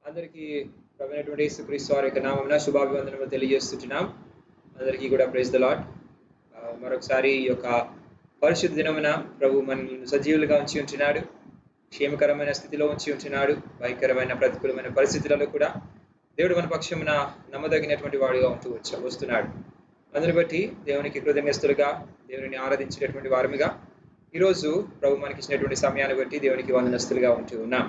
అందరికీ ప్రభువైనటువంటి యేసుక్రీస్తు వారి యొక్క నామమున శుభాభివందనములు తెలియజేస్తున్నాం. అందరికీ కూడా ప్రైజ్ ద లార్డ్. మరొకసారి ఈ యొక్క పరిశుద్ధ దినమున ప్రభు మనల్ని సజీవులుగా ఉంచి ఉంటున్నాడు. క్షేమకరమైన స్థితిలో ఉంచి ఉంటున్నాడు. భయంకరమైన ప్రతికూలమైన పరిస్థితులలో కూడా దేవుడు మన పక్షమున నమ్మదగినటువంటి వాడిగా వస్తున్నాడు. అందుని బట్టి దేవునికి కృతజ్ఞతలుగా దేవుని ఆరాధించేటటువంటి వారమిగా ఈరోజు ప్రభు మనకి ఇచ్చినటువంటి సమయాన్ని బట్టి దేవునికి వందనస్తులుగా ఉంటూ ఉన్నాం.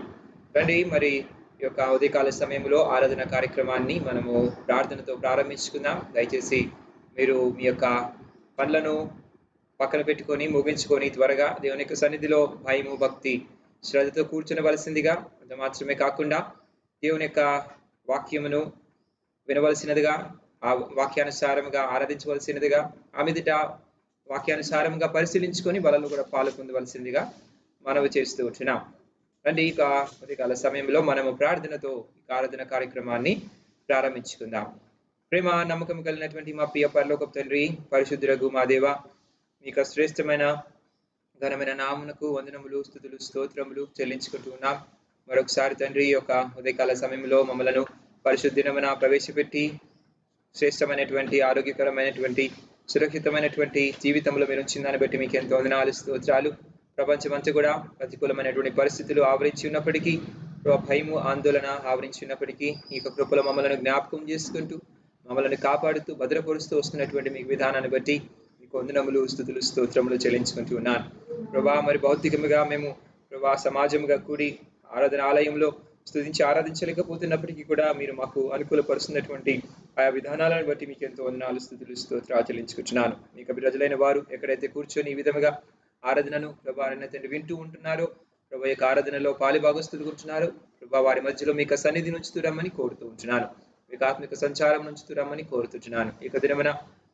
రండి, మరి ఈ యొక్క ఉదయకాల సమయంలో ఆరాధన కార్యక్రమాన్ని మనము ప్రార్థనతో ప్రారంభించుకుందాం. దయచేసి మీరు మీ యొక్క పనులను పక్కన పెట్టుకొని ముగించుకొని త్వరగా దేవుని యొక్క సన్నిధిలో భయము, భక్తి, శ్రద్ధతో కూర్చునవలసిందిగా, అంత మాత్రమే కాకుండా దేవుని యొక్క వాక్యమును వినవలసినదిగా, ఆ వాక్యానుసారముగా ఆరాధించవలసినదిగా, ఆ మీదట వాక్యానుసారంగా పరిశీలించుకొని బలలో కూడా పాలు పొందవలసిందిగా మనవి చేస్తూ ఉంటున్నాం. రండి, ఇక ఉదయకాల సమయంలో మనము ప్రార్థనతో ఈ ఆరాధన కార్యక్రమాన్ని ప్రారంభించుకుందాం. ప్రేమ నమ్మకం కలిగినటువంటి మా ప్రియ పరలోకపు తండ్రి, పరిశుద్ధులకు మా దేవ, మీకు శ్రేష్టమైన ఘనమైన నామమునకు వందనములు, స్తుతులు, స్తోత్రములు చెల్లించుకుంటూ ఉన్నాం. మరొకసారి తండ్రి, ఈ యొక్క ఉదయకాల సమయంలో మమ్మలను పరిశుద్ధినమున ప్రవేశపెట్టి శ్రేష్టమైనటువంటి, ఆరోగ్యకరమైనటువంటి, సురక్షితమైనటువంటి జీవితంలో మీరు ఉంచిందాన్ని బట్టి మీకు ఎంతో వందనాలు, స్తోత్రాలు. ప్రపంచమంతా కూడా ప్రతికూలమైనటువంటి పరిస్థితులు ఆవరించి ఉన్నప్పటికీ, భయము, ఆందోళన ఆవరించి ఉన్నప్పటికీ ఈ యొక్క కృపలో మమ్మల్ని జ్ఞాపకం చేసుకుంటూ మమ్మల్ని కాపాడుతూ భద్రపరుస్తూ వస్తున్నటువంటి మీకు విధానాన్ని బట్టి మీకు వందనములు, స్తుతులు, స్తోత్రములు చెల్లించుకుంటూ ఉన్నాను ప్రభా. మరి భౌతికముగా మేము ప్రభా సమాజముగా కూడి ఆరాధన ఆలయంలో స్తుతించి ఆరాధించలేకపోతున్నప్పటికీ కూడా మీరు మాకు అనుకూలపరుస్తున్నటువంటి ఆయా విధానాలను బట్టి మీకు ఎంతో వందనాలు, స్తుతులు, స్తోత్రాలు చెల్లించుకుంటున్నాను. మీకు ప్రజలైన వారు ఎక్కడైతే కూర్చొని ఈ విధముగా ఆరాధనను ప్రభా తండ్రి వింటూ ఉంటున్నారో, ప్రభా యొక్క ఆరాధనలో పాలిభాగస్తులు కూర్చున్నారు ప్రభా, వారి మధ్యలో మీకు సన్నిధి నుంచుతూ రమ్మని కోరుతూ ఉంటున్నాను. మీకు ఆత్మిక సంచారం నుంచుతూ రమ్మని కోరుతుంటున్నాను. ఇక దినమున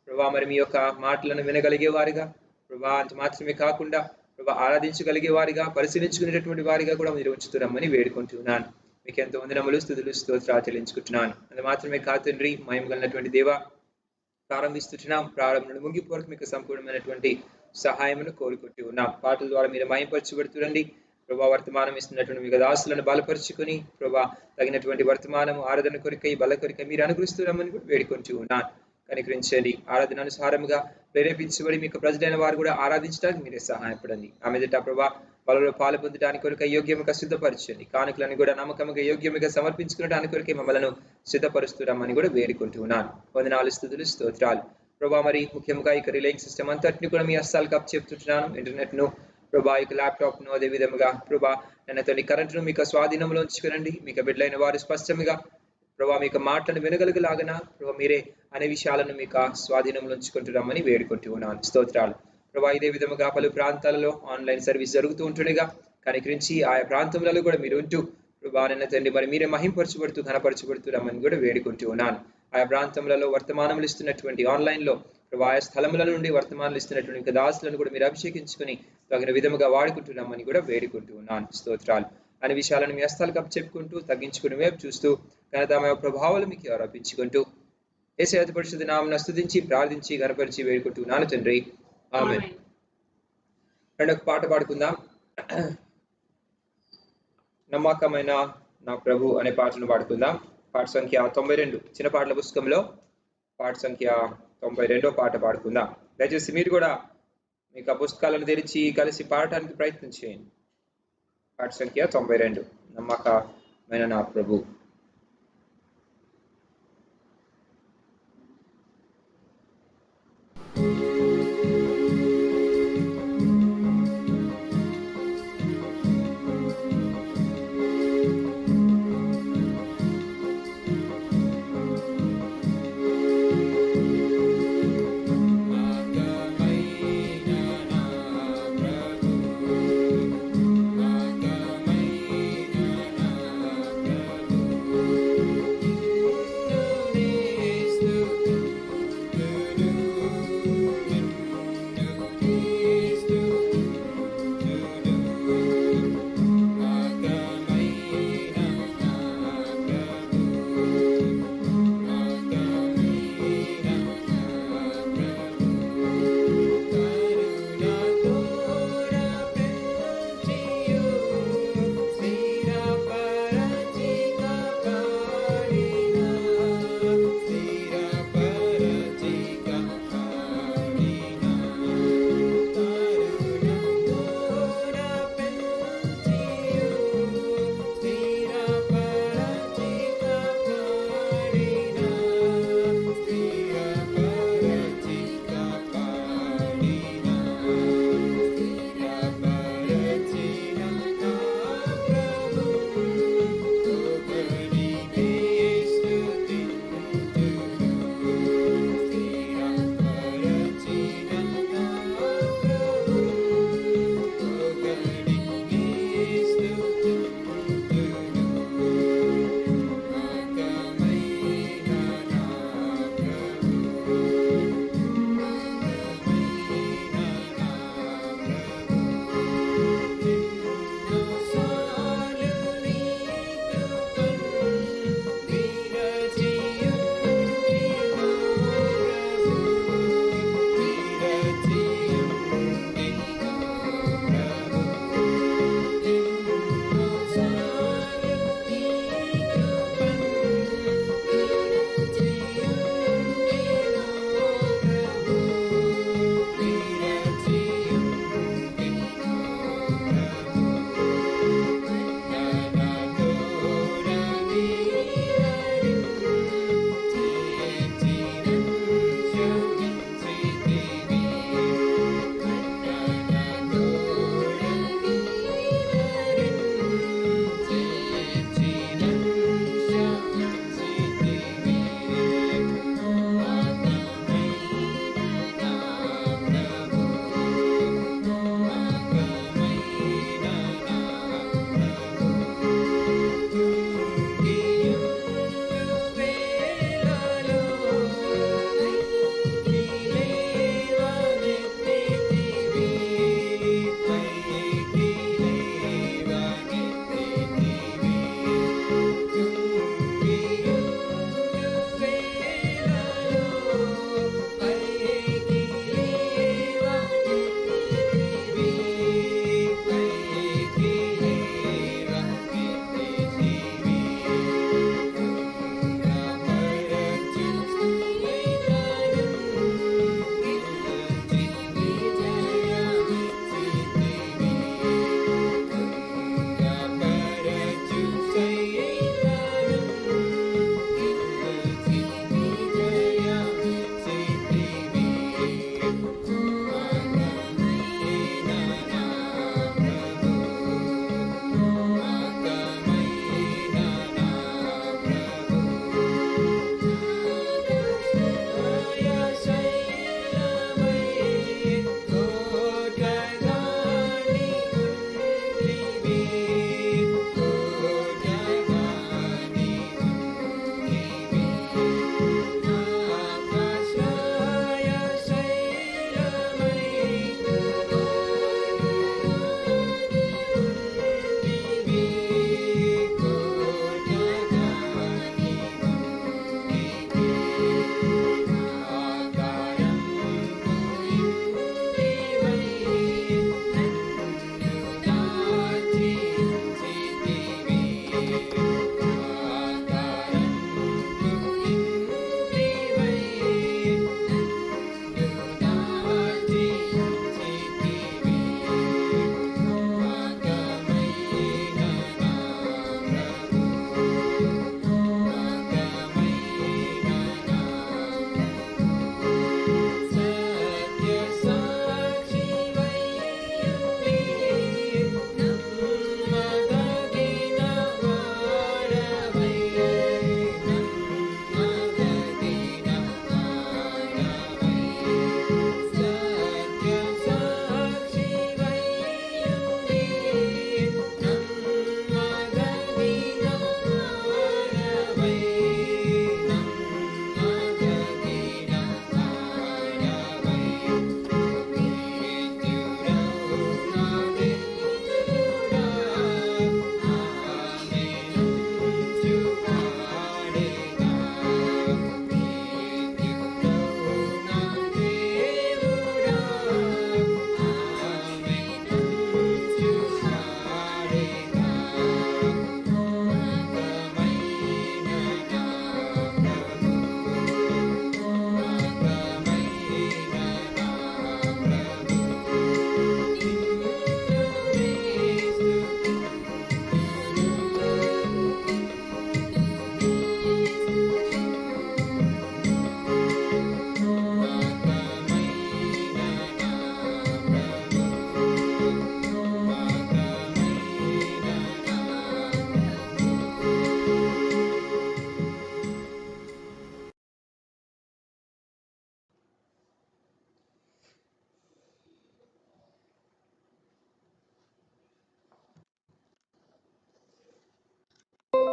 ప్రభా మరి మీ యొక్క మాటలను వినగలిగే వారిగా ప్రభా, అంత మాత్రమే కాకుండా ప్రభా ఆరాధించగలిగే వారిగా, పరిశీలించుకునేటటువంటి వారిగా కూడా మీరు ఉంచుతూ రమ్మని వేడుకుంటున్నాను. మీకు ఎంతో వందనములు, స్తుతులు, స్తోత్రాలు చెల్లించుకుంటున్నాను. అది మాత్రమే కాదు తండ్రి, మహిమ కలిగినటువంటి దేవ, ప్రారంభిస్తున్నాం. ప్రారంభం ముగింపు వరకు మీకు సంపూర్ణమైనటువంటి సహాయమును కోరుకుంటూ ఉన్నాం. పాటల ద్వారా మీరు మహింపరచబడుతురండి ప్రభా. వర్తమానం ఇస్తున్నటువంటి మీకు దాసులను బలపరుచుకొని ప్రభా తగినటువంటి వర్తమానము ఆరాధన కొరికై, బల కొరికై మీరు అనుగ్రహిస్తున్నామని కూడా వేడుకుంటూ ఉన్నాను. కనికరించండి. ఆరాధన అనుసారముగా ప్రేరేపించబడి మీకు ప్రజలైన వారు కూడా ఆరాధించడానికి మీరే సహాయపడండి. ఆ మీదట ప్రభా బలలో పాలు పొందడానికి కొరకు యోగ్యముగా సిద్ధపరచండి. కానుకలను కూడా నమ్మకముగా యోగ్యముగా సమర్పించుకునడానికి కొరకే మమ్మల్ని సిద్ధపరుస్తున్నామని కూడా వేడుకుంటూ ఉన్నాను. వందనాలు, స్తుతులు, స్తోత్రాలు ప్రభా. మరి ముఖ్యంగా ఇక రిలయింగ్ సిస్టమ్ అంతటిని కూడా మీ హస్తాలకు అప్పచెప్తున్నాను. ఇంటర్నెట్ ను ప్రభా, ఇక ల్యాప్టాప్ ను, అదే విధముగా ప్రభా నన్ను కరెంటును మీకు స్వాధీనంలో ఉంచుకునండి. మీకు బిడ్డలైన వారు స్పష్టంగా ప్రభా మీకు మాటలను వినగలిగలాగన ప్రభా మీరే అనే విషయాలను మీకు స్వాధీనంలో ఉంచుకుంటున్నామని వేడుకుంటూ ఉన్నాను. స్తోత్రాలు ప్రభా. ఇదే విధముగా పలు ప్రాంతాలలో ఆన్లైన్ సర్వీస్ జరుగుతూ ఉంటుండగా కనికరించి ఆయా ప్రాంతంలో కూడా మీరు ఉంటూ ప్రభా నిన్న తండ్రి మరి మీరే మహింపరచబడుతూ ఘనపరచబడుతున్నామని కూడా వేడుకుంటూ ఉన్నాను. ఆయా ప్రాంతములలో వర్తమానములు ఇస్తున్నటువంటి ఆన్లైన్లో ప్రభా ఆయా స్థలముల నుండి వర్తమానాలు ఇస్తున్నటువంటి దాసులను కూడా మీరు అభిషేకించుకుని తగిన విధముగా వాడుకుంటున్నామని కూడా వేడుకుంటూ ఉన్నాను. స్తోత్రాలు. అనే విషయాలను మీ హస్తాలకు అప్పచెప్పుకుంటూ తగ్గించుకుని వైపు చూస్తూ ఘనతమయ ప్రభావాలు మీకు ఆరోపించుకుంటూ యేసయ్య పరిశుద్ధ నామమున స్తుతించి ప్రార్థించి ఘనపరిచి వేడుకుంటున్నాను తండ్రి, ఆమేన్. రెండొక పాట పాడుకుందాం. నమ్మకమైన నా ప్రభు అనే పాటను పాడుకుందాం. పాట సంఖ్య 92, చిన్న పాటల పుస్తకంలో పాట సంఖ్య 92 పాట పాడుకుందాం. దయచేసి మీరు కూడా మీకు ఆ పుస్తకాలను తెరిచి కలిసి పాడటానికి ప్రయత్నం చేయండి. పాట సంఖ్య 92, నమ్మకమైన నా ప్రభు.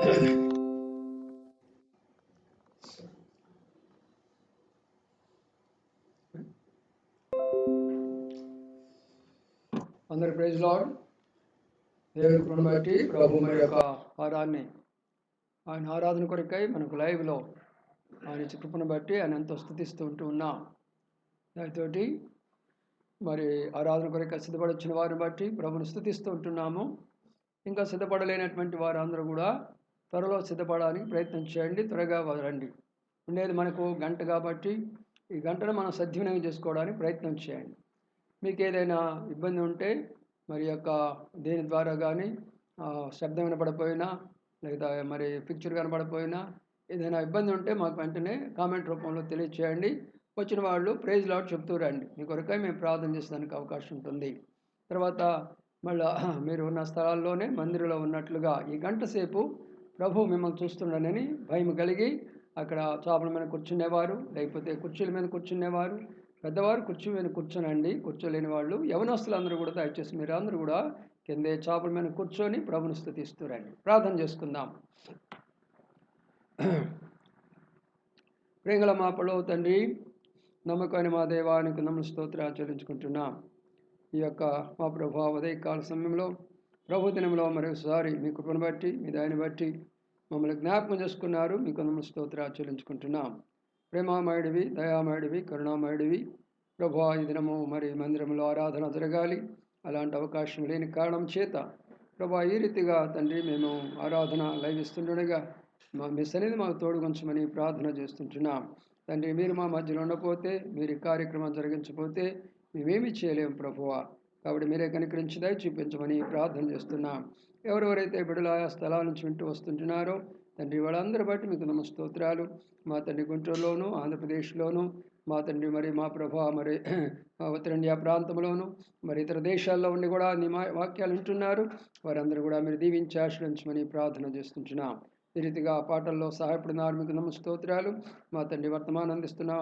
అందరి ప్రైజ్ లార్డ్. దేవుని కృపను బట్టి ప్రభు మరి యొక్క వారాన్ని ఆయన ఆరాధన కొరకై మనకు లైవ్లో ఆయన కృపను బట్టి ఆయన ఎంతో స్తుతిస్తూ ఉన్నాం. దానితోటి మరి ఆరాధన కొరకై సిద్ధపడొచ్చిన వారిని బట్టి ప్రభుని స్తుతిస్తూ ఉంటున్నాము. ఇంకా సిద్ధపడలేనటువంటి వారందరూ కూడా త్వరలో సిద్ధపడడానికి ప్రయత్నం చేయండి, త్వరగా రండి. ఉండేది మనకు గంట కాబట్టి ఈ గంటను మనం సద్వినియోగం చేసుకోవడానికి ప్రయత్నం చేయండి. మీకు ఏదైనా ఇబ్బంది ఉంటే మరి యొక్క దేని ద్వారా కానీ శబ్దం వినపడపోయినా లేదా మరి పిక్చర్ కనపడపోయినా ఏదైనా ఇబ్బంది ఉంటే మాకు వెంటనే కామెంట్ రూపంలో తెలియచేయండి. వచ్చిన వాళ్ళు ప్రైజ్ లార్డ్ చెప్తూ రండి. మీ కొరకై మేము ప్రార్థన చేసేదానికి అవకాశం ఉంటుంది. తర్వాత మళ్ళీ మీరు ఉన్న స్థలాల్లోనే మందిరంలో ఉన్నట్లుగా ఈ గంట సేపు ప్రభు మిమ్మల్ని చూస్తున్నాడని భయం కలిగి అక్కడ చాపల మీద కూర్చునేవారు, లేకపోతే కుర్చీల మీద కూర్చునేవారు, పెద్దవారు కుర్చీ మీద కూర్చోనండి. కూర్చోలేని వాళ్ళు యవనస్తులందరూ కూడా దయచేసి మీరు అందరూ కూడా కిందే చాపల మీద కూర్చొని ప్రభుని స్తుతిస్తూ రండి. ప్రార్థన చేసుకుందాం. ప్రేంగళ మా పడవ తండ్రి, నమ్మకమైన మా దేవానికి స్తోత్రం ఆచరించుకుంటున్నాం. ఈ యొక్క మా ప్రభు ఉదయకాల సమయంలో ప్రభు దినంలో మరొకసారి మీ కృపను బట్టి మీ దాన్ని బట్టి మమ్మల్ని జ్ఞాపకం చేసుకున్నారు. మీకు స్తోత్రం ఆచరించుకుంటున్నాం. ప్రేమామయుడివి, దయామయుడివి, కరుణామయుడివి ప్రభు, ఈ దినము మరి మందిరంలో ఆరాధన జరగాలి. అలాంటి అవకాశం లేని కారణం చేత ప్రభు ఈ రీతిగా తండ్రి మేము ఆరాధన లైవిస్తుండగా మీ సన్నిధి మాకు తోడుగుంచమని ప్రార్థన చేస్తుంటున్నాం. తండ్రి మీరు మా మధ్యలో ఉండకపోతే, మీరు ఈ కార్యక్రమం జరిగించకపోతే మేమేమి చేయలేము ప్రభువా. కాబట్టి మీరే కనికరించి దయ చూపించమని ప్రార్థన చేస్తున్నాం. ఎవరెవరైతే బిడ్డలు ఆయా స్థలాల నుంచి వింటూ వస్తుంటున్నారో తండ్రి వాళ్ళందరూ బట్టి మీకు స్తోత్రాలు. మా తండ్రి గుంటూరులోను, ఆంధ్రప్రదేశ్లోను, మా తండ్రి మరి మా ప్రభా మరి ఉత్తర ఇండియా ప్రాంతంలోను, మరి ఇతర దేశాల్లో ఉండి కూడా నీ వాక్యాలు వింటున్నారు. వారందరూ కూడా మీరు దీవించి ఆశ్రయించమని ప్రార్థన చేస్తుంటున్నాం. ఈ రీతిగా పాటల్లో సహాయపడినారు. మీకు స్తోత్రాలు. మా తండ్రి వర్తమానం అందిస్తున్న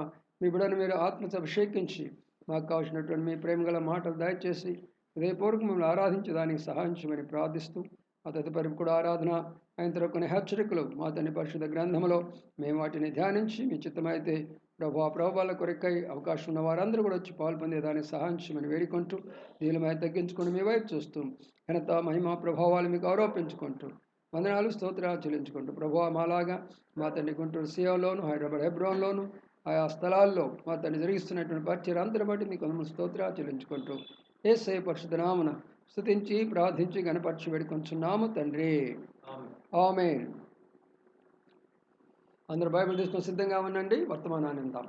మీ బిడ్డను మీరు ఆత్మతో అభిషేకించి మాకు కావాల్సినటువంటి మీ ప్రేమ గల మాటలు దయచేసి హృదయపూర్వక మిమ్మల్ని ఆరాధించడానికి సహాయం చేయమని ప్రార్థిస్తూ ఆ తదుపరి కూడా ఆరాధన ఆయన తర్వాత కొన్ని హెచ్చరికలు మా తండ్రి పరిశుద్ధ గ్రంథంలో మేము వాటిని ధ్యానించి మీ చిత్తమైతే ప్రభువాల కొరకై అవకాశం ఉన్న వారందరూ కూడా వచ్చి పాల్పొందేదానికి సహాయం చేయమని వేడుకుంటూ దీనిమై తగ్గించుకొని మీ వైపు చూస్తూ ఘనత మహిమ ప్రభావాలు మీకు ఆరోపించుకుంటూ వందనాలు స్తోత్రాలు చెల్లించుకుంటూ ప్రభువా మాలాగా మా తండ్రి గుంటూరు సియోలోను, హైదరాబాద్ హెబ్రోన్లోను ఆయా స్థలాల్లో మా తండ్రి జరిగిస్తున్నటువంటి పరిచయం అందరి బట్టి మీకు స్తోత్రాలు చెల్లించుకుంటూ యేసయ్య పరిశుద్ధ నామమున స్తుతించి ప్రార్థించి గణపరిచి వేడుకొంచున్నాము తండ్రి. ఆమేన్. అందరూ బైబిల్ తీసుకొని సిద్ధంగా ఉండండి. వర్తమానాన్ని విందాం.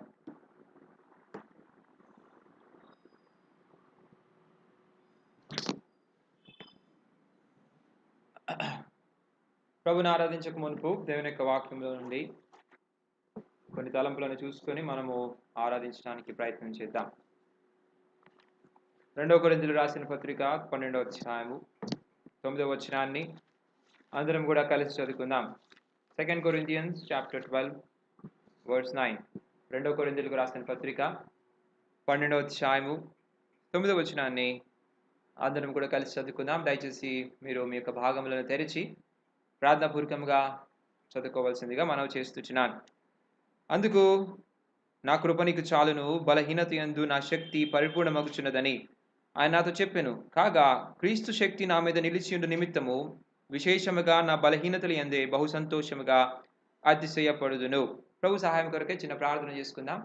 ప్రభుని ఆరాధించక మునుపు దేవుని యొక్క వాక్యంలో నుండి కొన్ని తలంపులను చూసుకొని మనము ఆరాధించడానికి ప్రయత్నం చేద్దాం. 2 కొరింథీయులకు రాసిన పత్రిక 12వ అధ్యాయము 9వ వచనాన్ని అందరం కూడా కలిసి చదువుకుందాం. 2 Corinthians chapter 12 verse 9. 2 కొరింథీయులకు రాసిన పత్రిక 12వ అధ్యాయము 9వ వచనాన్ని అందరం కూడా కలిసి చదువుకుందాం. దయచేసి మీరు మీ యొక్క భాగములను తెరిచి ప్రార్థనాపూర్వకంగా చదువుకోవాల్సిందిగా మనవి చేస్తున్నాను. అందుకు నా కృప నీకు చాలును, బలహీనత యందు నా శక్తి పరిపూర్ణమగుచున్నదని ఆయన నాతో చెప్పెను. కాగా క్రీస్తు శక్తి నా మీద నిలిచియుండు నిమిత్తము విశేషముగా నా బలహీనతలు యందే బహు సంతోషముగా అతిశయపడుదును. ప్రభు సహాయం కొరకే చిన్న ప్రార్థన చేసుకుందాం.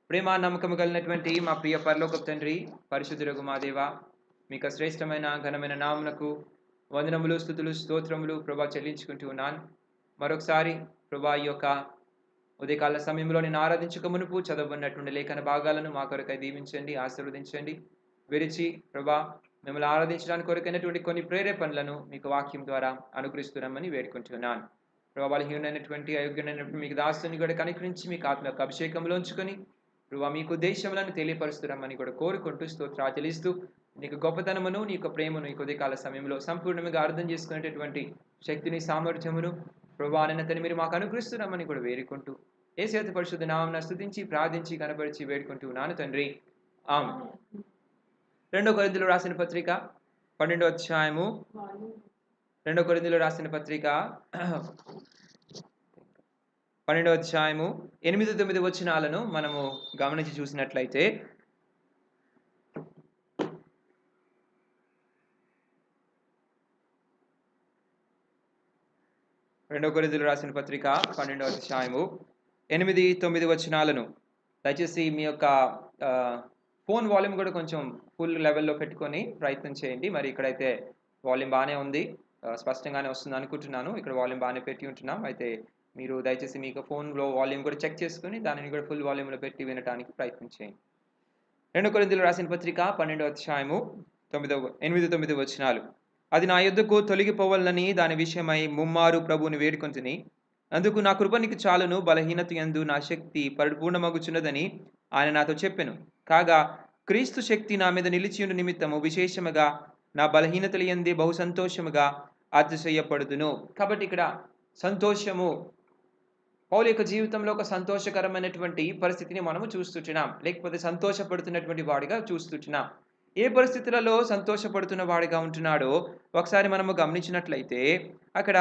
ప్రేమ నమ్మకము కలిగినటువంటి మా ప్రియ పరలోకపు తండ్రి, పరిశుద్ధులకు మా దేవ, మీకు శ్రేష్టమైన ఘనమైన నామమునకు వందనములు, స్తుతులు, స్తోత్రములు ప్రభా చెల్లించుకుంటూ ఉన్నాను. మరొకసారి ప్రభా ఈ యొక్క ఉదయకాల సమయంలో నేను ఆరాధించక మునుపు చదవబడినటువంటి లేఖన భాగాలను మా కొరకై దీవించండి, ఆశీర్వదించండి. విరిచి ప్రభా మిమ్మల్ని ఆరాధించడానికి కొరకైనటువంటి కొన్ని ప్రేరేపణలను మీకు వాక్యం ద్వారా అనుగ్రహిస్తున్నామని వేడుకుంటున్నాను. ప్రభా బలహీనమైనటువంటి అయోగ్యమైనటువంటి మీకు దాసుని కూడా కనికరించి మీకు ఆత్మ యొక్క అభిషేకంలో ఉంచుకొని ప్రభా మీకు ఉద్దేశములను తెలియపరుస్తున్నామని కూడా కోరుకుంటూ స్తోత్రాలు చెల్లిస్తూ నీకు గొప్పతనమును, నీ యొక్క ప్రేమను ఈ ఉదయకాల సమయంలో సంపూర్ణంగా అర్థం చేసుకునేటటువంటి శక్తిని, సామర్థ్యమును ప్రభా అన్నతని మీరు మాకు అనుగ్రహిస్తున్నామని కూడా వేడుకుంటూ యేసు పరిశుద్ధ నామమున స్తుతించి ప్రార్థించి కనపరిచి వేడుకుంటూ ఉన్నాను తండ్రి. ఆమేన్. 2 కొరింథీయులకు రాసిన పత్రిక 12వ అధ్యాయము 2 కొరింథీయులకు రాసిన పత్రిక 12వ అధ్యాయము 8-9 వచనాలను మనము గమనించి చూసినట్లయితే, 2 కొరింథీయులకు రాసిన పత్రిక 12వ అధ్యాయము 8-9 వచనాలను దయచేసి మీ యొక్క ఫోన్ వాల్యూమ్ కూడా కొంచెం ఫుల్ లెవెల్లో పెట్టుకొని ప్రయత్నం చేయండి. మరి ఇక్కడైతే వాల్యూమ్ బాగానే ఉంది, స్పష్టంగానే వస్తుంది అనుకుంటున్నాను. ఇక్కడ వాల్యూమ్ బాగానే పెట్టి ఉంటున్నాం. అయితే మీరు దయచేసి మీకు ఫోన్లో వాల్యూమ్ కూడా చెక్ చేసుకుని దానిని కూడా ఫుల్ వాల్యూమ్లో పెట్టి వినడానికి ప్రయత్నం చేయండి. 2 కొరింథీయులకు రాసిన పత్రిక 12వ అధ్యాయము 8-9 వచనాలు. అది నా యొద్దకు తొలగిపోవాలని దాని విషయమై ముమ్మారు ప్రభువుని వేడుకొంటిని. అందుకు నా కృప నీకు చాలును, బలహీనత యందు నా శక్తి పరిపూర్ణమగుచున్నదని ఆయన నాతో చెప్పెను. కాగా క్రీస్తు శక్తి నా మీద నిలిచియుండు నిమిత్తము విశేషముగా నా బలహీనతల యందే బహు సంతోషముగా అతిశయపడుదును. కాబట్టి ఇక్కడ సంతోషము, పౌలు యొక్క జీవితంలో ఒక సంతోషకరమైనటువంటి పరిస్థితిని మనము చూస్తున్నాం, లేకపోతే సంతోషపడుతున్నటువంటి వాడిగా చూస్తున్నాం. ఏ పరిస్థితులలో సంతోషపడుతున్న వాడిగా ఉంటున్నాడో ఒకసారి మనము గమనించినట్లయితే, అక్కడ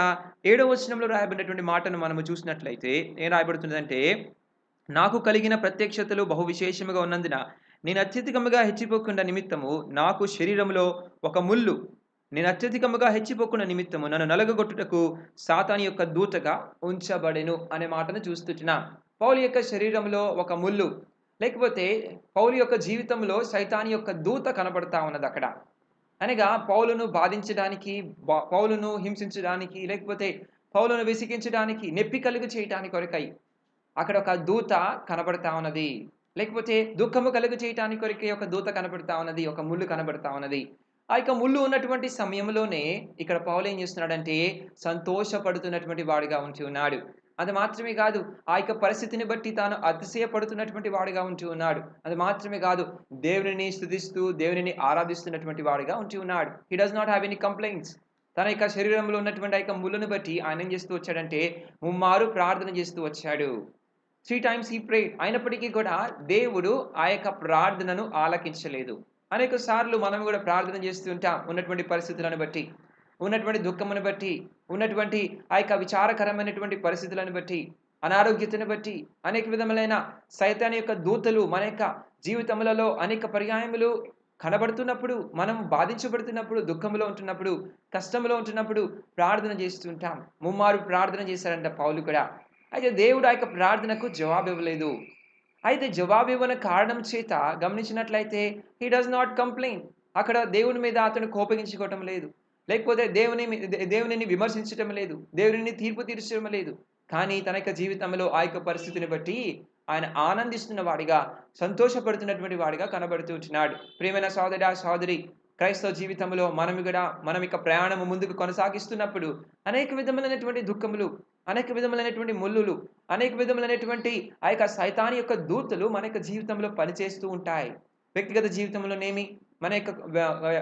7వ వచనంలో రాయబడినటువంటి మాటను మనము చూసినట్లయితే ఏం రాయబడుతుందంటే, నాకు కలిగిన ప్రత్యక్షతలు బహు విశేషముగా ఉన్నందున నేను అత్యధికముగా హెచ్చిపోకుండా నిమిత్తము నాకు శరీరంలో ఒక ముళ్ళు, నేను అత్యధికముగా హెచ్చిపోకుండా నిమిత్తము నన్ను నలగగొట్టుటకు సాతాను యొక్క దూతగా ఉంచబడెను అనే మాటను చూస్తున్నాం. పౌలు యొక్క శరీరంలో ఒక ముళ్ళు, లేకపోతే పౌలు యొక్క జీవితంలో సైతాను యొక్క దూత కనబడతా ఉన్నది అక్కడ. అనగా పౌలును బాధించడానికి, పౌలును హింసించడానికి, లేకపోతే పౌలును విసిగించడానికి, నొప్పి కలుగు చేయటానికి కొరకై అక్కడ ఒక దూత కనబడతా ఉన్నది. లేకపోతే దుఃఖము కలుగు చేయటానికి కొరకే ఒక దూత కనబడతా ఉన్నది, ఒక ముళ్ళు కనబడతా ఉన్నది. ఆ యొక్క ముళ్ళు ఉన్నటువంటి సమయంలోనే ఇక్కడ పౌలు ఏం చేస్తున్నాడంటే సంతోషపడుతున్నటువంటి వాడిగా ఉంటూ ఉన్నాడు. అది మాత్రమే కాదు, ఆ యొక్క పరిస్థితిని బట్టి తాను అతిశయపడుతున్నటువంటి వాడిగా ఉంటూ ఉన్నాడు. అది మాత్రమే కాదు, దేవునిని స్తుతిస్తూ దేవునిని ఆరాధిస్తున్నటువంటి వాడిగా ఉంటూ ఉన్నాడు. He does not have any complaints. తన యొక్క శరీరంలో ఉన్నటువంటి ఆ యొక్క ముళ్ళను బట్టి ఆయన ఏం చేస్తూ వచ్చాడంటే ముమ్మారు ప్రార్థన చేస్తూ వచ్చాడు. 3 times he prayed. అయినప్పటికీ కూడా దేవుడు ఆ యొక్క ప్రార్థనను ఆలకించలేదు. అనేక సార్లు మనం కూడా ప్రార్థన చేస్తూ ఉంటాం, ఉన్నటువంటి పరిస్థితులను బట్టి, ఉన్నటువంటి దుఃఖమును బట్టి, ఉన్నటువంటి ఆ యొక్క విచారకరమైనటువంటి పరిస్థితులను బట్టి, అనారోగ్యతను బట్టి, అనేక విధములైన సైతాను యొక్క దూతలు మన యొక్క జీవితములలో అనేక పర్యాయములు కనబడుతున్నప్పుడు, మనం బాధించబడుతున్నప్పుడు, దుఃఖంలో ఉంటున్నప్పుడు, కష్టంలో ఉంటున్నప్పుడు ప్రార్థన చేస్తుంటాం. ముమ్మారు ప్రార్థన చేశారంట పౌలు కూడా. అయితే దేవుడు ఆ యొక్క ప్రార్థనకు జవాబు ఇవ్వలేదు. అయితే జవాబు ఇవ్వని కారణం చేత గమనించినట్లయితే హీ డస్ నాట్ కంప్లైన్. అక్కడ దేవుని మీద అతను కోపగించుకోవటం లేదు, లేకపోతే దేవునిని విమర్శించటం లేదు, దేవునిని తీర్పు తీర్చడం లేదు. కానీ తన యొక్క జీవితంలో ఆ యొక్క పరిస్థితిని బట్టి ఆయన ఆనందిస్తున్న వాడిగా, సంతోషపడుతున్నటువంటి వాడిగా కనబడుతూ ఉంటున్నాడు. ప్రియమైన సోదరా సోదరి, క్రైస్తవ జీవితంలో మనం యొక్క ప్రయాణము ముందుకు కొనసాగిస్తున్నప్పుడు అనేక విధములైనటువంటి దుఃఖములు, అనేక విధములైనటువంటి ముళ్ళులు, అనేక విధములైనటువంటి ఆ యొక్క సైతాను యొక్క దూతలు మన యొక్క జీవితంలో పనిచేస్తూ ఉంటాయి. వ్యక్తిగత జీవితంలోనేమి, మన యొక్క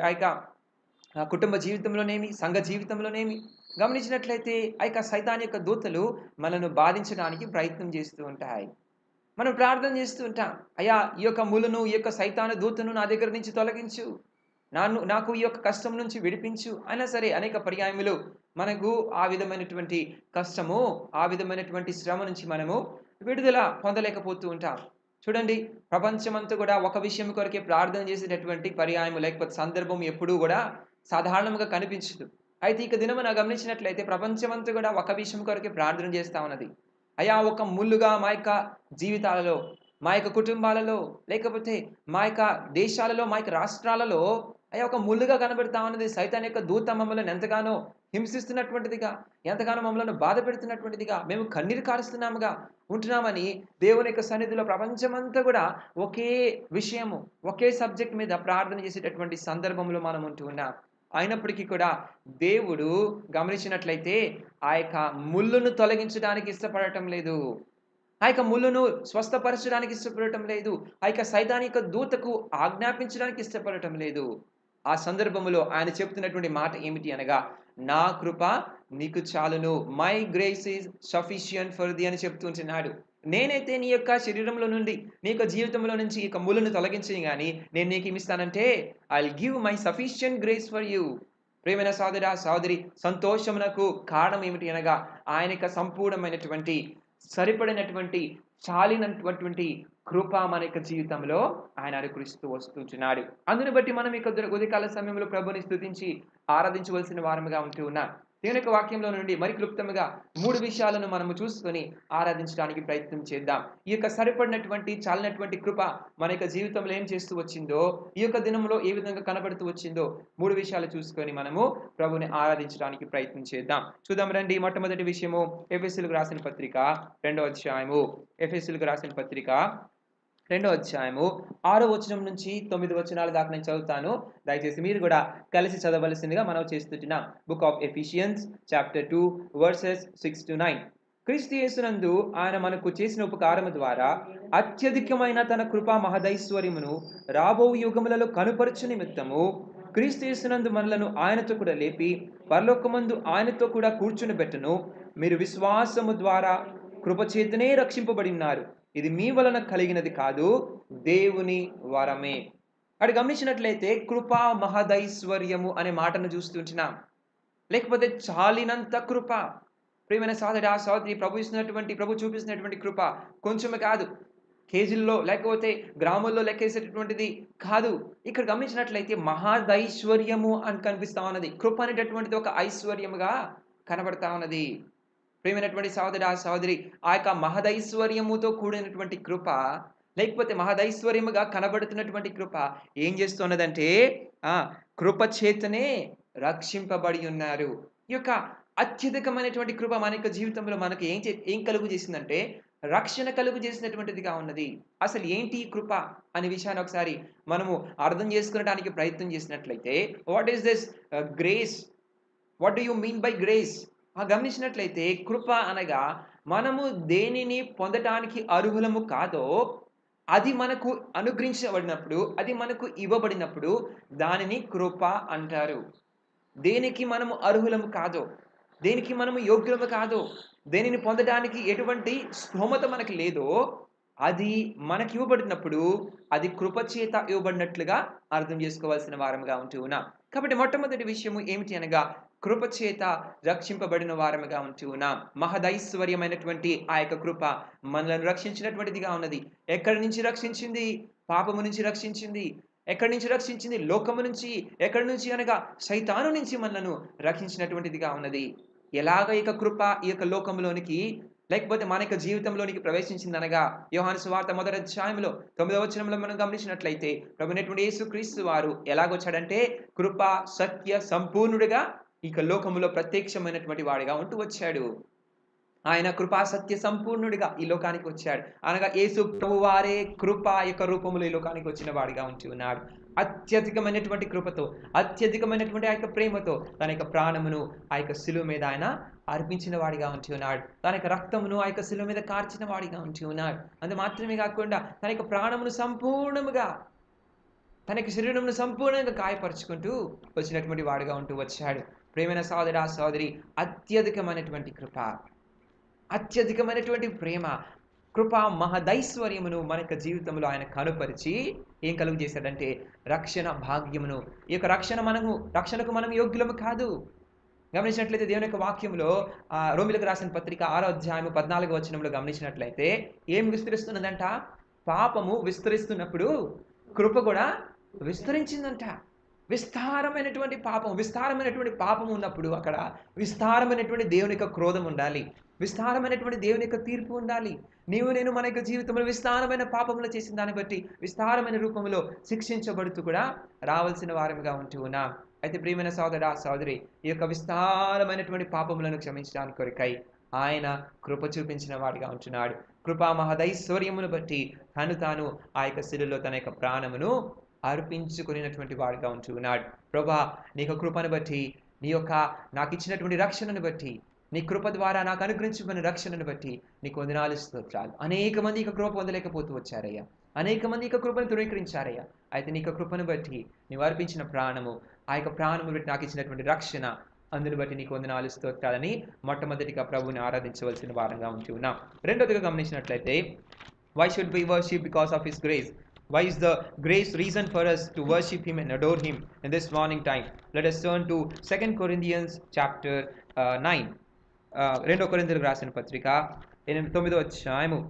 ఆ యొక్క కుటుంబ జీవితంలోనేమి, సంఘ జీవితంలోనేమి గమనించినట్లయితే ఆ యొక్క సైతాను యొక్క దూతలు మనను బాధించడానికి ప్రయత్నం చేస్తూ ఉంటాయి. మనం ప్రార్థన చేస్తూ ఉంటాం, అయ్యా ఈ యొక్క ముళ్ళును, ఈ యొక్క సైతాను దూతను నా దగ్గర నుంచి తొలగించు, నాకు ఈ యొక్క కష్టం నుంచి విడిపించు అయినా సరే అనేక పర్యాయములు మనకు ఆ విధమైనటువంటి కష్టము, ఆ విధమైనటువంటి శ్రమ నుంచి మనము విడుదల పొందలేకపోతూ ఉంటాం. చూడండి, ప్రపంచమంతా కూడా ఒక విషయం కొరకే ప్రార్థన చేసేటటువంటి పర్యాయము లేకపోతే సందర్భం ఎప్పుడూ కూడా సాధారణంగా కనిపించదు. అయితే ఇక దినమున గమనించినట్లయితే ప్రపంచమంతా కూడా ఒక విషయం కొరకే ప్రార్థన చేస్తూ ఉన్నది. అయా ఒక ముళ్ళుగా మా యొక్క జీవితాలలో, మా యొక్క కుటుంబాలలో, లేకపోతే మా యొక్క దేశాలలో, మా యొక్క రాష్ట్రాలలో అయ్యా ఒక ముళ్ళుగా కనబెడతా ఉన్నది. సైతాన్ యొక్క దూత మమ్మల్ని ఎంతగానో హింసిస్తున్నటువంటిదిగా, ఎంతగానో మమ్మల్ని బాధ పెడుతున్నటువంటిదిగా, మేము కన్నీరు కారుస్తున్నాముగా ఉంటున్నామని దేవుని యొక్క సన్నిధిలో ప్రపంచమంతా కూడా ఒకే విషయము, ఒకే సబ్జెక్ట్ మీద ప్రార్థన చేసేటటువంటి సందర్భంలో మనం ఉంటూ ఉన్నాం. అయినప్పటికీ కూడా దేవుడు గమనించినట్లయితే ఆ యొక్క ముళ్ళును తొలగించడానికి ఇష్టపడటం లేదు, ఆ యొక్క ముళ్ళును స్వస్థపరచడానికి ఇష్టపడటం లేదు, ఆ యొక్క సైతాన్ యొక్క దూతకు ఆజ్ఞాపించడానికి ఇష్టపడటం లేదు. ఆ సందర్భంలో ఆయన చెప్తున్నటువంటి మాట ఏమిటి అనగా, నా కృప నీకు చాలును, my grace is sufficient for the అని చెప్తుంటున్నాడు. నేనైతే నీ యొక్క శరీరంలో నుండి, నీ యొక్క జీవితంలో నుంచి ఈ యొక్క ముళ్ళును తొలగించని కానీ నేను నీకు ఏమిస్తానంటే I will give my sufficient grace for you. ప్రియమైన సహోదరి, సంతోషమునకు కారణం ఏమిటి అనగా ఆయన యొక్క సంపూర్ణమైనటువంటి సరిపడినటువంటి చాలినటువంటి కృప మన యొక్క జీవితంలో ఆయన అనుకరిస్తూ వస్తుంటున్నాడు. అందుని బట్టి మనం ఇక ఉదయకాల సమయంలో ప్రభుని స్తుతించి ఆరాధించవలసిన వారముగా ఉంటూ ఉన్నాం. దేవుని యొక్క వాక్యంలో నుండి మరి క్లుప్తంగా 3 విషయాలను మనము చూసుకొని ఆరాధించడానికి ప్రయత్నం చేద్దాం. ఈ యొక్క సరిపడినటువంటి చాలినటువంటి కృప మన యొక్క జీవితంలో ఏం చేస్తూ వచ్చిందో, ఈ యొక్క దినంలో ఏ విధంగా కనబడుతూ వచ్చిందో 3 విషయాలు చూసుకొని మనము ప్రభుని ఆరాధించడానికి ప్రయత్నం చేద్దాం. చూద్దాం రండి. మొట్టమొదటి విషయము ఎఫెసీయులకు రాసిన పత్రిక 2వ అధ్యాయము. ఎఫెసీయులకు రాసిన పత్రిక 2వ అధ్యాయము 6వ వచనం నుంచి 9 వచనాల దాకా నేను చదువుతాను. దయచేసి మీరు కూడా కలిసి చదవవలసిందిగా మనం చేస్తున్నాం. Book of Ephesians chapter 2 verses 6 to 9. క్రీస్తు యేసునందు ఆయన మనకు చేసిన ఉపకారము ద్వారా అత్యధికమైన తన కృపా మహదైశ్వర్యమును రాబో యుగములలో కనుపరచు నిమిత్తము క్రీస్తు యేసునందు మనలను ఆయనతో కూడా లేపి పరలోకమందు ఆయనతో కూడా కూర్చుని పెట్టెను. మీరు విశ్వాసము ద్వారా కృపచేతనే రక్షింపబడి ఉన్నారు. ఇది మీ వలన కలిగినది కాదు, దేవుని వరమే. అటు గమనించినట్లయితే కృపా మహదైశ్వర్యము అనే మాటను చూస్తుంటున్నాం. లేకపోతే చాలినంత కృప. ప్రియమైన సహోదరి, ప్రభు చూపిస్తున్నటువంటి కృప కొంచెమే కాదు, కేజీల్లో లేకపోతే గ్రాముల్లో లెక్కేసేటటువంటిది కాదు. ఇక్కడ గమనించినట్లయితే మహదైశ్వర్యము అని కనిపిస్తా ఉన్నది. కృప అనేటటువంటిది ఒక ఐశ్వర్యముగా కనబడతా ఉన్నది. ప్రియమైనటువంటి సహోదరి, ఆ యొక్క మహదైశ్వర్యముతో కూడినటువంటి కృప, లేకపోతే మహదైశ్వర్యముగా కనబడుతున్నటువంటి కృప ఏం చేస్తున్నదంటే కృప చేతనే రక్షింపబడి ఉన్నారు. ఈ యొక్క అత్యధికమైనటువంటి కృప మన యొక్క జీవితంలో మనకు ఏం కలుగు చేసిందంటే రక్షణ కలుగు చేసినటువంటిదిగా ఉన్నది. అసలు ఏంటి ఈ కృప అనే విషయాన్ని ఒకసారి మనము అర్థం చేసుకోవడానికి ప్రయత్నం చేసినట్లయితే, what is this grace? What do you mean by grace? గమనించినట్లయితే కృప అనగా మనము దేనిని పొందటానికి అర్హులము కాదో అది మనకు అనుగ్రహించబడినప్పుడు, అది మనకు ఇవ్వబడినప్పుడు దానిని కృప అంటారు. దేనికి మనము అర్హులము కాదో, దేనికి మనము యోగ్యులము కాదో, దేనిని పొందడానికి ఎటువంటి స్తోమత మనకి లేదో అది మనకి ఇవ్వబడినప్పుడు అది కృప చేత ఇవ్వబడినట్లుగా అర్థం చేసుకోవాల్సిన వారముగా ఉంటూ ఉన్నాం. కాబట్టి మొట్టమొదటి విషయము ఏమిటి అనగా కృప చేత రక్షింపబడిన వారముగా ఉంటూ ఉన్నాం. మహదైశ్వర్యమైనటువంటి ఆ యొక్క కృప మనల్ని రక్షించినటువంటిదిగా ఉన్నది. ఎక్కడి నుంచి రక్షించింది? పాపము నుంచి రక్షించింది. ఎక్కడి నుంచి రక్షించింది? లోకము నుంచి. ఎక్కడి నుంచి అనగా సైతాను నుంచి మనలను రక్షించినటువంటిదిగా ఉన్నది. ఎలాగ ఈ యొక్క కృప ఈ యొక్క లోకంలోనికి లేకపోతే మన యొక్క జీవితంలోనికి ప్రవేశించింది అనగా యోహాను సువార్త 1వ అధ్యాయంలో 9వ వచనంలో మనం గమనించినట్లయితే ప్రభువైనటువంటి యేసుక్రీస్తు వారు ఎలాగొచ్చాడంటే కృప సత్య సంపూర్ణుడిగా ఈ లోకములో ప్రత్యక్షమైనటువంటి వాడిగా ఉంటూ వచ్చాడు. ఆయన కృపా సత్య సంపూర్ణుడిగా ఈ లోకానికి వచ్చాడు. అనగా యేసు ప్రభువారే కృప యొక్క రూపంలో ఈ లోకానికి వచ్చిన వాడిగా ఉంటూ ఉన్నాడు. అత్యధికమైనటువంటి కృపతో, అత్యధికమైనటువంటి ఆ యొక్క ప్రేమతో తన యొక్క ప్రాణమును ఆ యొక్క శిలువ మీద ఆయన అర్పించిన వాడిగా ఉంటూ ఉన్నాడు. తన యొక్క రక్తమును ఆ యొక్క శిలువ మీద కార్చిన వాడిగా ఉంటూ ఉన్నాడు. అందు మాత్రమే కాకుండా తన యొక్క ప్రాణమును సంపూర్ణముగా, తన యొక్క శరీరమును సంపూర్ణంగా గాయపరుచుకుంటూ వచ్చినటువంటి వాడిగా ఉంటూ వచ్చాడు. ప్రేమైన సహోదరి, అత్యధికమైనటువంటి కృప, అత్యధికమైనటువంటి ప్రేమ, కృపా మహదైశ్వర్యమును మన యొక్క జీవితంలో ఆయన కనుపరిచి ఏం కలుగు చేశాడంటే రక్షణ భాగ్యమును. ఈ యొక్క రక్షణకు మనం యోగ్యులము కాదు. గమనించినట్లయితే దేవుని యొక్క వాక్యంలో రోమిలకు రాసిన పత్రిక 6వ అధ్యాయము 14వ వచనంలో గమనించినట్లయితే ఏం విస్తరిస్తున్నదంట? పాపము విస్తరిస్తున్నప్పుడు కృప కూడా విస్తరించిందంట. విస్తారమైనటువంటి పాపం ఉన్నప్పుడు అక్కడ విస్తారమైనటువంటి దేవుని యొక్క క్రోధం ఉండాలి, విస్తారమైనటువంటి దేవుని యొక్క తీర్పు ఉండాలి. నేను మన యొక్క జీవితంలో విస్తారమైన పాపములు చేసిన దాన్ని బట్టి విస్తారమైన రూపంలో శిక్షించబడుతూ కూడా రావాల్సిన వారముగా ఉంటూ ఉన్నాం. అయితే ప్రియమైన సహోదరి, ఈ యొక్క విస్తారమైనటువంటి పాపములను క్షమించడానికి కొరకై ఆయన కృప చూపించిన వాడిగా ఉంటున్నాడు. కృపా మహదైశ్వర్యమును బట్టి తాను ఆ యొక్క శిలువలో తన యొక్క ప్రాణమును అర్పించుకునేటువంటి వాడిగా ఉంటూ ఉన్నాడు. ప్రభా, నీ యొక్క కృపను బట్టి, నీ యొక్క నాకు ఇచ్చినటువంటి రక్షణను బట్టి, నీ కృప ద్వారా నాకు అనుగ్రహించుకున్న రక్షణను బట్టి నీకు వందనాలు స్తోత్రాలు. అనేక మంది ఇక కృప పొందలేకపోతూ వచ్చారయ్యా. అనేక మంది ఇక కృపను ధృవీకరించారయ్యా. అయితే నీ యొక్క కృపను బట్టి నీవు అర్పించిన ప్రాణము, ఆ యొక్క ప్రాణము బట్టి నాకు ఇచ్చినటువంటి రక్షణ, అందుని బట్టి నీకు వందనాలు స్తోత్రాలని మొట్టమొదటిగా ప్రభువుని ఆరాధించవలసిన వారంగా ఉంటూ ఉన్నాం. రెండోదిగా గమనించినట్లయితే why should be worship because of his grace. Why is the grace reason for us to worship Him and adore Him in this morning time? Let us turn to 2 Corinthians chapter 9. 2 కొరింథీయులకు రాసిన పత్రిక 9వ అధ్యాయము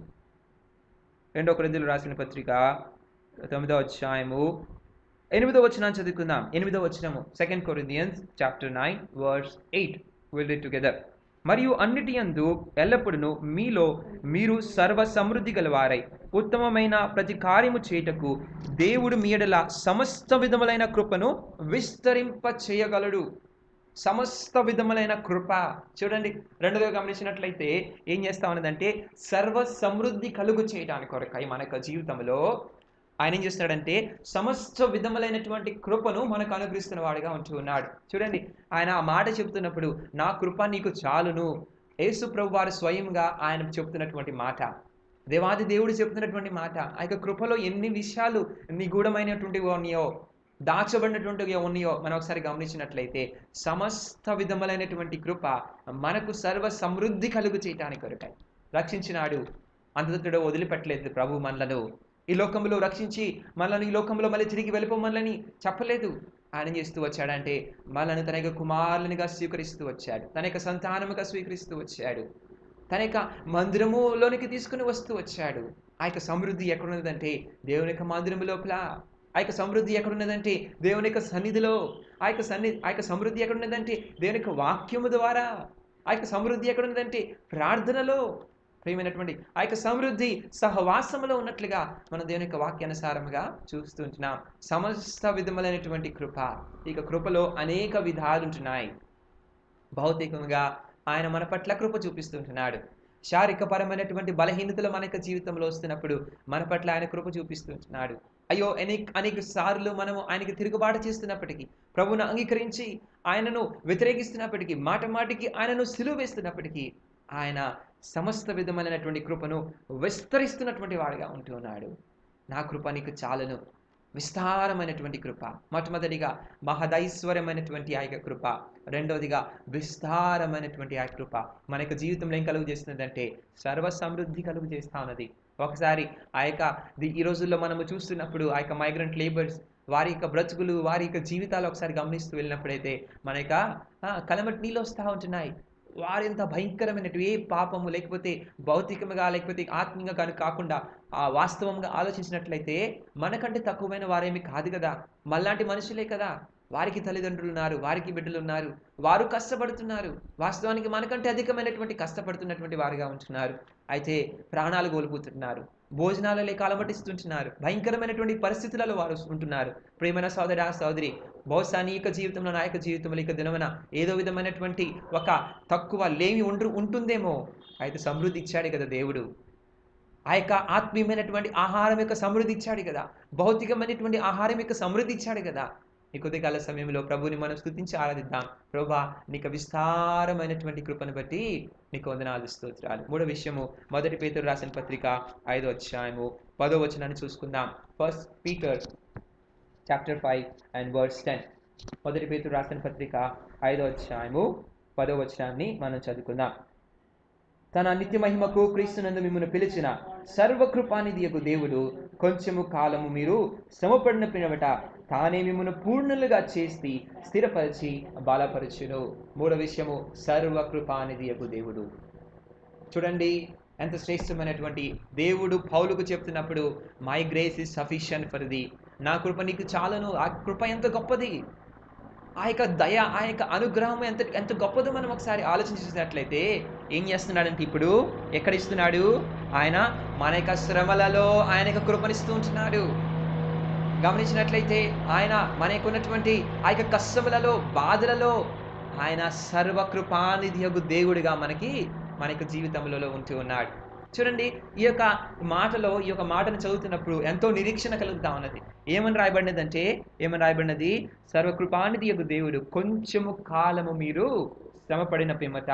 2 కొరింథీయులకు రాసిన పత్రిక 9వ అధ్యాయము 8వ వచనాన్ని చదువుకుందాం. 8వ వచనము 2 Corinthians chapter 9 verse 8. We'll read together. మరియు అన్నిటి యందు ఎల్లప్పుడూ మీలో మీరు సర్వ సమృద్ధి గలవారై ఉత్తమమైన ప్రతి కార్యము చేయుటకు దేవుడు మీ యెడల సమస్త విధములైన కృపను విస్తరింప చేయగలడు. సమస్త విధములైన కృప. చూడండి, రెండోగా గమనించినట్లయితే ఏం చేస్తా ఉన్నదంటే సర్వ సమృద్ధి కలుగు చేయడానికి కొరకై మన యొక్క జీవితంలో ఆయన ఏం చేస్తున్నాడంటే సమస్త విధములైనటువంటి కృపను మనకు అనుగ్రహిస్తున్న వాడిగా ఉంటూ ఉన్నాడు. చూడండి, ఆయన ఆ మాట చెప్తున్నప్పుడు నా కృప నీకు చాలును. యేసు ప్రభు వారు స్వయంగా ఆయన చెప్తున్నటువంటి మాట, దేవాది దేవుడు చెప్తున్నటువంటి మాట. ఆ యొక్క కృపలో ఎన్ని విషయాలు నిగూఢమైనటువంటివి ఉన్నాయో, దాచబడినటువంటివి ఉన్నాయో మనం ఒకసారి గమనించినట్లయితే సమస్త విధములైనటువంటి కృప మనకు సర్వ సమృద్ధి కలుగు చేయటానికి కొరకై రక్షించినాడు. అంతటితో వదిలిపెట్టలేదు ప్రభు మనలను. ఈ లోకంలో రక్షించి మనల్ని ఈ లోకంలో మళ్ళీ తిరిగి వెళ్ళిపోమని చెప్పలేదు. ఆయన చేస్తూ వచ్చాడంటే మనల్ని తన యొక్క కుమారునిగా స్వీకరిస్తూ వచ్చాడు, తన యొక్క సంతానముగా స్వీకరిస్తూ వచ్చాడు, తన యొక్క మందిరములోనికి తీసుకుని వస్తూ వచ్చాడు. ఆ యొక్క సమృద్ధి ఎక్కడున్నదంటే దేవుని యొక్క మందిరము లోపల. ఆ యొక్క సమృద్ధి ఎక్కడున్నదంటే దేవుని యొక్క సన్నిధిలో. ఆ యొక్క సమృద్ధి ఎక్కడున్నదంటే దేవుని యొక్క వాక్యము ద్వారా. ఆ యొక్క సమృద్ధి ఎక్కడున్నదంటే ప్రార్థనలో. ప్రియమైనటువంటి ఆ యొక్క సమృద్ధి సహవాసములో ఉన్నట్లుగా మనం దేవుని యొక్క వాక్యానుసారముగా చూస్తుంటున్నాం. సమస్త విధములైనటువంటి కృప. ఇక కృపలో అనేక విధాలు ఉంటున్నాయి. భౌతికంగా ఆయన మన పట్ల కృప చూపిస్తుంటున్నాడు. శారీరకపరమైనటువంటి బలహీనతలు మన యొక్క జీవితంలో వస్తున్నప్పుడు మన పట్ల ఆయన కృప చూపిస్తుంటున్నాడు. అయ్యో అనేక సార్లు మనము ఆయనకి తిరుగుబాటు చేస్తున్నప్పటికీ, ప్రభువును అంగీకరించి ఆయనను వ్యతిరేకిస్తున్నప్పటికీ, మాటికి ఆయనను సిలువ వేస్తున్నప్పటికీ ఆయన సమస్త విధమైనటువంటి కృపను విస్తరిస్తున్నటువంటి వాడిగా ఉంటూ ఉన్నాడు. నా కృప నీకు చాలును. విస్తారమైనటువంటి కృప. మొట్టమొదటిగా మహదైశ్వర్యమైనటువంటి ఆ యొక్క కృప. రెండవదిగా విస్తారమైనటువంటి ఆ కృప మన యొక్క జీవితంలో ఏం కలుగు చేస్తున్నదంటే సర్వ సమృద్ధి కలుగు చేస్తా ఉన్నది. ఒకసారి ఆ యొక్క ఈ రోజుల్లో మనము చూస్తున్నప్పుడు ఆ యొక్క మైగ్రెంట్ లేబర్స్ వారి యొక్క బ్రతుకులు, వారి యొక్క జీవితాలు ఒకసారి గమనిస్తూ వెళ్ళినప్పుడైతే మన యొక్క కలమటి నీళ్ళు వస్తూ ఉంటున్నాయి. వారెంత భయంకరమైనటువంటి ఏ పాపము లేకపోతే భౌతికంగా లేకపోతే ఆత్మీయంగా కానీ కాకుండా ఆ వాస్తవంగా ఆలోచించినట్లయితే మనకంటే తక్కువమైన వారేమి కాదు కదా, మళ్ళాంటి మనుషులే కదా. వారికి తల్లిదండ్రులు ఉన్నారు, వారికి బిడ్డలు ఉన్నారు, వారు కష్టపడుతున్నారు. వాస్తవానికి మనకంటే అధికమైనటువంటి కష్టపడుతున్నటువంటి వారుగా ఉంటున్నారు. అయితే ప్రాణాలు కోల్పోతున్నారు, భోజనాలు లేక అలమటిస్తుంటున్నారు, భయంకరమైనటువంటి పరిస్థితులలో వారు ఉంటున్నారు. ప్రియమైన సోదరా సోదరి, బహుశా నీ యొక్క జీవితంలో నా యొక్క జీవితంలో ఇక దినమున ఏదో విధమైనటువంటి ఒక తక్కువ లేమి ఉంటుందేమో. అయితే సమృద్ధి ఇచ్చాడు కదా దేవుడు. ఆ యొక్క ఆత్మీయమైనటువంటి ఆహారం యొక్క సమృద్ధి ఇచ్చాడు కదా, భౌతికమైనటువంటి ఆహారం యొక్క సమృద్ధి ఇచ్చాడు కదా. ఈ కొద్దికాల సమయంలో ప్రభుని మనం స్తుతించి ఆరాధిద్దాం. ప్రభువా, నీకు విస్తారమైనటువంటి కృపను బట్టి నీకు వందనాలు, స్తోత్రాలు. మూడో విషయము, 1 పేతురు రాసిన పత్రిక 5వ అధ్యాయము 10వ వచనాన్ని చూసుకుందాం. 1 Peter chapter 5 and verse 10. 1 పేతురు రాసిన పత్రిక 5వ అధ్యాయము 10వ వచనాన్ని మనం చదువుకుందాం. తన నిత్య మహిమకు క్రీస్తునందు మిమ్మల్ని పిలిచిన సర్వకృపానిధియగు దేవుడు కొంచెము కాలము మీరు శ్రమపడిన పినవట తానే మిమ్మల్ని పూర్ణులుగా చేసి స్థిరపరిచి బలపరచును. మూడో విషయము, సర్వకృపానిధియగు దేవుడు. చూడండి ఎంత శ్రేష్టమైనటువంటి దేవుడు పౌలుకు చెప్తున్నప్పుడు my grace is sufficient for the. నా కృప నీకు చాలును. ఆ కృప ఎంత గొప్పది, ఆ యొక్క దయ, ఆ యొక్క అనుగ్రహం ఎంత గొప్పదో మనం ఒకసారి ఆలోచించినట్లయితే ఏం చేస్తున్నాడంటే ఇప్పుడు ఎక్కడ ఇస్తున్నాడు? ఆయన మన యొక్క శ్రమలలో ఆయన యొక్క కృపనిస్తూ ఉంటున్నాడు. గమనించినట్లయితే ఆయన మనకున్నటువంటి ఆ యొక్క కష్టములలో, బాధలలో ఆయన సర్వకృపానిధియగు దేవుడిగా మన యొక్క జీవితంలో ఉంటూ ఉన్నాడు. చూడండి, ఈ యొక్క మాటను చదువుతున్నప్పుడు ఎంతో నిరీక్షణ కలుగుతా ఉన్నది. ఏమని రాయబడినది? సర్వకృపానిధియగు దేవుడు కొంచెము కాలము మీరు శ్రమపడిన పిమ్మట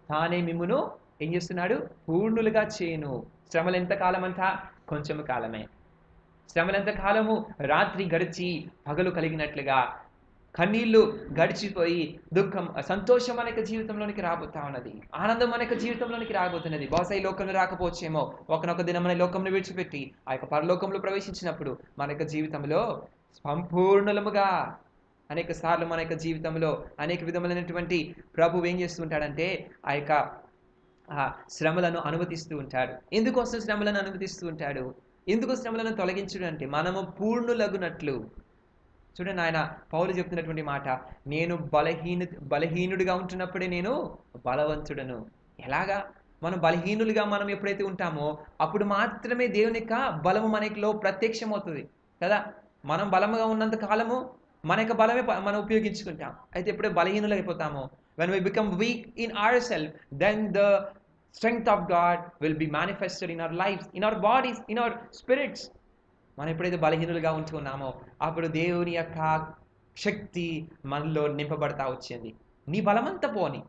తానే మిమ్మును ఏం చేస్తున్నాడు? పూర్ణులుగా చేయను. శ్రమలు ఎంత కాలం అంతా? కొంచెము కాలమే. శ్రమలు ఎంత కాలము? రాత్రి గడిచి పగలు కలిగినట్లుగా కన్నీళ్లు గడిచిపోయి దుఃఖం సంతోషం మన యొక్క జీవితంలోనికి రాబోతా ఉన్నది. ఆనందం మన యొక్క జీవితంలోనికి రాబోతున్నది. బహుశా ఈ లోకంలో రాకపోవచ్చేమో, ఒకనొక దినం మన లోకంలో విడిచిపెట్టి ఆ యొక్క పరలోకంలో ప్రవేశించినప్పుడు మన యొక్క జీవితంలో సంపూర్ణముగా అనేక సార్లు మన యొక్క జీవితంలో అనేక విధములైనటువంటి ప్రభువు ఏం చేస్తుంటాడంటే ఆ యొక్క శ్రమలను అనుమతిస్తూ ఉంటాడు. ఎందుకోసం శ్రమలను అనుమతిస్తూ ఉంటాడు? ఎందుకు శ్రమలను తొలగించడం అంటే మనము పూర్ణులగునట్లు. చూడండి, ఆయన పౌలు చెప్తున్నటువంటి మాట, నేను బలహీనుడిగా ఉంటున్నప్పుడే నేను బలవంతుడను. ఎలాగా? మనం బలహీనులుగా మనం ఎప్పుడైతే ఉంటామో అప్పుడు మాత్రమే దేవుని యొక్క బలము మనలో ప్రత్యక్షమవుతుంది కదా. మనం బలముగా ఉన్నంత కాలము మన యొక్క బలమే మనం ఉపయోగించుకుంటాం. అయితే ఎప్పుడే బలహీనులు అయిపోతామో, when we become weak in ourselves, then the strength of God will be manifested in our lives, in our bodies, in our spirits. మనం ఎప్పుడైతే బలహీనులుగా ఉంటున్నామో అప్పుడు దేవుని యొక్క శక్తి మనలో నింపబడతా వచ్చింది. నీ బలమంతా పోని,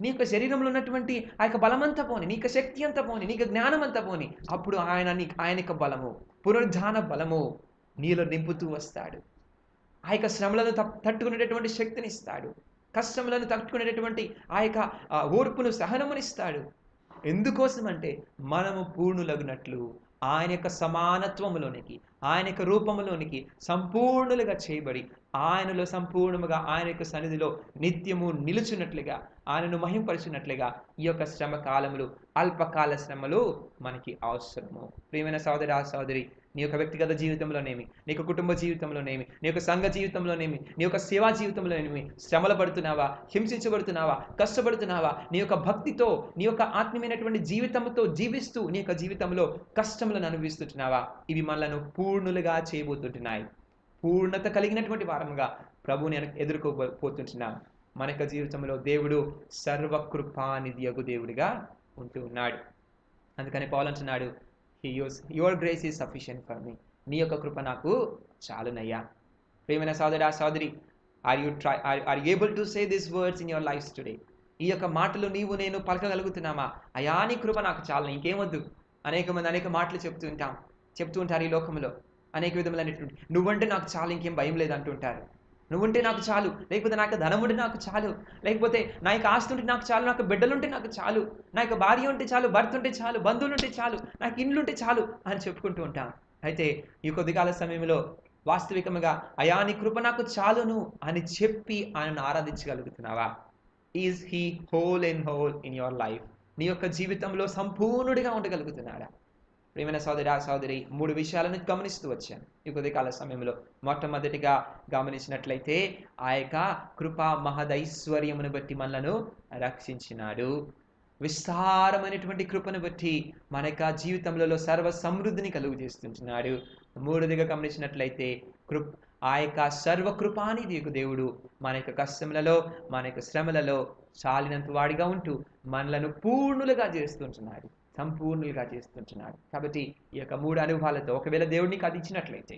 నీ యొక్క శరీరంలో ఉన్నటువంటి ఆ యొక్క బలమంతా పోని, నీ యొక్క శక్తి అంతా పోని, నీ యొక్క జ్ఞానం అంతా పోని, అప్పుడు ఆయన యొక్క బలము, పునరుద్ధాన బలము నీలో నింపుతూ వస్తాడు. ఆ యొక్క శ్రమలను తట్టుకునేటటువంటి శక్తిని ఇస్తాడు. కష్టములను తట్టుకునేటటువంటి ఆ యొక్క ఓర్పును, సహనమునిస్తాడు. ఎందుకోసం అంటే మనము పూర్ణులగునట్లు, ఆయన యొక్క సమానత్వములోనికి, ఆయన యొక్క రూపములోనికి సంపూర్ణులుగా చేయబడి ఆయనలో సంపూర్ణముగా ఆయన యొక్క సన్నిధిలో నిత్యము నిలుచున్నట్లుగా, ఆయనను మహింపరిచినట్లుగా ఈ యొక్క శ్రమ కాలములు, అల్పకాల శ్రమలు మనకి అవసరము. ప్రియమైన సోదరా సోదరి, నీ యొక్క వ్యక్తిగత జీవితంలోనేమి, నీ యొక్క కుటుంబ జీవితంలోనేమి, నీ యొక్క సంఘ జీవితంలోనేమి, నీ యొక్క సేవా జీవితంలోనేమి శ్రమలు పడుతున్నావా, హింసించబడుతున్నావా, కష్టపడుతున్నావా, నీ యొక్క భక్తితో, నీ యొక్క ఆత్మీయమైనటువంటి జీవితంతో జీవిస్తూ నీ యొక్క జీవితంలో కష్టములను అనుభవిస్తున్నావా? ఇవి మనలను పూర్ణులుగా చేయబోతుంటున్నాయి. పూర్ణత కలిగినటువంటి వారముగా ప్రభువుని ఎదుర్కోబోతుంటున్నాం. మన యొక్క జీవితంలో దేవుడు సర్వకృపానిధియగు దేవుడిగా ఉంటూ ఉన్నాడు. అందుకని పౌలు అంటున్నాడు, your grace is sufficient for me. నీ యొక్క కృప నాకు చాలునయ్యా. ప్రియమైన సోదరా సోదరి, are you able to say this words in your life today? ఈ యొక్క మాటలు నీవు నేను పలకగలుగుతున్నామా? అయా నీ కృప నాకు చాలు, ఇంకేమొద్దు. అనేక మంది అనేక మాటలు చెప్తూ ఉంటారు ఈ లోకంలో. అనేక విధములైనటువంటి, నువ్వంటే నాకు చాలు, ఇంకేం భయం లేదు అంటుంటారు. నువ్వుంటే నాకు చాలు, లేకపోతే నాకు ధనం ఉంటే నాకు చాలు, లేకపోతే నా యొక్క ఆస్తి ఉంటే నాకు చాలు, నాకు బిడ్డలుంటే నాకు చాలు, నా యొక్క భార్య ఉంటే చాలు, భర్త ఉంటే చాలు, బంధువులు ఉంటే చాలు, నాకు ఇండ్లు ఉంటే చాలు అని చెప్పుకుంటూ ఉంటాం. అయితే ఈ కొద్దికాల సమయంలో వాస్తవికంగా అయా నీ కృప నాకు చాలును అని చెప్పి ఆయనను ఆరాధించగలుగుతున్నావా? Is he whole in your life? నీ యొక్క జీవితంలో సంపూర్ణుడిగా ఉండగలుగుతున్నాడా? ప్రియమైన సోదరా సోదరి, 3 విషయాలను గమనిస్తూ వచ్చాను ఈ కొద్దికాల సమయంలో. మొట్టమొదటిగా గమనించినట్లయితే ఆ యొక్క కృపా మహదైశ్వర్యమును బట్టి మనలను రక్షించినాడు. విస్తారమైనటువంటి కృపను బట్టి మన యొక్క జీవితంలో సర్వ సమృద్ధిని కలుగు చేస్తుంటున్నాడు. 3దిగా గమనించినట్లయితే ఆ యొక్క సర్వకృపానిధి దేవుడు మన యొక్క కష్టములలో, మన యొక్క శ్రమలలో చాలినంత వాడిగా ఉంటూ మనలను పూర్ణులుగా చేస్తుంటున్నాడు, సంపూర్ణులుగా చేస్తుంటున్నాడు. కాబట్టి ఈ యొక్క 3 అనుభవాలతో ఒకవేళ దేవుడిని అది ఇచ్చినట్లయితే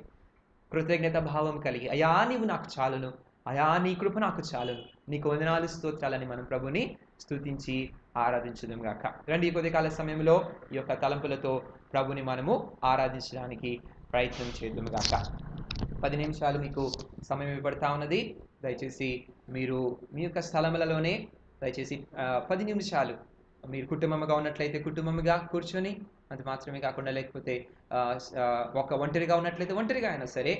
కృతజ్ఞత భావం కలిగి, అయా నీవు నాకు చాలును, అయా నీ కృప నాకు చాలును, నీకు వందనాలు స్తోత్రాలని మనం ప్రభుని స్తుతించి ఆరాధించుదాం గాక. రండి, ఈ కొద్దికాల సమయంలో ఈ యొక్క తలంపులతో ప్రభుని మనము ఆరాధించడానికి ప్రయత్నం చేద్దాం గాక. 10 నిమిషాలు మీకు సమయం ఇవ్వబడతా ఉన్నది. దయచేసి మీరు మీ యొక్క స్థలములలోనే దయచేసి 10 నిమిషాలు మీరు కుటుంబముగా ఉన్నట్లయితే కుటుంబముగా కూర్చొని, అది మాత్రమే కాకుండా లేకపోతే ఒక ఒంటరిగా ఉన్నట్లయితే ఒంటరిగా అయినా సరే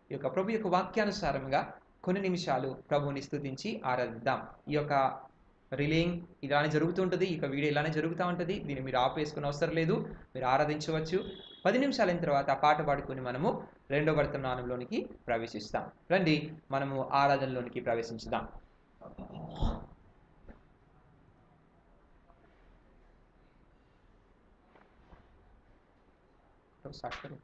ఈ యొక్క ప్రభు యొక్క వాక్యానుసారంగా కొన్ని నిమిషాలు ప్రభువుని స్తుతించి ఆరాధిద్దాం. ఈ యొక్క రిలేయింగ్ ఇలానే జరుగుతుంటుంది, ఈ యొక్క వీడియో ఇలానే జరుగుతూ ఉంటుంది. దీన్ని మీరు ఆపేసుకునే అవసరం లేదు, మీరు ఆరాధించవచ్చు. 10 నిమిషాలైన తర్వాత పాట పాడుకొని మనము 2వ వర్తమానంలోనికి ప్రవేశిస్తాం. రండి, మనము ఆరాధనలోనికి ప్రవేశించుదాం. स्टार्ट करें।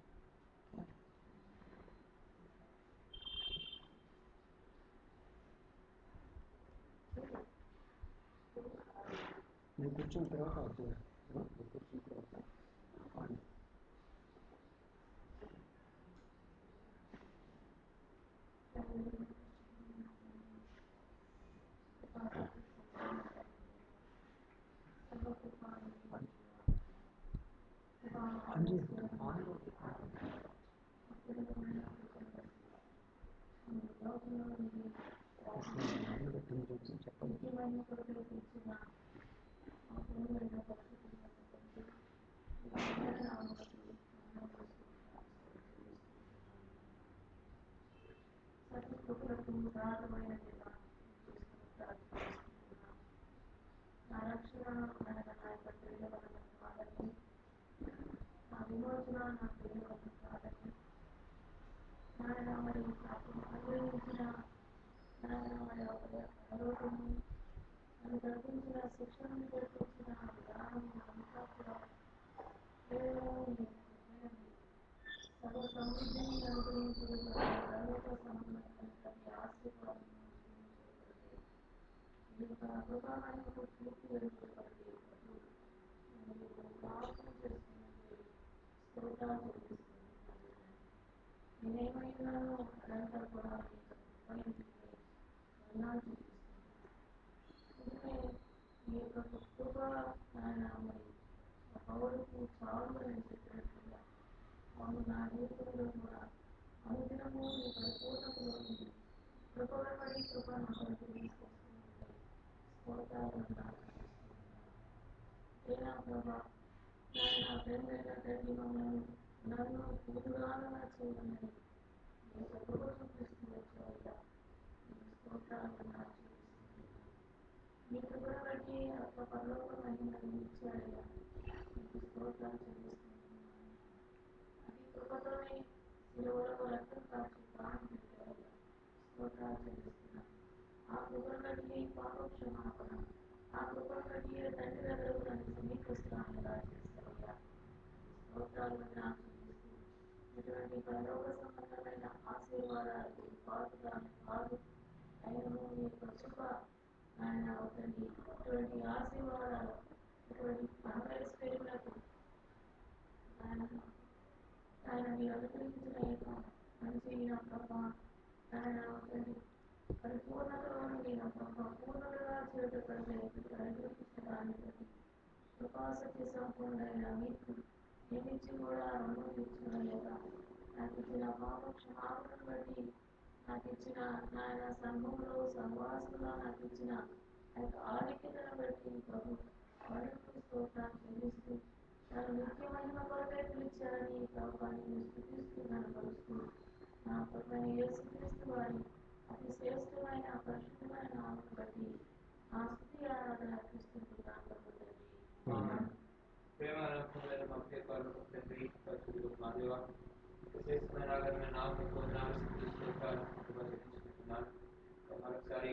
మరొకసారి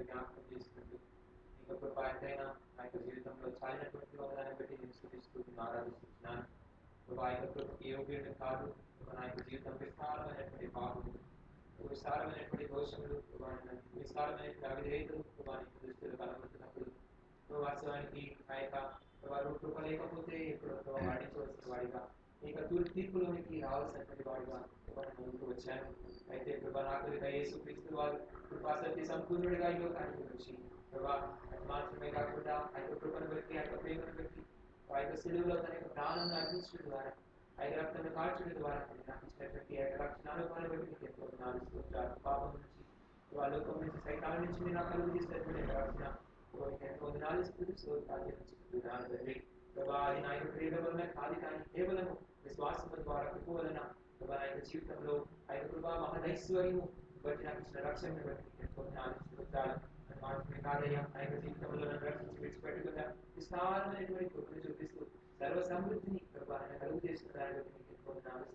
జ్ఞాపకం చేసుకుంటూ ఇంకా కృపాయతైన నా యొక్క జీవితంలో చాలినటువంటి వాదాన్ని బట్టి నేను స్థుతిస్తూ ఆరాధిస్తున్నాను. ఆ యొక్క కృపకి యోగ్యుడిని కాదు, నా యొక్క జీవితం విస్తారమైనటువంటి పాపము, విస్తారమైనటువంటి దోషములు, విస్తారమైనటువంటి అవిధేయతలు దృష్టిలో కనబడుతున్నప్పుడు వాస్తవానికి ఆ యొక్క వారు కృప లేకపోతే ఇప్పుడు వాడించవలసిన వాడిగా ఇక తీర్పులోనికి రావాల్సినటువంటి వాడిగా ముందుకు వచ్చాను. అయితే కృపా నాకుడిగా యేసుక్రీస్తు వారు కృపా సత్య సంపూర్ణుడిగా ఈ లోకానికి వచ్చి ప్రభా మాత్రమే కాకుండా ఆ యొక్క కృపను బట్టి ఆ యొక్క ప్రేమను బట్టి ఆ యొక్క సిలువలో తన యొక్క ప్రాణాన్ని అర్పించడం ద్వారా ఆ యొక్క రక్తాన్ని కాల్చడం ద్వారా నాకు ఇచ్చినటువంటి ఆ యొక్క రక్షణ అనుభవాన్ని బట్టి మీకు ఎంతో నాలుగు పాపం నుంచి ఆ లోకం నుంచి సైతాన్ నుంచి మీరు నాకు కలుగు చేసినటువంటి రక్షణ ఎంతో నాలుగు తండ్రి ప్రభా అది నా యొక్క ప్రేమ వలన కాదు కానీ కేవలం విశ్వాసం ద్వారా కృప వలన ప్రభా నా యొక్క జీవితంలో ఆ యొక్క కృపా మహదైశ్వర్యము బట్టి నాకు ఇచ్చిన రక్షణను బట్టి ఎంతో నాలుగు మాత్రమే కాదయ్యా ఆ యొక్క జీవితంలో నన్ను రక్షించి విడిచిపెట్టకుండా విస్తారమైనటువంటి కృపను చూపిస్తూ సర్వ సమృద్ధిని ప్రభా ఆయన కలుగు చేస్తున్న దాన్ని బట్టి మీకు ఎంతో నాలుగు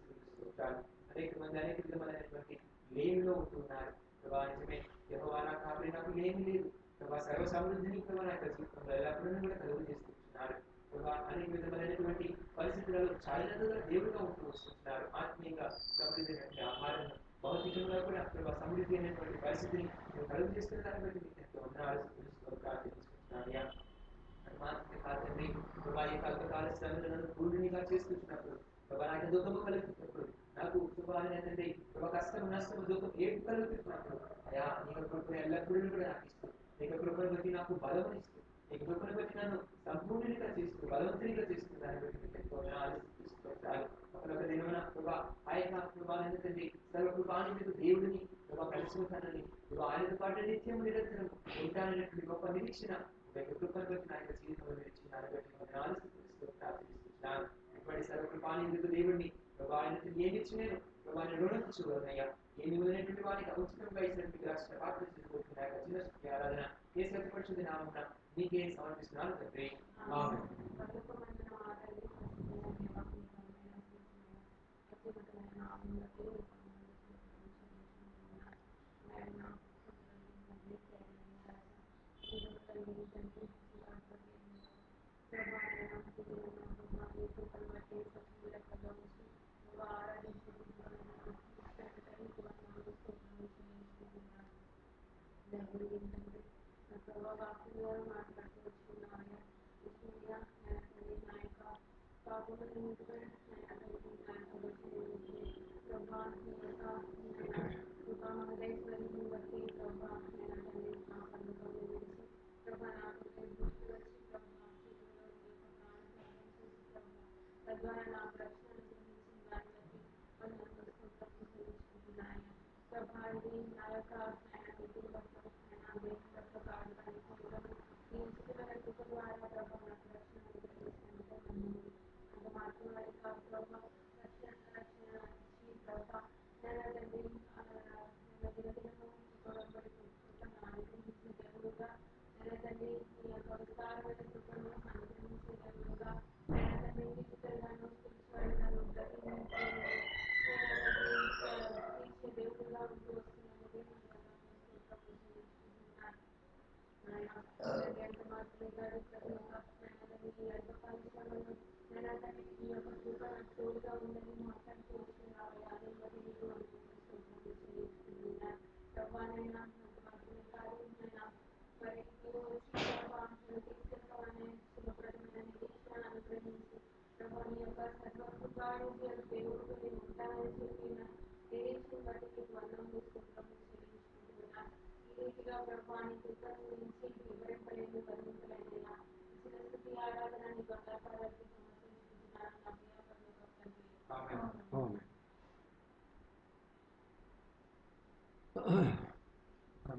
అనేక మంది అనేక విధమైనటువంటి లేమిలో ఉంటున్నారు. ప్రభా నిజమే యెహోవా నా కాపరి నాకు లేమి లేదు. ప్రభా సర్వ సమృద్ధిని ప్రభా నా యొక్క జీవితంలో ఎల్లప్పుడూ కూడా కలుగు చేస్తున్నారు. ప్రభా అనేక విధమైనటువంటి పరిస్థితులలో చాలినంతగా దేవుడుగా ఉంటూ వస్తున్నారు. ఆత్మీయంగా సమృద్ధి అయినటువంటి ఆహారం, భౌతికంగా కూడా ప్రభా సమృద్ధి అయినటువంటి పరిస్థితిని మీరు కలుగు చేస్తున్న దాన్ని బట్టి మీకు ఎంతో ప్రార్థించుకుంటున్నాను. మాత్రమే కాదండి ప్రభా ఈ కల్పకాల శ్రమలు నన్ను పూర్ణిగా చేసుకుంటున్నప్పుడు ప్రభా నాకు దుఃఖము కలుగుతున్నప్పుడు నాకు శుభాన్ని ప్రభా కష్టం నష్టము దుఃఖం ఏడు కలుగుతున్నప్పుడు అయా నీకు కృపను ఎల్లప్పుడూ కూడా నాకు ఇస్తూ నీకు కృపను బట్టి నాకు బలం ఇస్తూ నీకు కృపను బట్టి నన్ను సంపూర్ణంగా చేస్తూ బలవంతునిగా చేస్తూ దాన్ని బట్టి మీకు ఎంతో ఒకనొక దినమున ప్రభా ఆ యొక్క కృపాన్ని సర్వ కృపాన్ని దేవుడిని ప్రభావ కలిసి ఉంటానని ఆయనతో పాటు నిత్యం నిరంతరం ఉంటాననేటువంటి గొప్ప నిరీక్షణ కృపను బట్టి నా యొక్క జీవితంలో నిరీక్షించాలని ప్రార్థిస్తున్నాను. ఇటువంటి సర్వకృపానిధుడు దేవుడిని ప్రభావ ఆయనకు ఏమిచ్చినాను ప్రభావ రుణం చూడనయ్యా ఏమి వదిలినటువంటి వారికి ఉచితంగా ఇచ్చినటువంటి రక్షణ పాత్ర చేసుకుంటున్న చిన్న స్థుతి ఆరాధన ఏ సత్యపరిశుద్ధ నామమున నీకే సమర్పిస్తున్నాను తండ్రి. ఆమేన్.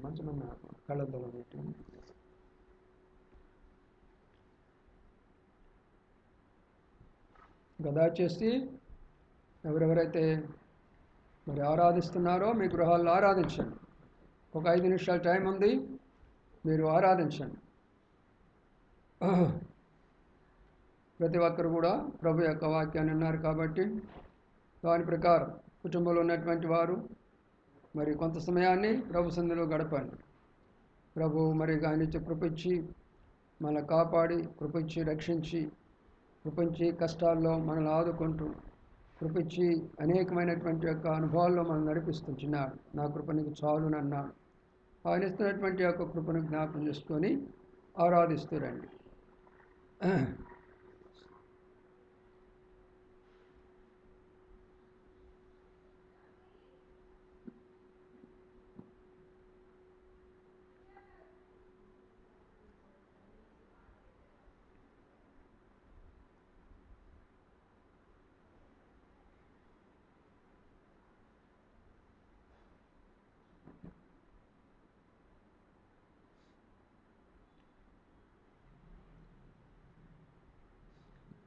మంచి కళ్ళద్దాలు పెట్టి దయచేసి ఎవరెవరైతే మరి ఆరాధిస్తున్నారో మీ గృహాల్లో ఆరాధించండి. ఒక 5 నిమిషాల టైం ఉంది, మీరు ఆరాధించండి. ప్రతి ఒక్కరు కూడా ప్రభు యొక్క వాక్యాన్ని విన్నారు కాబట్టి దాని ప్రకారం కుటుంబంలో ఉన్నటువంటి వారు మరి కొంత సమయాన్ని ప్రభు సన్నిధిలో గడపండి. ప్రభు మరి ఆయనిచ్చి కృపించి మనల్ని కాపాడి కృపించి రక్షించి కృపించి కష్టాల్లో మనల్ని ఆదుకుంటూ కృపించి అనేకమైనటువంటి యొక్క అనుభవాల్లో మనం నడిపిస్తున్నాడు. నా కృప నీకు చాలునన్నాడు. ఆయన ఇస్తున్నటువంటి యొక్క కృపను జ్ఞాపకం చేసుకొని ఆరాధిస్తూ రండి.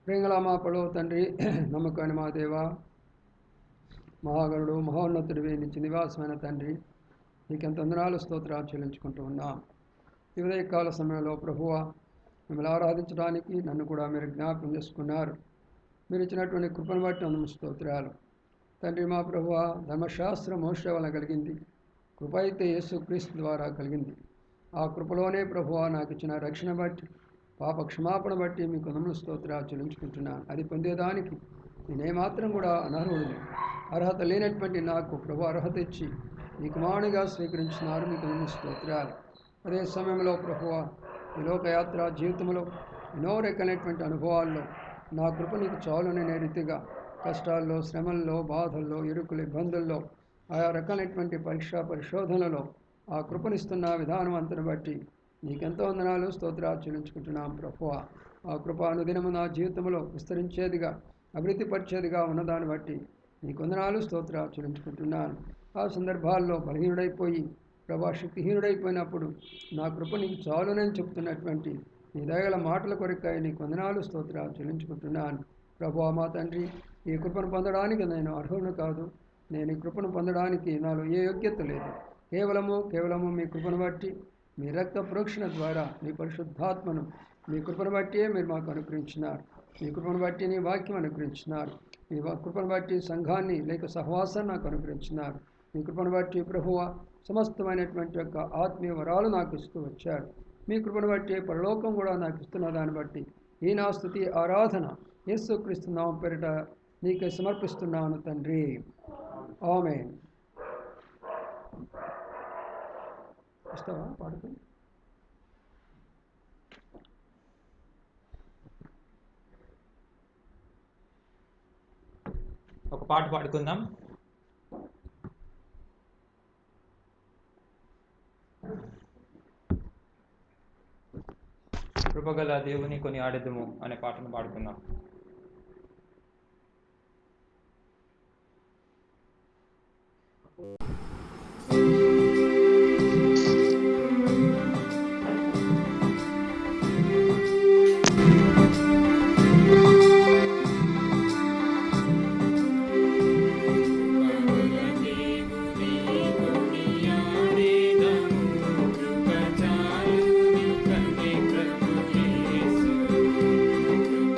ప్రేంగళ మా పడవ తండ్రి, నమ్మకాన్ని మా దేవ, మహాగరుడు మహోన్నతుడివి నిత్య నివాసమైన తండ్రి, నీకెంత వందనాలు స్తోత్రాలు చెల్లించుకుంటూ ఉన్నాం. ఈ ఉదయకాల సమయంలో ప్రభువ మిమ్మల్ని ఆరాధించడానికి నన్ను కూడా మీరు జ్ఞాపకం చేసుకున్నారు. మీరు ఇచ్చినటువంటి కృపను బట్టి అందుకు స్తోత్రాలు తండ్రి. మా ప్రభువ ధర్మశాస్త్రం మోషే వలన కలిగింది, కృప అయితే యేసుక్రీస్తు ద్వారా కలిగింది. ఆ కృపలోనే ప్రభువ నాకు ఇచ్చిన రక్షణ బట్టి పాప క్షమాపణ బట్టి మీకు వందనాలు స్తోత్రాలు చెల్లించుకుంటున్నాను. అది పొందేదానికి నేనేమాత్రం కూడా అనర్హుడిని. అర్హత లేనటువంటి నాకు ప్రభు అర్హత ఇచ్చి మీ కుమారునిగా స్వీకరించినారు. మీకు వందనాలు స్తోత్రాలు. అదే సమయంలో ప్రభువ ఈ లోకయాత్ర జీవితంలో ఎన్నో రకాలైనటువంటి అనుభవాల్లో నా కృప నీకు చాలుననే రీతిగా కష్టాల్లో, శ్రమల్లో, బాధల్లో, ఇరుకులు, ఇబ్బందుల్లో, ఆయా రకాలైనటువంటి పరిశోధనలలో ఆ కృపనిస్తున్న విధానం అంతను బట్టి నీకెంతో వందనాలు స్తోత్రాలు చెల్లించుకుంటున్నాం ప్రభువా. ఆ కృప అనుదినము నా జీవితంలో విస్తరించేదిగా, అభివృద్ధి పరిచేదిగా ఉన్నదాన్ని బట్టి నీకు వందనాలు స్తోత్రాలు చెల్లించుకుంటున్నాను. ఆ సందర్భాల్లో బలహీనుడైపోయి ప్రభా శక్తిహీనుడైపోయినప్పుడు నా కృప నీకు చాలునని చెప్తున్నటువంటి నీ దయగల మాటల కొరకాయ నీకు వందనాలు స్తోత్రాలు చెల్లించుకుంటున్నాను. ప్రభా మా తండ్రి, ఈ కృపను పొందడానికి నేను అర్హులను కాదు. నేను ఈ కృపను పొందడానికి నాలో ఏ యోగ్యత లేదు. కేవలము మీ కృపను బట్టి, మీ రక్త ప్రోక్షణ ద్వారా, మీ పరిశుద్ధాత్మను మీ కృపను బట్టియే మీరు మాకు అనుగ్రహించినారు. మీ కృపను బట్టి నీ వాక్యం అనుగ్రహించినారు. మీ కృపను బట్టి సంఘాన్ని లేక సహవాసాన్ని నాకు అనుగ్రహించినారు. మీ కృపను బట్టి ప్రభువ సమస్తమైనటువంటి యొక్క ఆత్మీయ వరాలు నాకు ఇస్తూ వచ్చారు. మీ కృపను బట్టి పరలోకం కూడా నాకు ఇస్తున్న దాన్ని బట్టి ఈ నా స్తుతి ఆరాధన యేసుక్రీస్తు నామం పేరిట నీకే సమర్పిస్తున్నాను తండ్రి. ఆమేన్. వస్తావా పాడుతూ? ఒక పాట పాడుకుందాం. కృపగల దేవుని కొని ఆడెదము అనే పాటను పాడుకుందాం.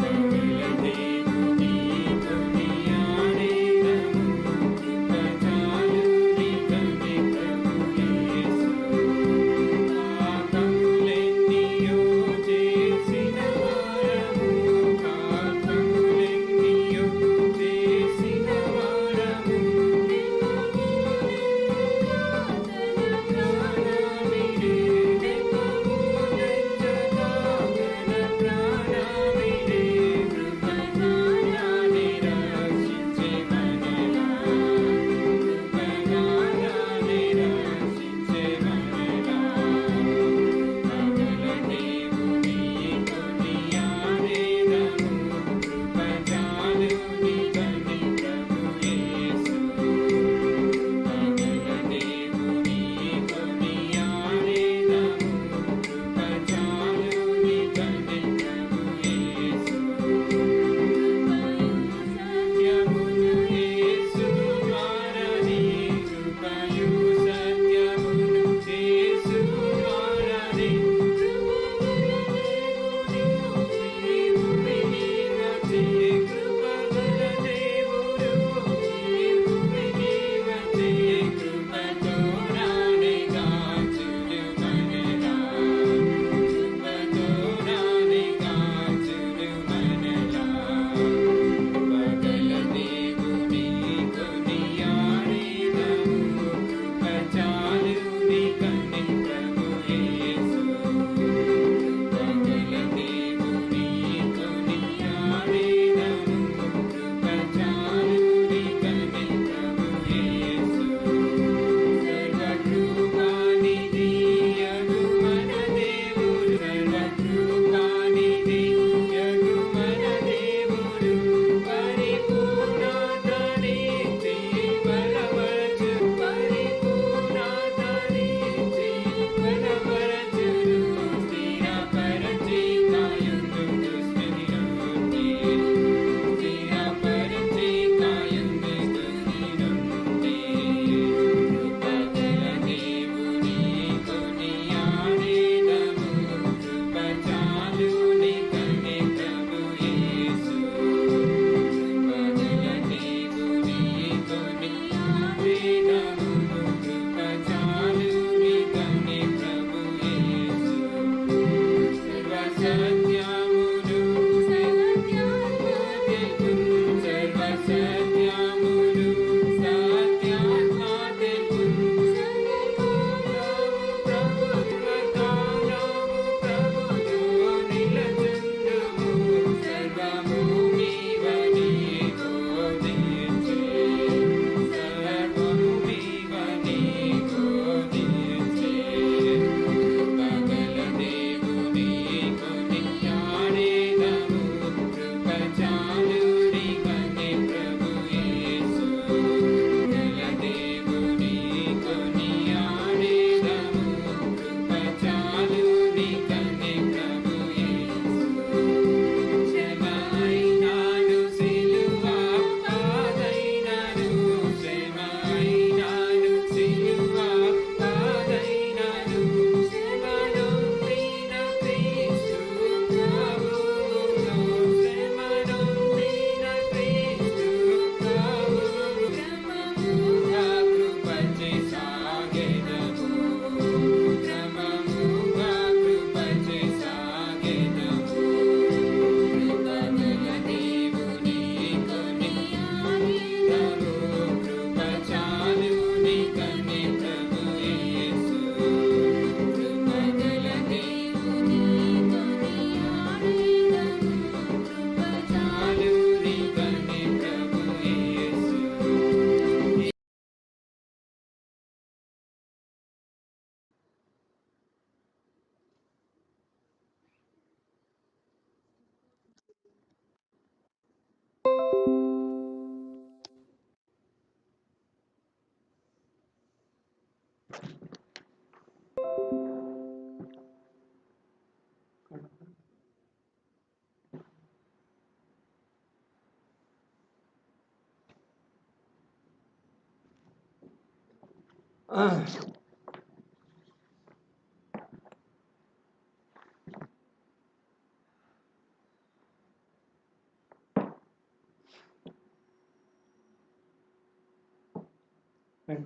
కృపగల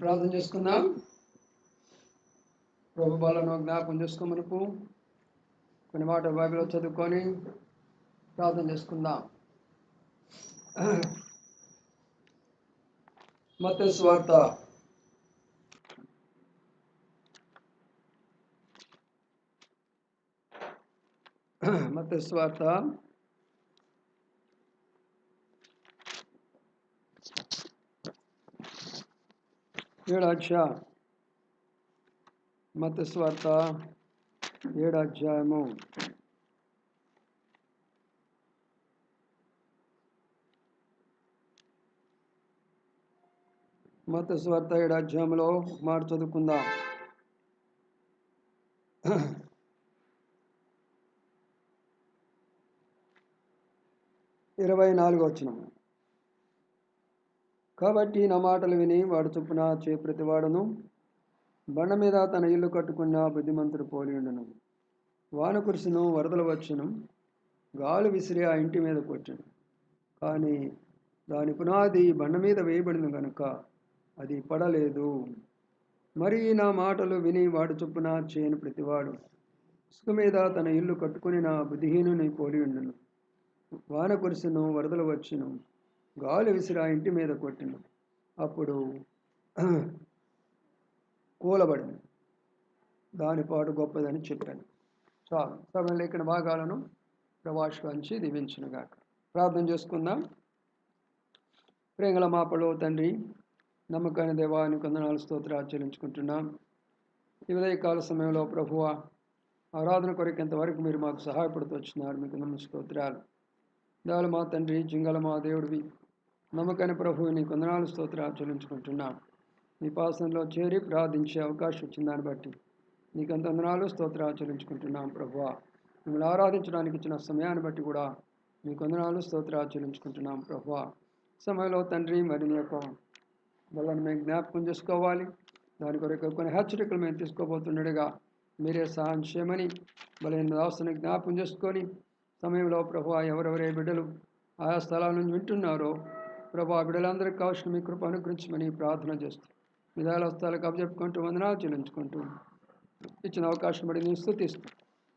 ప్రార్థన చేసుకుందాం. ప్రభు బలను జ్ఞాపకం చేసుకోమనుకు కొన్ని మాటలు బైబిల్లో చదువుకొని ప్రార్థన చేసుకుందాం. మత్తయి సువార్త 7వ అధ్యాయం. మత్తయి సువార్త 7వ అధ్యాయము. మత్తయి సువార్త 7వ అధ్యాయంలో మాట చదువుకుందాం. 24వ వచనం. కాబట్టి నా మాటలు విని వాడు చొప్పున చే ప్రతివాడును బండ మీద తన ఇల్లు కట్టుకున్న బుద్ధిమంతుడు పోలియుండును. వాన కురిసెను, వరదలు వచ్చును, గాలి విసిరి ఆ ఇంటి మీద కొట్టును. కానీ దాని పునాది బండ మీద వేయబడిన గనుక అది పడలేదు. మరి నా మాటలు విని వాడు చొప్పున చేయని ప్రతివాడు ఇసుక మీద తన ఇల్లు కట్టుకుని నా బుద్ధిహీనుని పోలియుండును. వాన కురిసెను, వరదలు వచ్చును, గాలి విసిరి ఆ ఇంటి మీద కొట్టును, అప్పుడు కూలబడింది. దాని పాటు గొప్పదని చెప్పాను. చాలు. సభ లేఖన భాగాలను ప్రవాసులంచి దీవించునుగాక. ప్రార్థన చేసుకుందాం. ప్రేంగళ మాపలో తండ్రి, నమ్మకమైన దేవానికి వందనాలు స్తోత్రాలు చెల్లించుకుంటున్నాం. ఈ ఉదయకాల సమయంలో ప్రభువ ఆరాధన కొరకు ఎంతవరకు మీరు మాకు సహాయపడుతూ వచ్చినారు. మీకు నమ్మ స్తోత్రాలు. దాలు మా తండ్రి, జింగల మా దేవుడివి, నమ్మకమైన ప్రభువు నీకు వందనాలు స్తోత్రాలు చెల్లించుకుంటున్నాం. నీ పాసనలో చేరి ప్రార్థించే అవకాశం వచ్చిన దాన్ని బట్టి నీకంత వందనాలు స్తోత్రాలు చెల్లించుకుంటున్నాం. ప్రభువా, మిమ్మల్ని ఆరాధించడానికి ఇచ్చిన సమయాన్ని బట్టి కూడా నీకు వందనాలు స్తోత్రాలు చెల్లించుకుంటున్నాం. ప్రభువా, సమయంలో తండ్రి మరి నీ యొక్క బలను మేము జ్ఞాపకం చేసుకోవాలి. దాని కొరకు కొన్ని హెచ్చరికలు మేము తీసుకోబోతుండగా మీరే సహాయం చేయమని బలైన దాసుని జ్ఞాపకం చేసుకొని సమయంలో ప్రభువా ఎవరెవరే బిడ్డలు ఆయా స్థలాల నుంచి వింటున్నారో ప్రభా బిడ్డలందరికీ కావాల్సిన మీ కృప అనుగ్రహించమని ప్రార్థన చేస్తూ విధాల స్థలాలకు అప్పచెప్పుకుంటూ వందనాలు చెల్లించుకుంటూ ఇచ్చిన అవకాశం బట్టి నేను స్తుతిస్తూ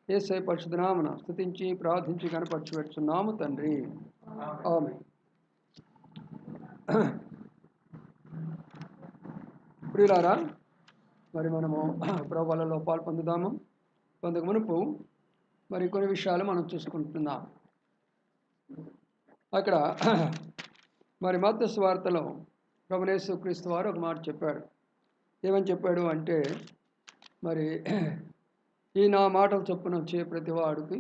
యేసయ్య పరిశుద్ధ నామమున స్తుతించి ప్రార్థించి కనపరచి పెట్టుచున్నాము తండ్రి. ఆమేన్. ప్రియులారా, మరి మనము ప్రభువులలో పాల్పొందుదాము. కొంతకు మునుపు మరి కొన్ని విషయాలు మనం చూసుకుంటున్నాం. అక్కడ మరి మత్తయి సువార్తలో ప్రభువైన యేసుక్రీస్తు వారు ఒక మాట చెప్పాడు. ఏమని చెప్పాడు అంటే, మరి ఈ నా మాటలు చొప్పున వచ్చే ప్రతివాడికి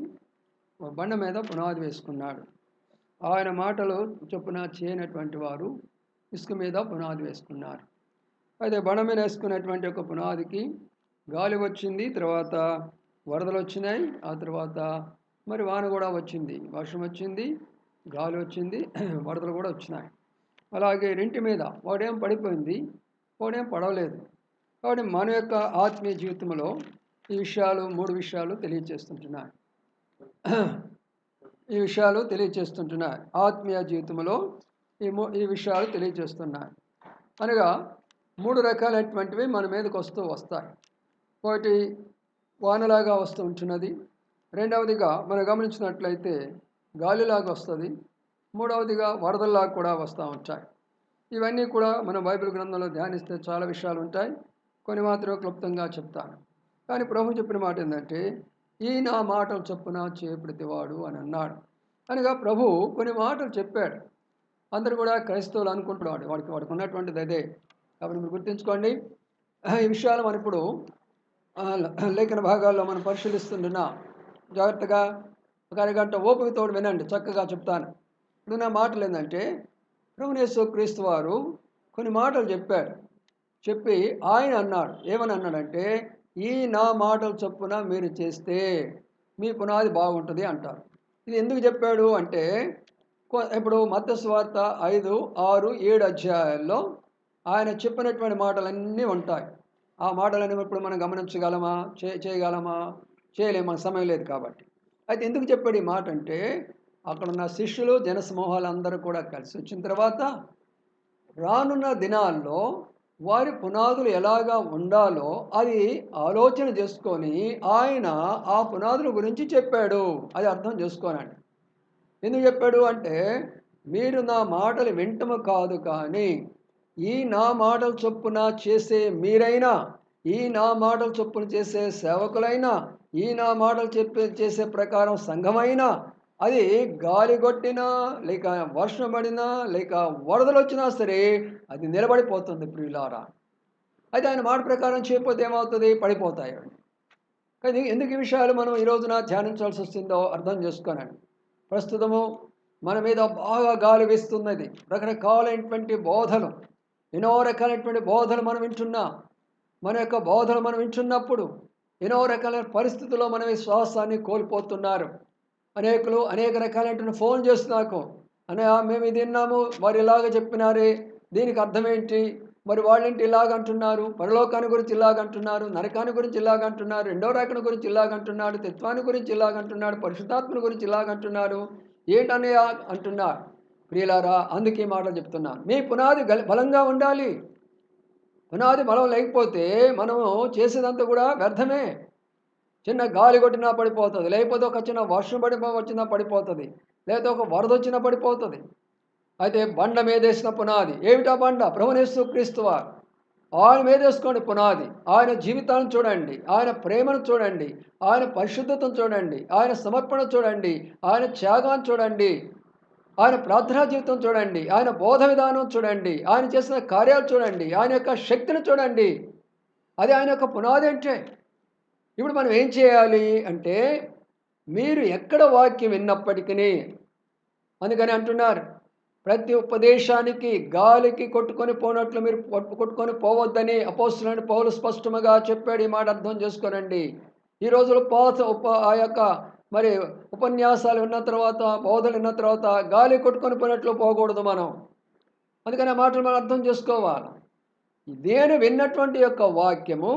బండ మీద పునాది వేసుకున్నాడు. ఆయన మాటలు చొప్పున చేయనటువంటి వారు ఇసుక మీద పునాది వేసుకున్నారు. అయితే బండ మీద వేసుకున్నటువంటి ఒక పునాదికి గాలి వచ్చింది, తర్వాత వరదలు వచ్చినాయి, ఆ తర్వాత మరి వాన కూడా వచ్చింది, వర్షం వచ్చింది, గాలి వచ్చింది, వరదలు కూడా వచ్చినాయి. అలాగే రెంటి మీద వాడేం పడిపోయింది, వాడేం పడవలేదు. కాబట్టి మన యొక్క ఆత్మీయ జీవితంలో ఈ విషయాలు 3 విషయాలు తెలియచేస్తుంటున్నాయి. ఆత్మీయ జీవితంలో ఈ విషయాలు తెలియచేస్తున్నాయి. అనగా 3 రకాలైనటువంటివి మన మీదకి వస్తాయి. ఒకటి వానలాగా వస్తూ ఉంటున్నది, రెండవదిగా మనం గమనించినట్లయితే గాలిలాగా వస్తుంది, మూడవదిగా వరదల్లాగా కూడా వస్తూ ఉంటాయి. ఇవన్నీ కూడా మనం బైబిల్ గ్రంథంలో ధ్యానిస్తే చాలా విషయాలు ఉంటాయి. కొన్ని మాత్రం క్లుప్తంగా చెప్తాను. కానీ ప్రభు చెప్పిన మాట ఏంటంటే, ఈ నా మాటలు చొప్పున చే ప్రతివాడు అని అన్నాడు. అనగా ప్రభు కొన్ని మాటలు చెప్పాడు. అందరూ కూడా క్రైస్తవులు అనుకుంటున్నాడు, వాడికి ఉన్నటువంటిది అదే. కాబట్టి మీరు గుర్తుంచుకోండి. ఈ విషయాలు మనం ఇప్పుడు లేఖన భాగాల్లో మనం పరిశీలిస్తుంటున్నాం. జాగ్రత్తగా ఒక అరగంట ఓపికతో వినండి, చక్కగా చెప్తాను. ఇప్పుడు నా మాటలు ఏంటంటే, ప్రభువైన యేసుక్రీస్తు వారు కొన్ని మాటలు చెప్పి ఆయన అన్నాడు. ఏమని అన్నాడంటే, ఈ నా మాటలు చొప్పున మీరు చేస్తే మీ పునాది బాగుంటుంది అంటారు. ఇది ఎందుకు చెప్పాడు అంటే, ఇప్పుడు మత్తయి సువార్త 5, 6, 7 అధ్యాయాల్లో ఆయన చెప్పినటువంటి మాటలన్నీ ఉంటాయి. ఆ మాటలను ఇప్పుడు మనం గమనించగలమా, చేయగలమా? చేయలేము, మనకు సమయం లేదు కాబట్టి. అయితే ఎందుకు చెప్పాడు ఈ మాట అంటే, అక్కడున్న శిష్యులు జనసమూహాలందరూ కూడా కలిసి వచ్చిన తర్వాత రానున్న దినాల్లో వారి పునాదులు ఎలాగా ఉండాలో అది ఆలోచన చేసుకొని ఆయన ఆ పునాదుల గురించి చెప్పాడు. అది అర్థం చేసుకోనండి. ఎందుకు చెప్పాడు అంటే, మీరు నా మాటలు వింటము కాదు కానీ ఈ నా మాటలు చొప్పున చేసే మీరైనా, ఈ నా మాటలు చొప్పున చేసే సేవకులైనా, ఈ నా మాటలు చేసే ప్రకారం సంఘమైనా, అది గాలి కొట్టినా లేక వర్షం పడినా లేక వరదలు వచ్చినా సరే అది నిలబడిపోతుంది ప్రియులారా. అయితే ఆయన మాట ప్రకారం చేయకపోతే ఏమవుతుంది? పడిపోతాయి. కానీ ఎందుకు ఈ విషయాలు మనం ఈ రోజున ధ్యానించాల్సి వస్తుందో అర్థం చేసుకోనండి. ప్రస్తుతము మన మీద బాగా గాలి వీస్తున్నది. రకరకాలైనటువంటి బోధలు, ఎన్నో రకాలైనటువంటి బోధలు మనం వింటున్నాం. మన యొక్క బోధలు మనం వింటున్నప్పుడు ఎన్నో రకాలైన పరిస్థితుల్లో మన విశ్వాసాన్ని కోల్పోతున్నారు. అనేకులు అనేక రకాలైనటువంటి ఫోన్ చేసి నాకు, అన్నయ్య మేము ఇది విన్నాము, వారు ఇలాగ చెప్పినారే, దీనికి అర్థం ఏంటి? మరి వాళ్ళేంటి ఇలాగంటున్నారు? పరలోకాన్ని గురించి ఇలాగంటున్నారు, నరకాన్ని గురించి ఇలాగంటున్నారు, రెండో రాకడ గురించి ఇలాగంటున్నాడు, తత్వాన్ని గురించి ఇలాగంటున్నాడు, పరిశుద్ధాత్మల గురించి ఇలాగంటున్నారు, ఏంటన్నయ్య అంటున్నారు. ప్రియులారా, అందుకే ఈ మాటలు చెప్తున్నాను. మీ పునాది బలంగా ఉండాలి. పునాది బలం లేకపోతే మనము చేసేదంతా కూడా వ్యర్థమే. చిన్న గాలి కొట్టినా పడిపోతుంది, లేకపోతే ఒక చిన్న వర్షం వచ్చినా పడిపోతుంది, లేకపోతే ఒక వరద వచ్చినా పడిపోతుంది. అయితే బండ మీదేసిన పునాది ఏమిటా బండ? ప్రభువు యేసుక్రీస్తు వారు. ఆయన మీదేసుకోండి పునాది. ఆయన జీవితాన్ని చూడండి, ఆయన ప్రేమను చూడండి, ఆయన పరిశుద్ధతను చూడండి, ఆయన సమర్పణ చూడండి, ఆయన త్యాగాన్ని చూడండి, ఆయన ప్రార్థనా జీవితం చూడండి, ఆయన బోధ విధానం చూడండి, ఆయన చేసిన కార్యాలు చూడండి, ఆయన యొక్క శక్తిని చూడండి. అది ఆయన యొక్క పునాది అంటే. ఇప్పుడు మనం ఏం చేయాలి అంటే, మీరు ఎక్కడ వాక్యం విన్నప్పటికీ, అందుకని అంటున్నారు, ప్రతి ఉపదేశానికి గాలికి కొట్టుకొని పోనట్లు మీరు కొట్టుకొని పోవద్దని అపోస్తలుడైన పౌలు స్పష్టంగా చెప్పాడు. ఈ మాట అర్థం చేసుకోనండి. ఈ రోజుల్లో ఆ యొక్క మరి ఉపన్యాసాలు విన్న తర్వాత, బోధలు విన్న తర్వాత గాలి కొట్టుకొని పోయినట్లు పోకూడదు మనం. అందుకని ఆ మాటలు మనం అర్థం చేసుకోవాలి. నేను విన్నటువంటి యొక్క వాక్యము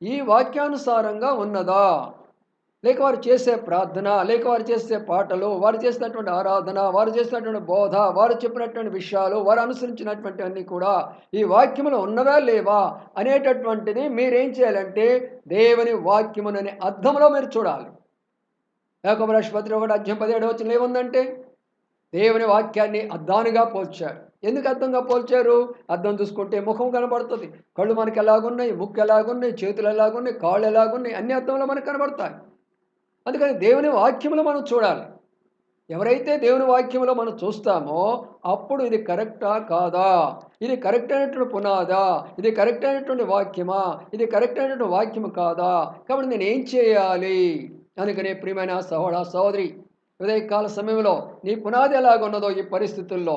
ఈ వాక్యానుసారంగా ఉన్నదా? లేక వారు చేసే ప్రార్థన, లేక వారు చేసే పాటలు, వారు చేసినటువంటి ఆరాధన, వారు చేసినటువంటి బోధ, వారు చెప్పినటువంటి విషయాలు, వారు అనుసరించినటువంటి అన్నీ కూడా ఈ వాక్యములో ఉన్నవా లేవా అనేటటువంటిది మీరేం చేయాలంటే దేవుని వాక్యముననే అర్థంలో మీరు చూడాలి. యాకోబు రాసిన పత్రిక 1:17 ఏముందంటే, దేవుని వాక్యాన్ని అద్దానుగా పోల్చారు. ఎందుకు అద్దంగా పోల్చారు? అద్దం చూసుకుంటే ముఖం కనబడుతుంది, కళ్ళు మనకి ఎలాగున్నాయి, ముక్కు ఎలాగున్నాయి, చేతులు ఎలాగున్నాయి, కాళ్ళు ఎలాగున్నాయి, అన్ని అద్దంలో మనకు కనబడతాయి. అందుకని దేవుని వాక్యములో మనం చూడాలి. ఎవరైతే దేవుని వాక్యంలో మనం చూస్తామో అప్పుడు ఇది కరెక్టా కాదా, ఇది కరెక్ట్ అయినటువంటి పునాదా, ఇది కరెక్ట్ అయినటువంటి వాక్యమా, ఇది కరెక్ట్ అయినటువంటి వాక్యము కాదా, కాబట్టి నేను ఏం చేయాలి? అందుకనే ప్రియమైన సహోదరి, ఉదయకాల సమయంలో నీ పునాది ఎలాగున్నదో ఈ పరిస్థితుల్లో.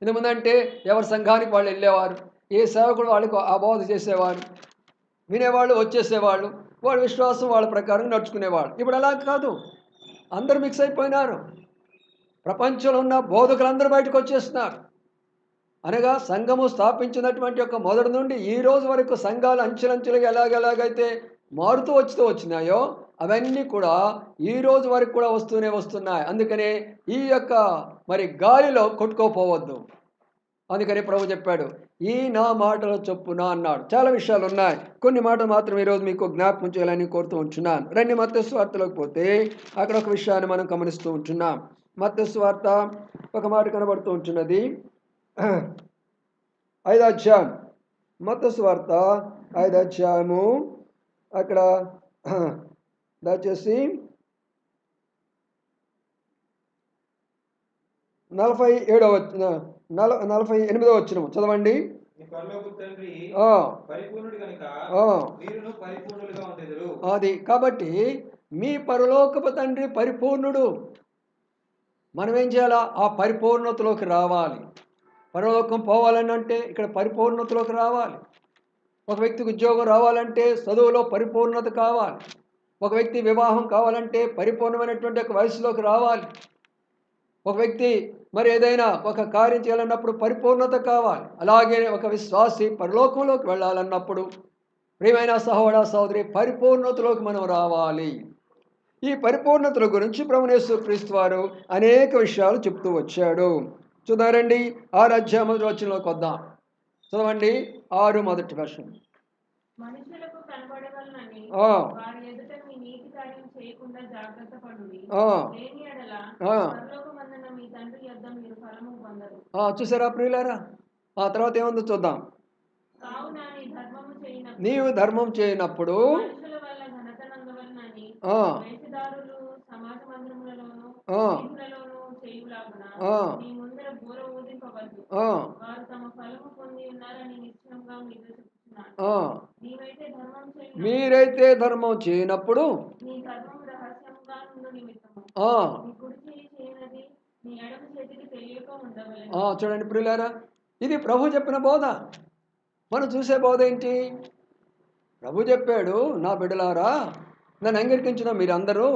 ఎందుకంటే ఎవరి సంఘానికి వాళ్ళు వెళ్ళేవారు, ఏ సేవకుడు వాళ్ళకు ఆ బోధ చేసేవారు, వినేవాళ్ళు, వచ్చేసేవాళ్ళు, వాళ్ళ విశ్వాసం వాళ్ళ ప్రకారం నడుచుకునేవాళ్ళు. ఇప్పుడు అలా కాదు, అందరూ మిక్స్ అయిపోయినారు. ప్రపంచంలో ఉన్న బోధకులందరూ బయటకు వచ్చేస్తున్నారు. అనగా సంఘము స్థాపించినటువంటి యొక్క మొదటి నుండి ఈ రోజు వరకు సంఘాలు అంచెలంచెలుగా ఎలాగైతే మారుతూ వచ్చినాయో అవన్నీ కూడా ఈ రోజు వరకు కూడా వస్తున్నాయి. అందుకనే ఈ యొక్క మరి గాలిలో కొట్టుకోపోవద్దు. అందుకని ప్రభు చెప్పాడు, ఈ నా మాటల చొప్పున అన్నాడు. చాలా విషయాలు ఉన్నాయి, కొన్ని మాటలు మాత్రం ఈరోజు మీకు జ్ఞాపకం చేయాలని కోరుతూ ఉంటున్నాను. రండి మత్తయి సువార్తలోకి పోతే అక్కడ ఒక విషయాన్ని మనం గమనిస్తూ ఉంటున్నాం. మత్తయి సువార్త ఒక మాట కనబడుతూ ఉంటున్నది, 5వ అధ్యాయం. మత్తయి సువార్త 5వ అధ్యాయము, అక్కడ దయచేసి 48వ వచనం చదవండి. అది కాబట్టి మీ పరలోకపు తండ్రి పరిపూర్ణుడు. మనం ఏం చేయాలా? ఆ పరిపూర్ణతలోకి రావాలి. పరలోకం పోవాలని అంటే ఇక్కడ పరిపూర్ణతలోకి రావాలి. ఒక వ్యక్తికి ఉద్యోగం రావాలంటే చదువులో పరిపూర్ణత కావాలి. ఒక వ్యక్తి వివాహం కావాలంటే పరిపూర్ణమైనటువంటి ఒక వయసులోకి రావాలి. ఒక వ్యక్తి మరి ఏదైనా ఒక కార్యం చేయాలన్నప్పుడు పరిపూర్ణత కావాలి. అలాగే ఒక విశ్వాసి పరలోకంలోకి వెళ్ళాలన్నప్పుడు ప్రియమైన సహోదర సహోదరి, పరిపూర్ణతలోకి మనం రావాలి. ఈ పరిపూర్ణతల గురించి ప్రభువైన యేసుక్రీస్తు వారు అనేక విషయాలు చెప్తూ వచ్చాడు. చూద్దారండి, 6 అధ్యాయం మొదటి వచనంలోకి వద్దాం. చదవండి, 6 మొదటి వర్షం. మనుషులకు కనబడవలనని ఆ, వారి ఎదుట మీ నీతి కార్యం చేయకుండా జాగ్రత్త పడుడి. ఆ, లేని ఎడల ఆ. పరలోకమందున్న మీ తండ్రి యొద్ద మీరు ఫలము పొందరు. చూసారా ప్రియులారా? ఆ తర్వాత ఏముందో చూద్దాం. కావున నీ ధర్మము చేయనప్పుడు నీవు ధర్మం చేయనప్పుడు మనుషుల వల్ల ఘనత నందవలనని ఆ, వేషధారులు సమాజ మందిరములలోను ఆ, వీధులలోను చేయులాగున ఆ, నీ ముందర బూర ఊదింపవద్దు. ఆ, వారు తమ ఫలము పొంది ఉన్నారని నిశ్చయంగా మీతో చెప్తున్నాను. ఆ. నీవైతే ధర్మం చేయు, మీరైతే ధర్మం చేయనప్పుడు నీ ధర్మము రహస్యముగా నుండు నిమిత్తము ఆ, నీ కుడి చేయి చేయనది నీ ఎడమ చేతికి తెలియక ఉండవలెను. చూడండి ప్రియులారా, ఇది ప్రభు చెప్పిన బోధ. మనం చూసే బోధ ఏంటి? ప్రభు చెప్పాడు, నా బిడ్డలారా, నన్ను అంగీకరించిన మీరందరూ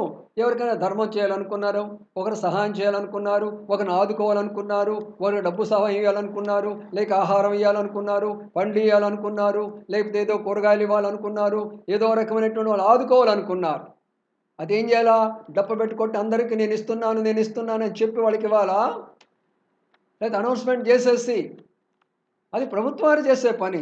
ఎవరికైనా ధర్మం చేయాలనుకున్నారు, ఒకరు సహాయం చేయాలనుకున్నారు, ఒకరిని ఆదుకోవాలనుకున్నారు, ఒకరికి డబ్బు సహాయం ఇవ్వాలనుకున్నారు, లేక ఆహారం ఇవ్వాలనుకున్నారు, పండ్లు ఇవ్వాలనుకున్నారు, లేకపోతే ఏదో కూరగాయలు ఇవ్వాలనుకున్నారు, ఏదో రకమైనటువంటి వాళ్ళు ఆదుకోవాలనుకున్నారు. అదేం చేయాలా? డప్ప పెట్టుకొట్టి అందరికీ నేను ఇస్తున్నాను అని చెప్పి వాళ్ళకి ఇవ్వాలా? లేదా అనౌన్స్మెంట్ చేసేసి? అది ప్రభుత్వాలు చేసే పని.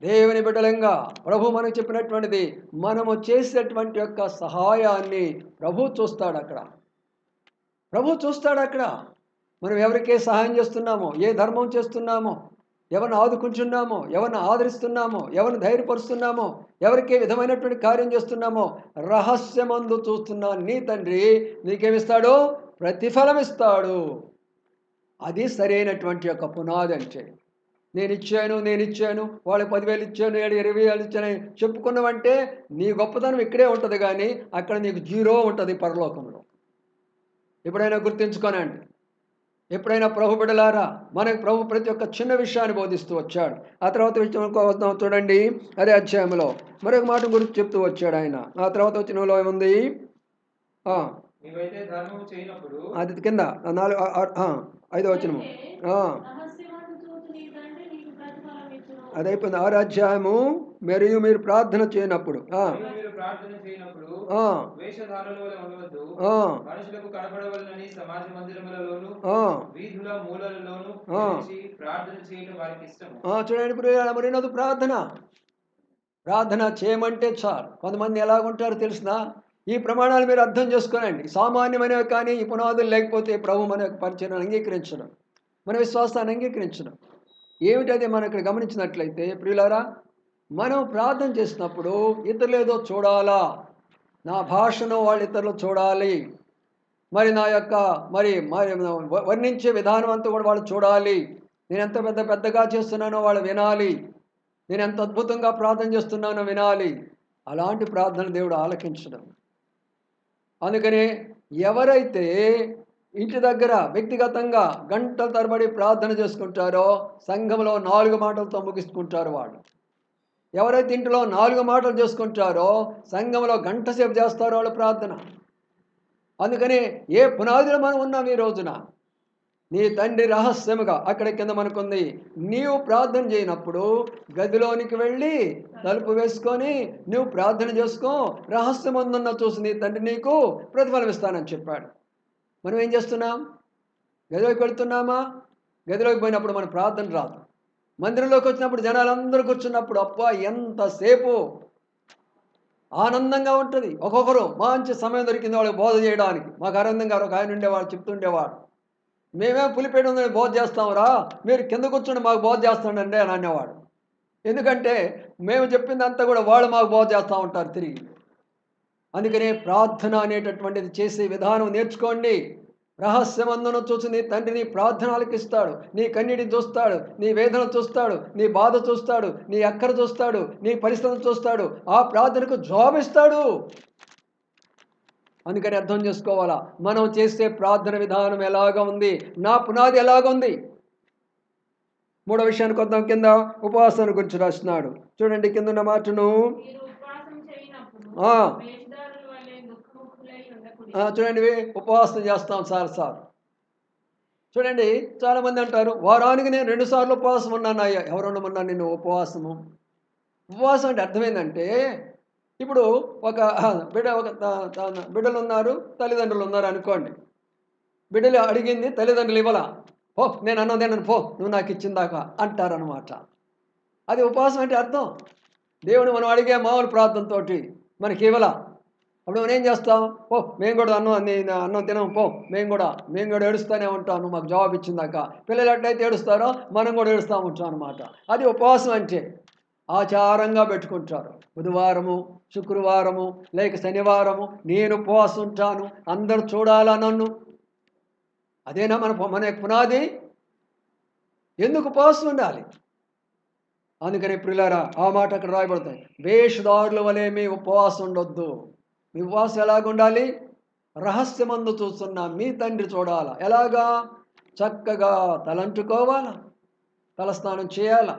దేవుని బిడ్డలంగా ప్రభు మనకు చెప్పినటువంటిది, మనము చేసేటువంటి యొక్క సహాయాన్ని ప్రభు చూస్తాడు అక్కడ. ప్రభు చూస్తాడు అక్కడ. మనం ఎవరికే సహాయం చేస్తున్నామో, ఏ ధర్మం చేస్తున్నామో, ఎవరిని ఆదుకుంటున్నామో, ఎవరిని ఆదరిస్తున్నామో, ఎవరిని ధైర్యపరుస్తున్నామో, ఎవరికి విధమైనటువంటి కార్యం చేస్తున్నామో, రహస్యమందు చూస్తున్నా నీ తండ్రి నీకేమిస్తాడు? ప్రతిఫలం ఇస్తాడు. అది సరైనటువంటి యొక్క పునాది అంటే. నేను ఇచ్చాను, వాళ్ళకి 10,000 ఇచ్చాను, 20,000 ఇచ్చాను చెప్పుకున్నావంటే నీ గొప్పతనం ఇక్కడే ఉంటుంది, కానీ అక్కడ నీకు జీరో ఉంటుంది పరలోకంలో. ఎప్పుడైనా గుర్తుంచుకోనండి. ఎప్పుడైనా ప్రభు బిడ్డలారా, మనకు ప్రభు ప్రతి ఒక్క చిన్న విషయాన్ని బోధిస్తూ వచ్చాడు. ఆ తర్వాత వద్దాం చూడండి, అదే అధ్యాయంలో మరొక మాట గురించి చెప్తూ వచ్చాడు ఆయన. ఆ తర్వాత వచ్చినలో ఏముంది? నీవైతే ధర్మం చేయనప్పుడు అది కింద 5వ వచనము. రహస్యమందు చూచు నీ తండ్రి నీకు ప్రతిఫలం ఇచ్చును. అది అయిపోయింది. 6వ అధ్యాయము. మరియు మీరు ప్రార్థన చేయనప్పుడు మీరు ప్రార్థన చేయనప్పుడు వేషధారుల వలె ఉండవద్దు, మనుషులకు కనబడవలనని సమాజ మందిరములలోను వీధుల మూలలలోను నిలిచి ప్రార్థన చేయడం వారికి ఇష్టము. చూడండి మరినది ప్రార్థన చేయమంటే చాలు. కొంతమంది ఎలాగుంటారో తెలిసినా, ఈ ప్రమాణాలు మీరు అర్థం చేసుకోనండి. సామాన్యమైనవి కానీ ఈ పునాదులు లేకపోతే ప్రభు మన యొక్క పరిచయం అంగీకరించడం, మన విశ్వాసాన్ని అంగీకరించడం ఏమిటది మనం ఇక్కడ గమనించినట్లయితే ప్రియులారా, మనం ప్రార్థన చేసినప్పుడు ఇతరులు ఏదో చూడాలా, నా భాషను వాళ్ళు ఇతరులు చూడాలి, మరి నా యొక్క మరి వర్ణించే విధానం అంతా కూడా వాళ్ళు చూడాలి, నేను ఎంత పెద్దగా చేస్తున్నానో వాళ్ళు వినాలి, నేను ఎంత అద్భుతంగా ప్రార్థన చేస్తున్నానో వినాలి. అలాంటి ప్రార్థన దేవుడు ఆలకించడం. అందుకనే ఎవరైతే ఇంటి దగ్గర వ్యక్తిగతంగా గంటల తరబడి ప్రార్థన చేసుకుంటారో సంఘంలో 4 మాటలతో ముగించుకుంటారు వాళ్ళు. ఎవరైతే ఇంటిలో 4 మాటలు చేసుకుంటారో సంఘంలో గంట సేపు చేస్తారో వాళ్ళు ప్రార్థన. అందుకని ఏ పునాదిలో మనం ఉన్నాం ఈ రోజున, నీ తండ్రి రహస్యముగా అక్కడ కింద మనకుంది, నీవు ప్రార్థన చేయనప్పుడు గదిలోనికి వెళ్ళి తలుపు వేసుకొని నువ్వు ప్రార్థన చేసుకో, రహస్యమందున్న చూసి నీ తండ్రి నీకు ప్రతిఫలం ఇస్తానని చెప్పాడు. మనం ఏం చేస్తున్నాం? గదిలోకి వెళ్తున్నామా? గదిలోకి పోయినప్పుడు మన ప్రార్థన రాదు. మందిరంలోకి వచ్చినప్పుడు జనాలందరూ కూర్చున్నప్పుడు అబ్బా ఎంతసేపు ఆనందంగా ఉంటుంది. ఒక్కొక్కరు మంచి సమయం దొరికింది వాళ్ళకి బోధ చేయడానికి. మాకు ఆనందం గారు ఒక ఆయన ఉండేవాడు, చెప్తుండేవాడు, మేమేం పులిపేట ఉందని బోధ చేస్తాంరా, మీరు కింద కూర్చొని మాకు బోధ చేస్తానండి అని అనేవాడు. ఎందుకంటే మేము చెప్పిందంతా కూడా వాళ్ళు మాకు బోధ చేస్తూ ఉంటారు తిరిగి. అందుకనే ప్రార్థన అనేటటువంటిది చేసే విధానం నేర్చుకోండి. రహస్యమందును చూసి నీ తండ్రి నీ ప్రార్థనలకు ఇస్తాడు, నీ కన్నీటిని చూస్తాడు, నీ వేదన చూస్తాడు, నీ బాధ చూస్తాడు, నీ అక్కర చూస్తాడు, నీ పరిస్థితులను చూస్తాడు, ఆ ప్రార్థనకు జవాబు ఇస్తాడు. అందుకని అర్థం చేసుకోవాలా, మనం చేసే ప్రార్థన విధానం ఎలాగ ఉంది, నా పునాది ఎలాగ ఉంది. 3వ విషయానికి వద్దాం. కింద ఉపవాసాన్ని గురించి రాస్తున్నాడు. చూడండి కింద ఉన్న మాటను. చూడండి, ఉపవాసం చేస్తాం సార్. చూడండి, చాలామంది అంటారు వారానికి నేను 2 సార్లు ఉపవాసం ఉన్నాను. అయ్యా ఎవరు ఉండమన్నా నిన్ను ఉపవాసము? ఉపవాసం అంటే అర్థం ఏంటంటే ఇప్పుడు ఒక బిడ్డలు ఉన్నారు, తల్లిదండ్రులు ఉన్నారు అనుకోండి. బిడ్డలు అడిగింది తల్లిదండ్రులు ఇవ్వలా. పో నేను అన్నం తినను, పో నువ్వు నాకు ఇచ్చిందాకా అంటారనమాట. అది ఉపవాసం అంటే అర్థం. దేవుడు మనం అడిగే మామూలు ప్రార్థనతోటి మనకి ఇవ్వలా. అప్పుడు మనం ఏం చేస్తాం? పో మేము కూడా అన్నం తినం, పో మేము కూడా ఏడుస్తూనే ఉంటాను మాకు జవాబు ఇచ్చిందాక. పిల్లలు ఎట్లయితే ఏడుస్తారో మనం కూడా ఏడుస్తూ ఉంటాం అనమాట. అది ఉపవాసం అంటే. ఆచారంగా పెట్టుకుంటారు. బుధవారము, శుక్రవారము, లేక శనివారము నేను ఉపవాసం ఉంటాను, అందరూ చూడాలా నన్ను. అదేనా మన పునాది? ఎందుకు ఉపవాసం ఉండాలి? అందుకని ప్రియులారా ఆ మాట అక్కడ రాయబడతాయి. వేషధారుల వలె మీ ఉపవాసం ఉండొద్దు. మీ ఉపవాసం ఎలాగుండాలి? రహస్యమందు చూస్తున్న మీ తండ్రి చూడాలా. ఎలాగా? చక్కగా తలంటుకోవాలా, తలస్నానం చేయాలా,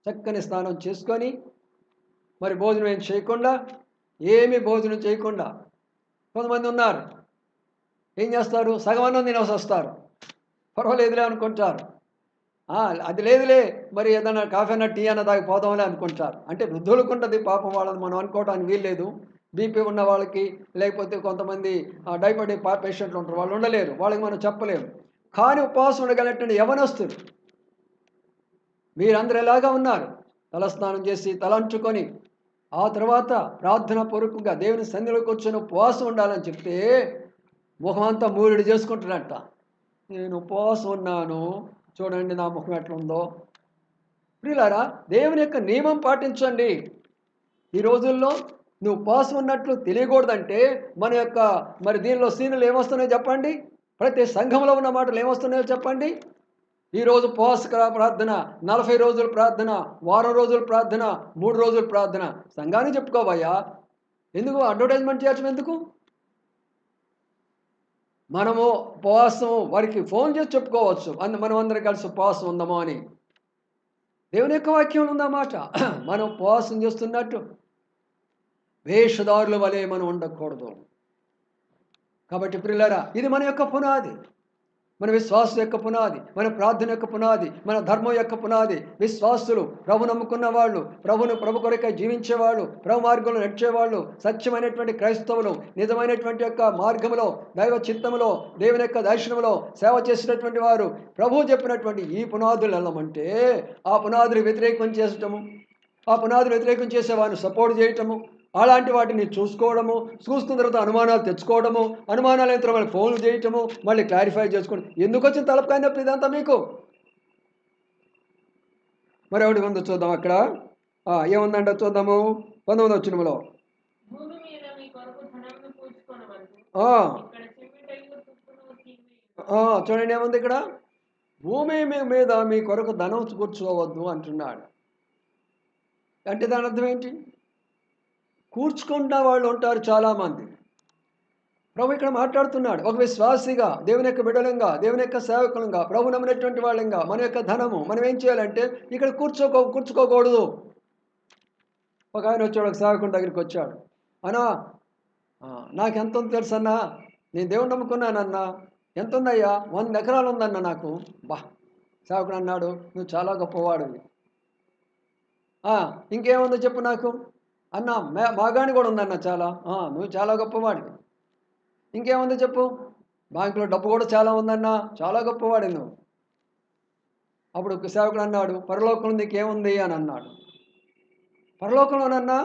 చక్కని స్నానం చేసుకొని మరి భోజనం ఏం చేయకుండా, ఏమీ భోజనం చేయకుండా కొంతమంది ఉన్నారు. ఏం చేస్తారు? సగం అన్నం తినేసి వస్తారు. పర్వాలేదులే అనుకుంటారు. అది లేదులే మరి ఏదైనా కాఫీ అన్న టీ అన్న తాగిపోదాంలే అనుకుంటారు. అంటే వృద్ధులకు ఉంటుంది పాపం, వాళ్ళని మనం అనుకోవడానికి వీల్లేదు. బీపీ ఉన్న వాళ్ళకి, లేకపోతే కొంతమంది డయాబెటిక్ పేషెంట్లు ఉంటారు, వాళ్ళు ఉండలేరు, వాళ్ళకి మనం చెప్పలేము. కానీ ఉపవాసం ఉండగలిగినటువంటి యవనస్తులు మీరందరూ ఎలాగా ఉన్నారు? తలస్నానం చేసి తలంచుకొని ఆ తర్వాత ప్రార్థన పూర్వకంగా దేవుని సన్నిధిలో కూర్చొని ఉపవాసం ఉండాలని చెప్తే ముఖం అంతా మూరుడు చేసుకుంటున్నట్ట. నేను ఉపవాసం ఉన్నాను, చూడండి నా ముఖం ఎట్లుందో. ప్రియులారా, దేవుని యొక్క నియమం పాటించండి. ఈ రోజుల్లో నువ్వు ఉపవాసం ఉన్నట్లు తెలియకూడదంటే మరి దీనిలో సీనులు ఏమొస్తున్నాయో చెప్పండి. ప్రతి సంఘంలో ఉన్న మాటలు ఏమొస్తున్నాయో చెప్పండి. ఈరోజు ఉపవాస ప్రార్థన, 40 రోజుల ప్రార్థన, వారం రోజుల ప్రార్థన, 3 రోజుల ప్రార్థన. సంఘాన్ని చెప్పుకోవయ్యా, ఎందుకు అడ్వర్టైజ్మెంట్ చేయటం ఎందుకు? మనము ఉపవాసం వారికి ఫోన్ చేసి చెప్పుకోవచ్చు, మనం అందరం కలిసి ఉపవాసం ఉందాము అని. దేవుని యొక్క వాక్యం ఉందన్నమాట. మనం ఉపవాసం చేస్తున్నట్టు వేషధారుల వలె మనం ఉండకూడదు. కాబట్టి ప్రియులారా, ఇది మన యొక్క పునాది, మన విశ్వాసం యొక్క పునాది, మన ప్రార్థన యొక్క పునాది, మన ధర్మం యొక్క పునాది. విశ్వాసులు, ప్రభు నమ్ముకున్న వాళ్ళు, ప్రభు కొరకై జీవించేవాళ్ళు, ప్రభు మార్గంలో నడిచేవాళ్ళు, సత్యమైనటువంటి క్రైస్తవులు, నిజమైనటువంటి యొక్క మార్గంలో, దైవ చిత్తములో, దేవుని యొక్క దర్శనంలో సేవ చేసినటువంటి వారు ప్రభువు చెప్పినటువంటి ఈ పునాదులు వెళ్ళమంటే ఆ పునాదులు వ్యతిరేకం చేసటము, ఆ పునాదులు వ్యతిరేకం చేసే వారిని సపోర్ట్ చేయటము, అలాంటి వాటిని చూసుకోవడము, చూస్తున్న తర్వాత అనుమానాలు తెచ్చుకోవడము, అనుమానాలు అయిన తర్వాత ఫోన్లు చేయటము, మళ్ళీ క్లారిఫై చేసుకోవడం. ఎందుకు వచ్చిన తలపకాయినప్పుడు ఇదంతా మీకు? మరి ఒకటి ఉందో చూద్దాం అక్కడ. ఏముందంటే చూద్దాము. 19వ వచనములో చూడండి ఏముంది ఇక్కడ? భూమి మీద మీ కొరకు ధనం కూర్చోవద్దు అంటున్నాడు. అంటే దాని అర్థం ఏంటి? కూర్చుకున్న వాళ్ళు ఉంటారు చాలామంది. ప్రభు ఇక్కడ మాట్లాడుతున్నాడు, ఒక విశ్వాసిగా, దేవుని యొక్క బిడ్డలంగా, దేవుని యొక్క సేవకులంగా, ప్రభు నమ్మినటువంటి వాళ్ళంగా మన యొక్క ధనము మనం ఏం చేయాలంటే ఇక్కడ కూర్చుకోకూడదు. ఒక ఆయన వచ్చాడు, ఒక సేవకుని దగ్గరికి వచ్చాడు. అన్నా నాకెంత ఉంది తెలుసు అన్నా, నేను దేవుని నమ్ముకున్నానన్నా. ఎంత ఉందయ్యా? 100 ఎకరాలు ఉందన్న నాకు. సేవకుడు అన్నాడు, నువ్వు చాలా గొప్పవాడివి. ఇంకేముందో చెప్పు నాకు. అన్న మాగాని కూడా ఉందన్న చాలా. నువ్వు చాలా గొప్పవాడివి. ఇంకేముందో చెప్పు. బ్యాంకులో డబ్బు కూడా చాలా ఉందన్న, చాలా గొప్పవాడి నువ్వు. అప్పుడు సేవకుడు అన్నాడు, పరలోకంలో నీకేముంది అని అన్నాడు. పరలోకంలోనన్నా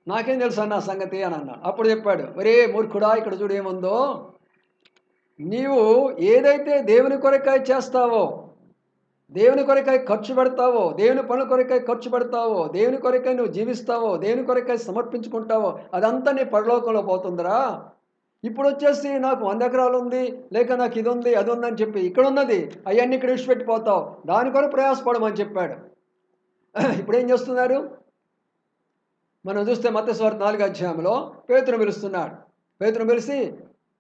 నాకేం తెలుసు అన్న సంగతి అని అన్నాడు. అప్పుడు చెప్పాడు, ఒరే మూర్ఖుడా, ఇక్కడ చూడు ఏముందో. నీవు ఏదైతే దేవుని కొరకాయ చేస్తావో, దేవుని కొరకాయ ఖర్చు పెడతావో, దేవుని పనుల కొరకాయ ఖర్చు పెడతావో, దేవుని కొరకాయ నువ్వు జీవిస్తావో, దేవుని కొరకాయ సమర్పించుకుంటావో, అదంతా నీ పరలోకంలో పోతుందిరా. ఇప్పుడు వచ్చేసి నాకు 100 ఎకరాలు ఉంది, లేక నాకు ఇది ఉంది అది ఉందని చెప్పి ఇక్కడ ఉన్నది అవన్నీ ఇక్కడ విడిచిపెట్టిపోతావు, దాని కొరకు ప్రయాసపడమని చెప్పాడు. ఇప్పుడు ఏం చేస్తున్నారు? మనం చూస్తే మత్తయి సువార్త 4వ అధ్యాయంలో పేతురు పిలుస్తున్నాడు. పేతురు పిలిచి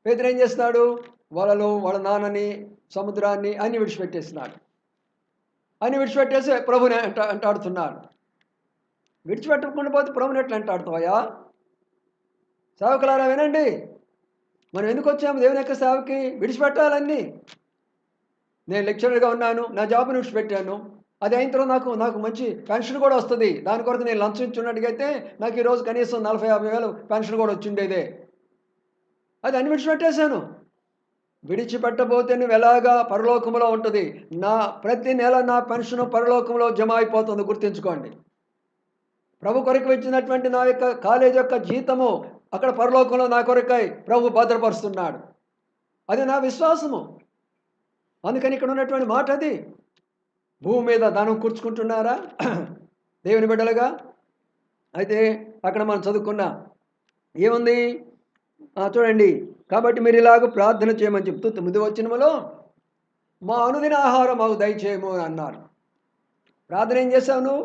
పేతురు ఏం చేస్తున్నాడు? వలలు, వాళ్ళ నాన్నని, సముద్రాన్ని అన్ని విడిచిపెట్టేస్తున్నాడు. అన్ని విడిచిపెట్టేసి ప్రభుని అంటాడుతున్నాడు. విడిచిపెట్టకుండా పోతే ప్రభుని ఎట్లా అంటాడుతావయ్యా? సేవకులారా వినండి, మనం ఎందుకు వచ్చాము దేవుని యొక్క సేవకి? విడిచిపెట్టాలన్నీ. నేను లెక్చరర్గా ఉన్నాను, నా జాబ్ని విడిచిపెట్టాను, అది అయిన తర్వాత నాకు మంచి పెన్షన్ కూడా వస్తుంది, దాని కొరకు నేను లంచం ఇచ్చున్నట్టుగైతే నాకు ఈరోజు కనీసం 40-50 వేలు పెన్షన్ కూడా వచ్చిండేదే. అది అన్ని విడిచిపెట్టేశాను. విడిచిపెట్టబోతే నువ్వు ఎలాగా పరలోకంలో ఉంటుంది. ప్రతి నెల నా పెన్షన్ పరలోకంలో జమ అయిపోతుంది, గుర్తుంచుకోండి. ప్రభు కొరకు ఇచ్చినటువంటి నా యొక్క కాలేజ్ యొక్క జీతము అక్కడ పరలోకంలో నా కొరకై ప్రభు భద్రపరుస్తున్నాడు. అది నా విశ్వాసము. అందుకని ఇక్కడ ఉన్నటువంటి మాట అది. భూమి మీద ధనం కూర్చుకుంటున్నారా దేవుని బిడ్డలుగా? అయితే అక్కడ మనం చదువుకున్నా ఏముంది చూడండి. కాబట్టి మీరు ఇలాగ ప్రార్థన చేయమని చెప్తూ 9వ వచనములో మా అనుదిన ఆహారం మాకు దయచేయము అని అన్నారు. ప్రార్థన ఏం చేశావు నువ్వు?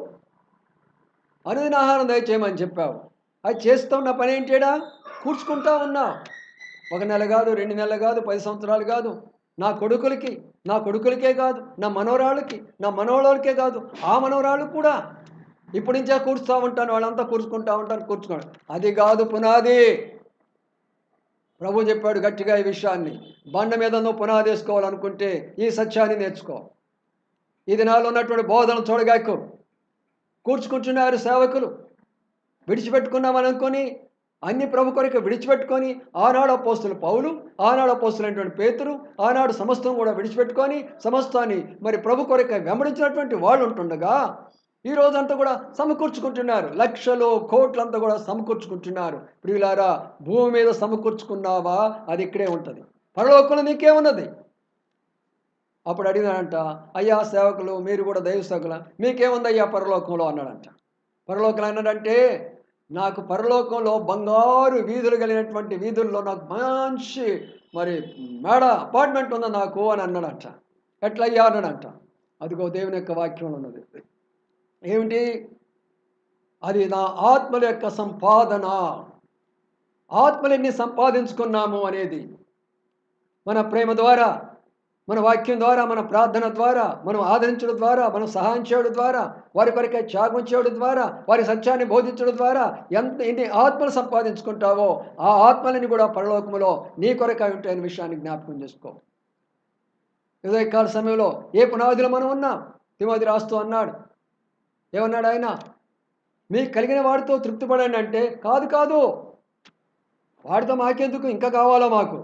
అనుదిన ఆహారం దయచేయమని చెప్పావు. అది చేస్తున్న పని ఏంటేడా? కూర్చుకుంటా ఉన్నావు. 1 నెల కాదు, 2 నెలలు కాదు, 10 సంవత్సరాలు కాదు. నా కొడుకులకే కాదు, నా మనవరాళ్ళకి, నా మనవరాళ్ళకే కాదు, ఆ మనవరాళ్ళు కూడా ఇప్పటి నుంచే కూర్చుతూ ఉంటాను. వాళ్ళంతా కూర్చుకుంటా ఉంటారు, కూర్చుకోండి. అది కాదు పునాది. ప్రభు చెప్పాడు గట్టిగా ఈ విషయాన్ని. బండ మీద నువ్వు పునాది వేసుకోవాలనుకుంటే ఈ సత్యాన్ని నేర్చుకో. ఇది నాలో ఉన్నటువంటి బోధనలు చూడగాకు. కూర్చుకుంటున్నారు సేవకులు. విడిచిపెట్టుకున్నామని అనుకొని అన్ని ప్రభు కొరకు విడిచిపెట్టుకొని ఆనాడు అపోస్తులు పౌలు, ఆనాడు అపోస్తులైనటువంటి పేతురు, ఆనాడు సమస్తం కూడా విడిచిపెట్టుకొని సమస్తాన్ని మరి ప్రభు కొరకు వెంబడించినటువంటి వాళ్ళు ఉంటుండగా ఈ రోజంతా కూడా సమకూర్చుకుంటున్నారు. లక్షలు కోట్లంతా కూడా సమకూర్చుకుంటున్నారు. ప్రియులారా, భూమి మీద సమకూర్చుకున్నావా? అది ఇక్కడే ఉంటుంది. పరలోకంలో నీకేమున్నది? అప్పుడు అడిగినాడంట, అయ్యా సేవకులు, మీరు కూడా దైవ సేవకుల, మీకేముంది అయ్యా పరలోకంలో అన్నాడంట. పరలోకంలో అన్నాడంటే, నాకు పరలోకంలో బంగారు వీధులు కలిగినటువంటి వీధుల్లో నాకు మంచి మరి మేడ అపార్ట్మెంట్ ఉంది నాకు అని అన్నాడంట. ఎట్లయ్యా అన్నాడంట. అదిగో దేవుని యొక్క వాక్యంలో ఉన్నది. ఏమిటి అది? నా ఆత్మల యొక్క సంపాదన. ఆత్మలెన్ని సంపాదించుకున్నాము అనేది మన ప్రేమ ద్వారా, మన వాక్యం ద్వారా, మన ప్రార్థన ద్వారా, మనం ఆదరించడం ద్వారా, మనం సహాయం చేయడం ద్వారా, వారి కొరకే త్యాగం చేయడం ద్వారా, వారి సత్యాన్ని బోధించడం ద్వారా ఎన్ని ఆత్మలు సంపాదించుకుంటావో ఆ ఆత్మలని కూడా పరలోకములో నీ కొరకై ఉంటాయనే విషయాన్ని జ్ఞాపకం చేసుకో. ఉదయకాల సమయంలో ఏ పునాదిలో మనం ఉన్నాం? తిమోతి రాస్తూ అన్నాడు. ఏమన్నాడు ఆయన? మీకు కలిగిన వాడితో తృప్తిపడండి అంటే, కాదు వాడితో మాకెందుకు, ఇంకా కావాలా మాకు?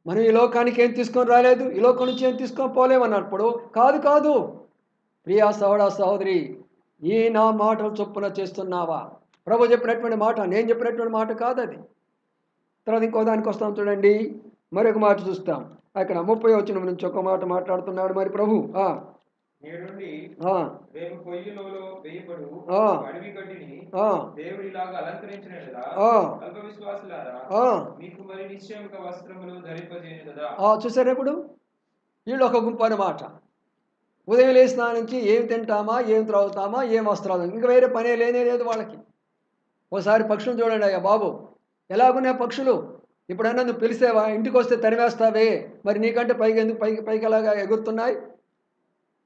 మనం ఈ లోకానికి ఏం తీసుకొని రాలేదు, ఈ లోకం నుంచి ఏం తీసుకొని పోలేమన్నప్పుడు కాదు ప్రియా సహోదర సహోదరి, ఈ నా మాటలు చొప్పున చేస్తున్నావా? ప్రభు చెప్పినటువంటి మాట, నేను చెప్పినటువంటి మాట కాదు అది. తర్వాత ఇంకో దానికి వస్తాం చూడండి. మరొక మాట చూస్తాం. అక్కడ 30వ వచనం నుంచి ఒక మాట మాట్లాడుతున్నాడు మరి ప్రభు. చూసారు ఇప్పుడు వీళ్ళు ఒక గుంపు అన్నమాట. ఉదయం లేచిన నుంచి ఏం తింటామా, ఏం త్రాగుతామా, ఏం వస్త్రాలు, ఇంకా వేరే పనే లేనే లేదు వాళ్ళకి. ఒకసారి పక్షులు చూడండి అయ్యా బాబు, ఎలాగున్నాయి పక్షులు. ఇప్పుడన్నా నువ్వు పిలిచేవా? ఇంటికి వస్తే తరివేస్తావే, మరి నీకంటే పైకి ఎందుకు పైకి ఎలాగా ఎగురుతున్నాయి?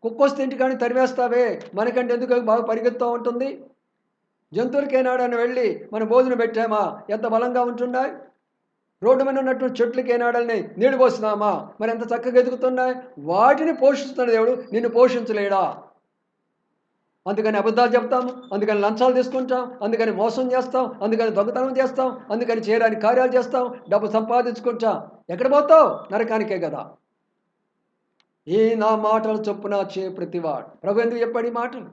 కుక్క వస్తే ఇంటికాని తరివేస్తావే, మనకంటే ఎందుకు బాగా పరిగెత్తుతూ ఉంటుంది? జంతువులకేనాడని వెళ్ళి మనం భోజనం పెట్టామా, ఎంత బలంగా ఉంటున్నాయి? రోడ్డు మీద ఉన్నటువంటి చెట్లకేనాడని నీళ్ళు పోస్తున్నామా, మరి ఎంత చక్కగా ఎదుగుతున్నాయి? వాటిని పోషిస్తున్న దేవుడు నిన్ను పోషించలేడా? అందుకని అబద్ధాలు చెప్తాము, అందుకని లంచాలు తీసుకుంటాం, అందుకని మోసం చేస్తాం, అందుకని దొంగతనం చేస్తాం, అందుకని చేయడానికి కార్యాలు చేస్తాం, డబ్బు సంపాదించుకుంటాం. ఎక్కడ పోతావు? నరకానికే కదా. ఈ నా మాటలు చొప్పున చే ప్రతివాడు. ప్రభు ఎందుకు చెప్పాడు ఈ మాటలు?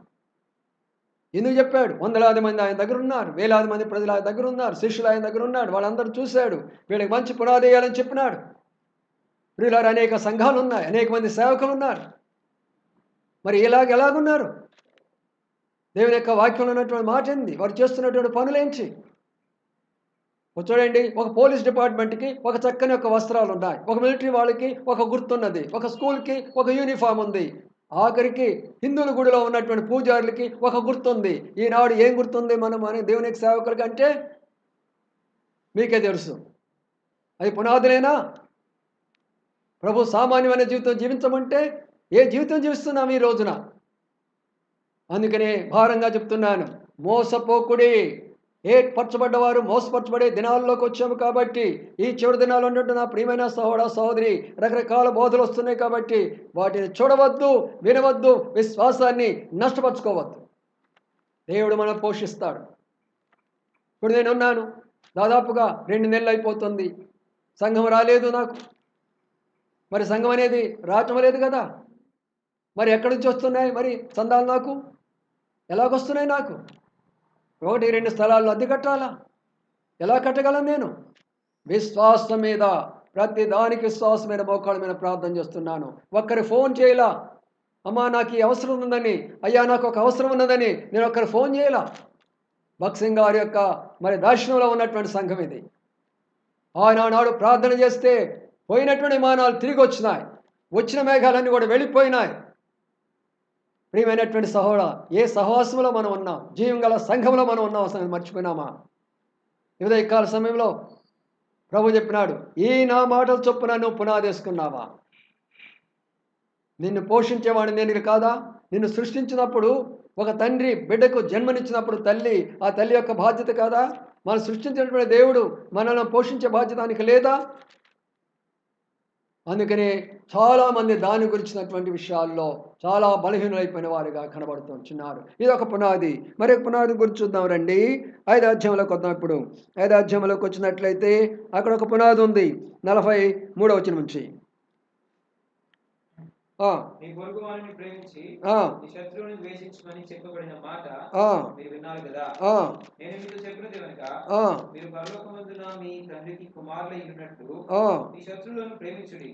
ఎందుకు చెప్పాడు? వందలాది మంది ఆయన దగ్గర ఉన్నారు, వేలాది మంది ప్రజలు ఆయన దగ్గర ఉన్నారు, శిష్యులు ఆయన దగ్గర ఉన్నాడు, వాళ్ళందరూ చూశాడు, వీళ్ళకి మంచి పునాది వేయాలని చెప్పినాడు. వీళ్ళారు అనేక సంఘాలు ఉన్నాయి, అనేక మంది సేవకులు ఉన్నారు. మరి ఎలాగున్నారు? దేవుని యొక్క వాక్యంలో ఉన్నటువంటి మాట ఏంది? వారు చేస్తున్నటువంటి పనులేంటి? చూడండి, ఒక పోలీస్ డిపార్ట్మెంట్కి ఒక చక్కని ఒక వస్త్రాలు ఉన్నాయి, ఒక మిలిటరీ వాళ్ళకి ఒక గుర్తున్నది, ఒక స్కూల్కి ఒక యూనిఫామ్ ఉంది, ఆఖరికి హిందువుల గుడిలో ఉన్నటువంటి పూజారులకి ఒక గుర్తుంది. ఈనాడు ఏం గుర్తుంది మనం అని దేవుని యొక్క సేవకులకి అంటే మీకే తెలుసు. అది పునాదులేనా? ప్రభు సామాన్యమైన జీవితం జీవించమంటే ఏ జీవితం జీవిస్తున్నాం ఈ రోజున? అందుకనే భారంగా చెప్తున్నాను, మోసపోకుడి. ఏర్పరచబడ్డవారు మోసపరచబడే దినాల్లోకి వచ్చాము కాబట్టి, ఈ చివరి దినాలు ఉన్నట్టు నా ప్రియమైన సహోదర సహోదరి, రకరకాల బోధలు వస్తున్నాయి కాబట్టి వాటిని చూడవద్దు, వినవద్దు, విశ్వాసాన్ని నష్టపరచుకోవద్దు. దేవుడు మనం పోషిస్తాడు. ఇప్పుడు నేను ఉన్నాను, దాదాపుగా 2 నెలలు అయిపోతుంది, సంఘం రాలేదు నాకు. మరి సంఘం అనేది రావటం లేదు కదా. మరి ఎక్కడి నుంచి వస్తున్నాయి మరి చందాలు నాకు? ఎలాగొస్తున్నాయి నాకు? 1-2 స్థలాల్లో అద్దె కట్టాలా? ఎలా కట్టగలను నేను? విశ్వాసం మీద, ప్రతి దానికి విశ్వాసం మీద, మోకాళ్ళ మీద ప్రార్థన చేస్తున్నాను. ఒక్కరి ఫోన్ చేయలా, అమ్మా నాకు ఈ అవసరం ఉందని, అయ్యా నాకు ఒక అవసరం ఉన్నదని నేను ఒక్కరు ఫోన్ చేయలా. భక్సింగ్ గారి యొక్క మరి దర్శనంలో ఉన్నటువంటి సంఘం ఇది. ఆయన నాడు ప్రార్థన చేస్తే పోయినటువంటి విమానాలు తిరిగి వచ్చినాయి, వచ్చిన మేఘాలన్నీ కూడా వెళ్ళిపోయినాయి. ప్రియమైనటువంటి సహోదర, ఏ సహవాసంలో మనం ఉన్నాం? జీవం గల సంఘంలో మనం ఉన్నాం. అసలు మర్చిపోయినామా? ఉదయకాల సమయంలో ప్రభు చెప్పినాడు, ఈ నా మాటలు చొప్పున నువ్వు పునాదేసుకున్నావా? నిన్ను పోషించేవాడిని నేను కాదా? నిన్ను సృష్టించినప్పుడు ఒక తండ్రి బిడ్డకు జన్మనిచ్చినప్పుడు ఆ తల్లి యొక్క బాధ్యత కాదా? మనం సృష్టించినటువంటి దేవుడు మనల్ని పోషించే బాధ్యత ఆయనకి లేదా? అందుకనే చాలామంది దాని గురించినటువంటి విషయాల్లో చాలా బలహీనమైపోయిన వారిగా కనబడుతున్నారు. ఇది ఒక పునాది. మరి ఒక పునాది గురించి చూద్దాం రండి. 5వ అధ్యాయంలోకి వద్దాం. ఇప్పుడు 5వ అధ్యాయంలోకి వచ్చినట్లయితే అక్కడ ఒక పునాది ఉంది. 43వ వచనం నుంచి. నీ పొరుగు వారిని ప్రేమించి నీ శత్రువుని ద్వేషించమని చెప్పబడిన మాట మీరు విన్నారు కదా. నేను మీతో చెప్పినదేమనగా, మీరు పరలోకమందున మీ తండ్రికి కుమారులై ఉన్నట్టు మీ శత్రువులను ప్రేమించుడి,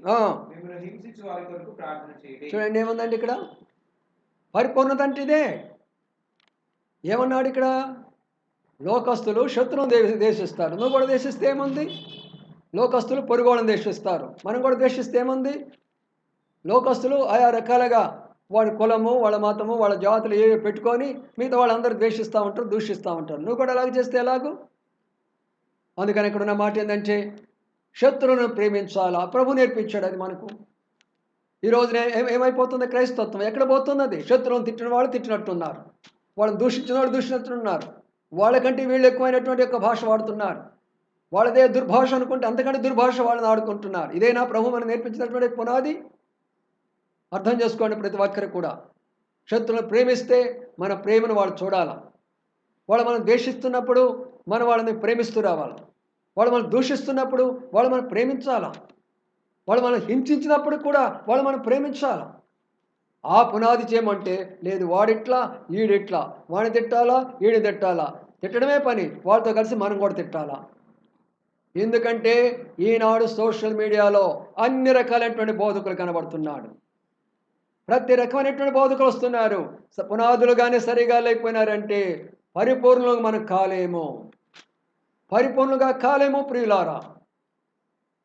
మిమ్మల్ని హింసించు వారి కొరకు ప్రార్థన చేయండి. చూడండి ఏముందండి ఇక్కడ? పరిపూర్ణత అంటే ఇదే. ఏమన్నాడు ఇక్కడ? లోకస్తులు శత్రువును ద్వేషిస్తారు. నువ్వు కూడా ద్వేషిస్తే ఏముంది? లోకస్తులు పొరుగులను ద్వేషిస్తారు, మనం కూడా ద్వేషిస్తే ఏముంది? లోకస్తులు ఆయా రకాలుగా వాడి కులము, వాళ్ళ మతము, వాళ్ళ జాతులు ఏవి పెట్టుకొని మిగతా వాళ్ళందరూ ద్వేషిస్తూ ఉంటారు, దూషిస్తూ ఉంటారు. నువ్వు కూడా అలాగే చేస్తే ఎలాగూ? అందుకని ఇక్కడ ఉన్న మాట ఏంటంటే శత్రువులను ప్రేమించాలా. ప్రభు నేర్పించాడు అది మనకు. ఈరోజునే ఏమైపోతుంది క్రైస్తత్వం? ఎక్కడ పోతున్నది? శత్రువులను తిట్టిన వాళ్ళు తిట్టినట్టున్నారు, వాళ్ళని దూషించిన వాళ్ళు దూషినట్టున్నారు, వాళ్ళకంటే వీళ్ళు ఎక్కువైనటువంటి యొక్క భాష వాడుతున్నారు. వాళ్ళదే దుర్భాష అనుకుంటే అంతకంటే దుర్భాష వాళ్ళని ఆడుకుంటున్నారు. ఇదేనా ప్రభు మనం నేర్పించినటువంటి పునాది? అర్థం చేసుకోండి ప్రతి ఒక్కరు కూడా. శత్రువులను ప్రేమిస్తే మన ప్రేమను వాళ్ళు చూడాలి. వాళ్ళు మనం ద్వేషిస్తున్నప్పుడు మనం వాళ్ళని ప్రేమిస్తూ రావాలి. వాళ్ళు మనం దూషిస్తున్నప్పుడు వాళ్ళు మనం ప్రేమించాలా. వాళ్ళు మనం హింసించినప్పుడు కూడా వాళ్ళు మనం ప్రేమించాలా. ఆ పునాది చేయమంటే లేదు, వాడిట్లా ఈడిట్లా, వాడిని తిట్టాలా ఈడిని తిట్టాలా, తిట్టడమే పని. వాళ్ళతో కలిసి మనం కూడా తిట్టాలా. ఎందుకంటే ఈనాడు సోషల్ మీడియాలో అన్ని రకాలైనటువంటి బోధకులు కనబడుతున్నాడు. ప్రతి రకమైనటువంటి బోధకులు వస్తున్నారు. పునాదులు కానీ సరిగా లేకపోయినారంటే పరిపూర్ణంగా మనం కాలేము, పరిపూర్ణంగా కాలేము. ప్రియులారా,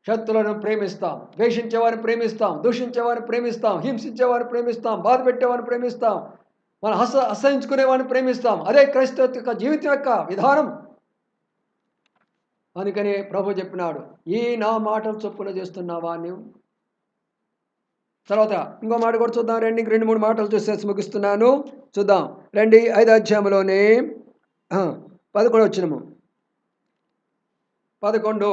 శత్రులను ప్రేమిస్తాం, ద్వేషించేవారిని ప్రేమిస్తాం, దూషించేవారిని ప్రేమిస్తాం, హింసించేవారిని ప్రేమిస్తాం, బాధ పెట్టేవారిని ప్రేమిస్తాం, మనం అసహించుకునేవారిని ప్రేమిస్తాం. అదే క్రైస్తవ యొక్క జీవితం యొక్క విధానం. అందుకని ప్రభు చెప్పినాడు, ఈ నా మాటలు చొప్పున చేస్తున్నావా నువ్వు? తర్వాత ఇంకో మాట కూడా చూద్దాం రండి. 2-3 మాటలు చూసేసి ముగిస్తున్నాను. చూద్దాం రండి. 5వ అధ్యాయంలోనే 11వ వచనము. 11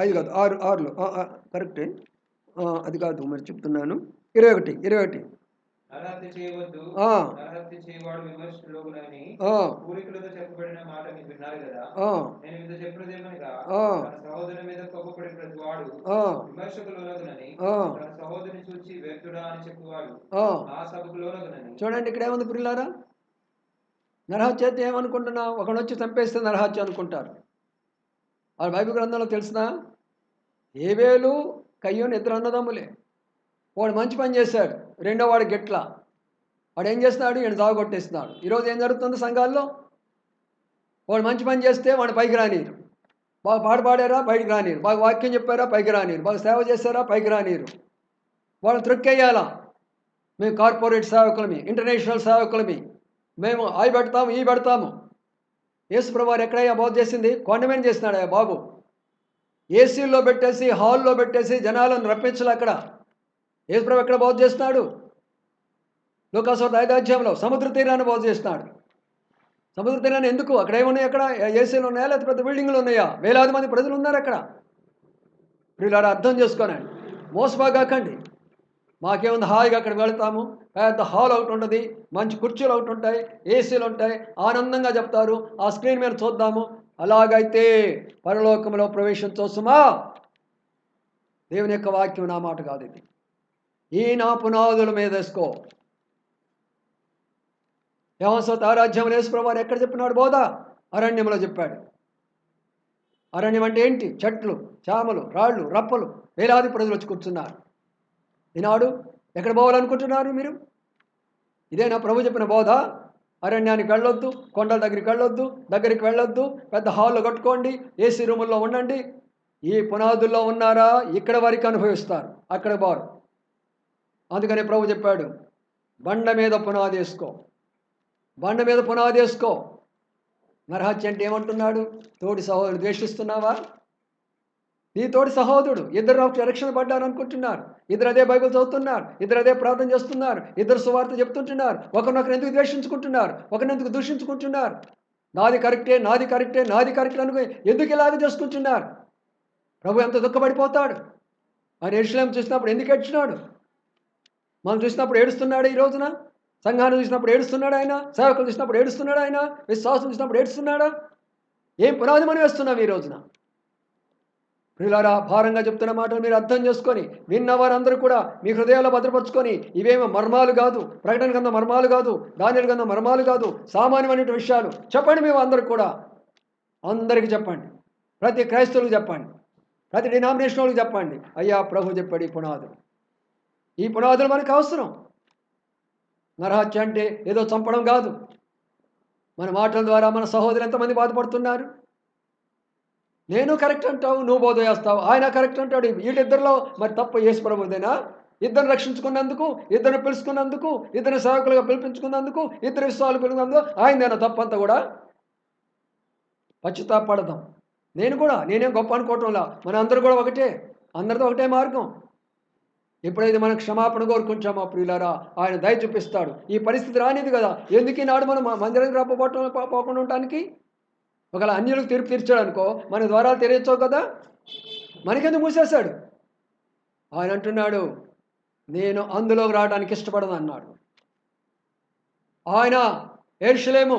5 కాదు 6 కరెక్టే, అది కాదు మరి చెప్తున్నాను. 21 నరహత్య చేయవద్దు, నరహత్య చేయవాడు విమర్శకు లోగునని పూర్వీకులతో చెప్పబడిన మాట మీరు విన్నారు కదా. నేను మీతో చెప్పినదేమనగా, తన సహోదరుని మీద కోపపడే ప్రతి వాడు విమర్శకు లోనగునని, తన సహోదరుని చూచి వ్యర్థుడా అని చెప్పువాడు ఆ సభకు లోనగునని. చూడండి ఇక్కడ ఏముంది ప్రియులారా? నరహత్య అయితే ఏమనుకుంటున్నా? ఒకడు వచ్చి చంపేస్తే నరహత్య అనుకుంటారు. ఆ బైబిల్ గ్రంథంలో తెలిసిన ఏబేలు కయ్యోను 2 అన్నదమ్ములే. వాడు మంచి పని చేశాడు, రెండో వాడు గిట్లా. వాడు ఏం చేస్తున్నాడు? ఈయన సాగొట్టేస్తున్నాడు. ఈరోజు ఏం జరుగుతుంది సంఘాల్లో? వాడు మంచి పని చేస్తే వాడిని పైకి రానీరు, బాగా పాట పాడారా బయటికి రానీరు, బాగా వాక్యం చెప్పారా పైకి రానీరు, బాగా సేవ చేశారా పైకి రానీరు. వాళ్ళని త్రొక్కేయాలా. మేము కార్పొరేట్ సేవకులమి, ఇంటర్నేషనల్ సేవకులమి, మేము అవి పెడతాము ఈ పెడతాము. యేసుప్రభు వారు ఎక్కడయ్యా బోధ చేసింది? కొండమీద చేస్తున్నాడు ఆ బాబు. ఏసీల్లో పెట్టేసి హాల్లో పెట్టేసి జనాలను రప్పించాలి. అక్కడ యేసుప్రభు ఎక్కడ బోధ చేస్తున్నాడు? లూకాసు 5వ అధ్యాయంలో సముద్ర తీరాన్ని బోధ చేస్తున్నాడు. సముద్ర తీరాన్ని ఎందుకు? అక్కడ ఏమున్నాయి? అక్కడ ఏసీలు ఉన్నాయా? లేకపోతే పెద్ద బిల్డింగ్లు ఉన్నాయా? వేలాది మంది ప్రజలు ఉన్నారు అక్కడ. వీళ్ళని అర్థం చేసుకోనండి, మోసపోగాకండి. మాకేముంది, హాయిగా అక్కడికి వెళ్తాము, పెద్ద హాల్ ఒకటి ఉంటుంది, మంచి కుర్చీలు ఒకటి ఉంటాయి, ఏసీలు ఉంటాయి, ఆనందంగా చెప్తారు, ఆ స్క్రీన్ మీద చూద్దాము. అలాగైతే పరలోకంలో ప్రవేశించవచ్చుమా? దేవుని యొక్క వాక్యం నా మాట కాదు ఇది. ఈ నా పునాదుల మీద వేసుకో. యెహోవా రాజ్యం యేసుప్రభువు వారు ఎక్కడ చెప్పినాడు బోధ? అరణ్యంలో చెప్పాడు. అరణ్యం అంటే ఏంటి? చెట్లు, చామలు, రాళ్ళు, రప్పలు, వేలాది ప్రజలు వచ్చి కూర్చున్నారు. ఈనాడు ఎక్కడ పోవాలనుకుంటున్నారు మీరు? ఇదేనా ప్రభు చెప్పిన బోధ? అరణ్యానికి వెళ్ళొద్దు, కొండల దగ్గరికి వెళ్ళొద్దు, పెద్ద హాల్లో కట్టుకోండి, ఏసీ రూముల్లో ఉండండి. ఈ పునాదుల్లో ఉన్నారా? ఇక్కడ వరకు అనుభవిస్తారు, అక్కడ బారు. అందుకనే ప్రభు చెప్పాడు, బండ మీద పునాది వేసుకో, బండ మీద పునాది వేసుకో. నరహత్య అంటే ఏమంటున్నాడు? తోటి సహోదరుడు ద్వేషిస్తున్నావా? నీ తోటి సహోదరుడు, ఇద్దరు రక్షణ పడ్డారు అనుకుంటున్నారు, ఇద్దరు అదే బైబిల్ చదువుతున్నారు, ఇద్దరు అదే ప్రార్థన చేస్తున్నారు, ఇద్దరు సువార్త చెప్తుంటున్నారు. ఒకరినొకరు ఎందుకు ద్వేషించుకుంటున్నారు? ఒకరినెందుకు దూషించుకుంటున్నారు? నాది కరెక్టే, నాది కరెక్టే, నాది కరెక్ట్ అనుకో ఎందుకు ఇలాగ చేసుకుంటున్నారు? ప్రభు ఎంత దుఃఖపడిపోతాడు. ఆయన యెరూషలేము చూసినప్పుడు ఎందుకు ఏడ్చినాడు? మనం చూసినప్పుడు ఏడుస్తున్నాడు. ఈ రోజున సంఘాన్ని చూసినప్పుడు ఏడుస్తున్నాడు ఆయన, సేవకులు చూసినప్పుడు ఏడుస్తున్నాడు ఆయన, విశ్వాసం చూసినప్పుడు ఏడుస్తున్నాడా? ఏం పునాది మనం వేస్తున్నాం ఈ రోజున? ప్రియులారా, భారంగా చెప్తున్న మాటలు మీరు అర్థం చేసుకొని విన్న వారందరూ కూడా మీ హృదయాల్లో భద్రపరుచుకొని, ఇవేమో మర్మాలు కాదు, ప్రకటన గ్రంథం మర్మాలు కాదు, దానియేలు గ్రంథం మర్మాలు కాదు, సామాన్యమైన విషయాలు చెప్పండి. మేము అందరూ కూడా అందరికీ చెప్పండి, ప్రతి క్రైస్తవులకు చెప్పండి, ప్రతి డినామినేషన్ వాళ్ళకి చెప్పండి. అయ్యా ప్రభు చెప్పాడు, ఈ పునాదులు మనకు అవసరం. నరహత్య అంటే ఏదో చంపడం కాదు. మన మాటల ద్వారా మన సహోదరులు ఎంతమంది బాధపడుతున్నారు? నేను కరెక్ట్ అంటావు, నువ్వు బోధ చేస్తావు, ఆయన కరెక్ట్ అంటాడు. వీళ్ళిద్దరిలో మరి తప్పు యేసు ప్రభుదేనా? ఇద్దరు రక్షించుకున్నందుకు, ఇద్దరు పిలుచుకున్నందుకు, ఇద్దరు సేవకులుగా పిలిపించుకున్నందుకు, ఇద్దరు విశ్వాసాలు పిలుచుకున్నందుకు ఆయనదేనా తప్పంతా కూడా? పశ్చాత్తాపడదాం. నేనేం గొప్ప అనుకోవటంలా, మన అందరూ కూడా ఒకటే, అందరితో ఒకటే మార్గం. ఎప్పుడైతే మనం క్షమాపణ కోరుకుంటామో ప్రియులారా, ఆయన దయ చూపిస్తాడు. ఈ పరిస్థితి రానిది కదా. ఎందుకు ఈనాడు మనం మందిరానికి పోకుండా ఉండటానికి? ఒకవేళ అన్యులకు తీర్పు తీర్చాడు అనుకో, మన ద్వారాలు తెరచవు కదా, మనకెందుకు మూసేశాడు? ఆయన అంటున్నాడు, నేను అందులోకి రావడానికి ఇష్టపడను అన్నాడు. ఆయన యెరూషలేము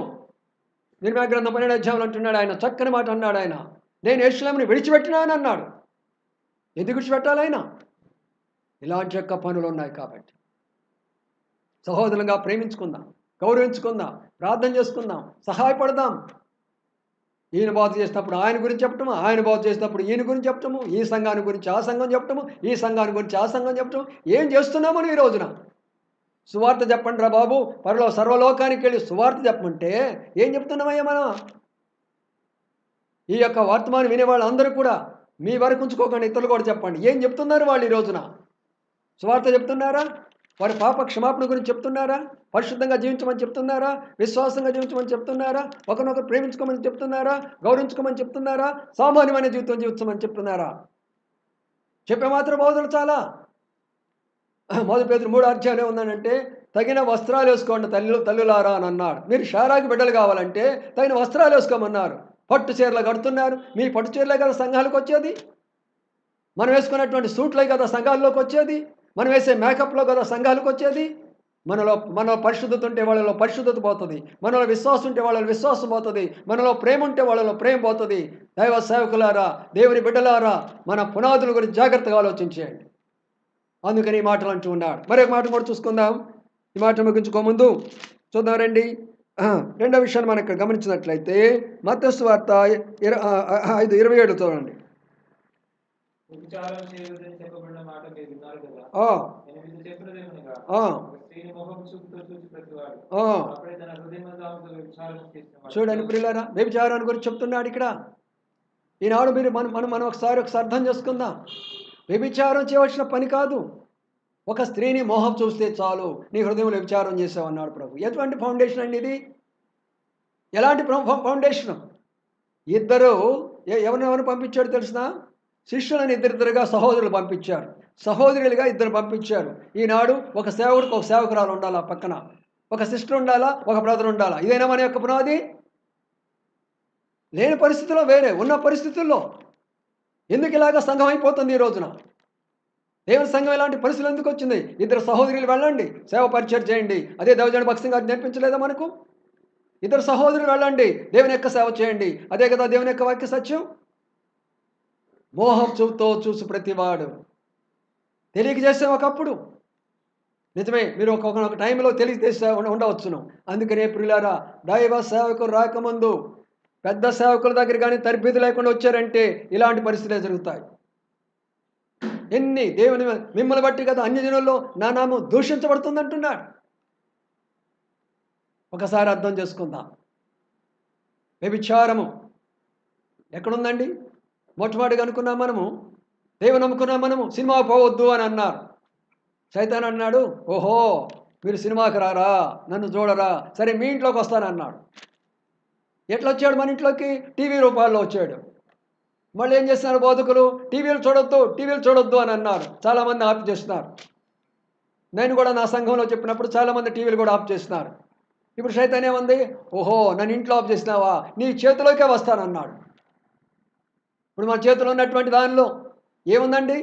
నిర్మయ గ్రంథం 12వ అధ్యాయంలో అంటున్నాడు, ఆయన చక్కని మాట అన్నాడు. ఆయన నేను యెరూషలేముని విడిచిపెట్టినాను అన్నాడు. ఎందుకు విడిచిపెట్టాలి? ఆయన ఇలాంటి యొక్క పనులు ఉన్నాయి కాబట్టి సహోదరులుగా ప్రేమించుకుందాం, గౌరవించుకుందాం, ప్రార్థన చేసుకుందాం, సహాయపడదాం. ఈయన బోధ చేసినప్పుడు ఆయన గురించి చెప్పటము, ఆయన బోధ చేసినప్పుడు ఈయన గురించి చెప్పటము, ఈ సంఘాన్ని గురించి ఆ సంఘం చెప్పటము, ఈ సంఘాన్ని గురించి ఆ సంఘం చెప్పటము. ఏం చేస్తున్నామని ఈ రోజున? సువార్త చెప్పండి రా బాబు, సర్వలోకానికి వెళ్ళి సువార్త చెప్పమంటే ఏం చెప్తున్నామయ్యా మనం? ఈ యొక్క వర్తమానం వినేవాళ్ళు అందరూ కూడా మీ వరకు ఉంచుకోకండి, ఇతరులు కూడా చెప్పండి. ఏం చెప్తున్నారు వాళ్ళు ఈ రోజున? సువార్త చెప్తున్నారా? వారి పాప క్షమాపణ గురించి చెప్తున్నారా? పరిశుద్ధంగా జీవించమని చెప్తున్నారా? విశ్వాసంగా జీవించమని చెప్తున్నారా? ఒకరినొకరు ప్రేమించుకోమని చెప్తున్నారా? గౌరవించుకోమని చెప్తున్నారా? సామాన్యమైన జీవితం జీవించమని చెప్తున్నారా? చెప్పే మాత్రం బోధలు చాలా. 1 పేతురు 3వ అధ్యాయంలో ఉందనంటే, తగిన వస్త్రాలు వేసుకోండి తల్లులారా అని అన్నాడు. మీరు షారాకి బిడ్డలు కావాలంటే తగిన వస్త్రాలు వేసుకోమన్నారు. పట్టు చీరలు కడుతున్నారు. మీ పట్టు చీరలే కదా సంఘాలకు వచ్చేది. మనం వేసుకున్నటువంటి సూట్లే కదా సంఘాల్లోకి వచ్చేది. మనం వేసే మేకప్లో కదా సంఘాలకు వచ్చేది. మనలో పరిశుద్ధత ఉంటే వాళ్ళలో పరిశుద్ధత పోతుంది, మనలో విశ్వాసం ఉంటే వాళ్ళలో విశ్వాసం పోతుంది, మనలో ప్రేమ ఉంటే వాళ్ళలో ప్రేమ పోతుంది. దైవ సేవకులారా, దేవుని బిడ్డలారా, మన పునాదుల గురించి జాగ్రత్తగా ఆలోచించేయండి. అందుకని ఈ మాటలు అంటూ ఉన్నాడు. మరొక మాట కూడా చూసుకుందాం. ఈ మాట ముగించుకోముందు చూద్దాం రండి. రెండో విషయాన్ని మనం ఇక్కడ గమనించినట్లయితే మత్తయి సువార్త 5:27 చూడండి. వ్యభిచారం చేయవద్దని చెప్పబడిన మాట మీరు విన్నారు కదా. నేను మీకు చెప్పినదేమనగా, ఒక స్త్రీని మొహం చూపుతో చూసి ప్రతివాడు అప్పుడే తన హృదయమందు ఆమెతో వ్యభిచారం చేసినవాడు. చూడండి ప్రియులారా, వ్యభిచారాన్ని గురించి చెప్తున్నాడు ఇక్కడ. ఈనాడు మీరు మనం ఒకసారి అర్థం చేసుకుందాం. వ్యభిచారం చేయవలసిన పని కాదు. ఒక స్త్రీని మోహం చూస్తే చాలు నీ హృదయంలో వ్యభిచారం చేసావు అన్నాడు ప్రభు. ఎటువంటి ఫౌండేషన్ అండి ఇది? ఎలాంటి ఫౌండేషన్? ఇద్దరు ఎవరిని పంపించాడు తెలిసిన? శిష్యులను ఇద్దరిద్దరుగా సహోదరులు పంపించారు, సహోదరులుగా ఇద్దరు పంపించారు. ఈనాడు ఒక సేవకుడికి ఒక సేవకురాలు ఉండాలా, పక్కన ఒక సిస్టర్ ఉండాలా, ఒక బ్రదర్ ఉండాలా. ఇదేనా మన యొక్క పునాది? లేని పరిస్థితుల్లో వేరే, ఉన్న పరిస్థితుల్లో ఎందుకు ఇలాగ సంఘం అయిపోతుంది ఈ రోజున? దేవుని సంఘం ఇలాంటి పరిస్థితులు ఎందుకు వచ్చింది? ఇద్దరు సహోదరులు వెళ్ళండి, సేవ పరిచయం చేయండి. అదే దైవజనుడు భక్సింగ్ గారు నేర్పించలేదా మనకు? ఇద్దరు సహోదరులు వెళ్ళండి, దేవుని యొక్క సేవ చేయండి. అదే కదా దేవుని యొక్క వాక్య సత్యం. మోహం చూపుతో చూసు ప్రతివాడు. తెలియక చేసే ఒకప్పుడు నిజమే, మీరు ఒక టైంలో తెలియక చేసే ఉండవచ్చును. అందుకనే ప్రియులారా, దైవ సేవకులు రాకముందు పెద్ద సేవకుల దగ్గర కానీ తరబిదు లేకుండా వచ్చారంటే ఇలాంటి పరిస్థితులే జరుగుతాయి. ఎన్ని దేవుని మిమ్మల్ని బట్టి కదా అన్యజనుల్లో నా నామం దూషించబడుతుంది అంటున్నాడు. ఒకసారి అర్థం చేసుకుందాం. వ్యభిచారము ఎక్కడుందండి? మొట్టమొదటిగా అనుకున్నాం మనము, దేవుని నమ్ముకున్నాం మనము, సినిమా పోవద్దు అని అన్నారు. సైతాన్ అన్నాడు, ఓహో మీరు సినిమాకి రారా, నన్ను చూడరా, సరే మీ ఇంట్లోకి వస్తానన్నాడు. ఎట్లా వచ్చాడు మన ఇంట్లోకి? టీవీ రూపాల్లో వచ్చాడు. మళ్ళీ ఏం చేస్తున్నారు బోధకులు? టీవీలు చూడొద్దు అని అన్నారు. చాలామంది ఆఫ్ చేస్తున్నారు. నేను కూడా నా సంఘంలో చెప్పినప్పుడు చాలామంది టీవీలు కూడా ఆఫ్ చేస్తున్నారు. ఇప్పుడు సైతాన్ ఏమంది? ఓహో నన్ను ఇంట్లో ఆఫ్ చేసినావా, నీ చేతిలోకే వస్తానన్నాడు. ఇప్పుడు మన చేతిలో ఉన్నటువంటి దానిలో ఏముందండి?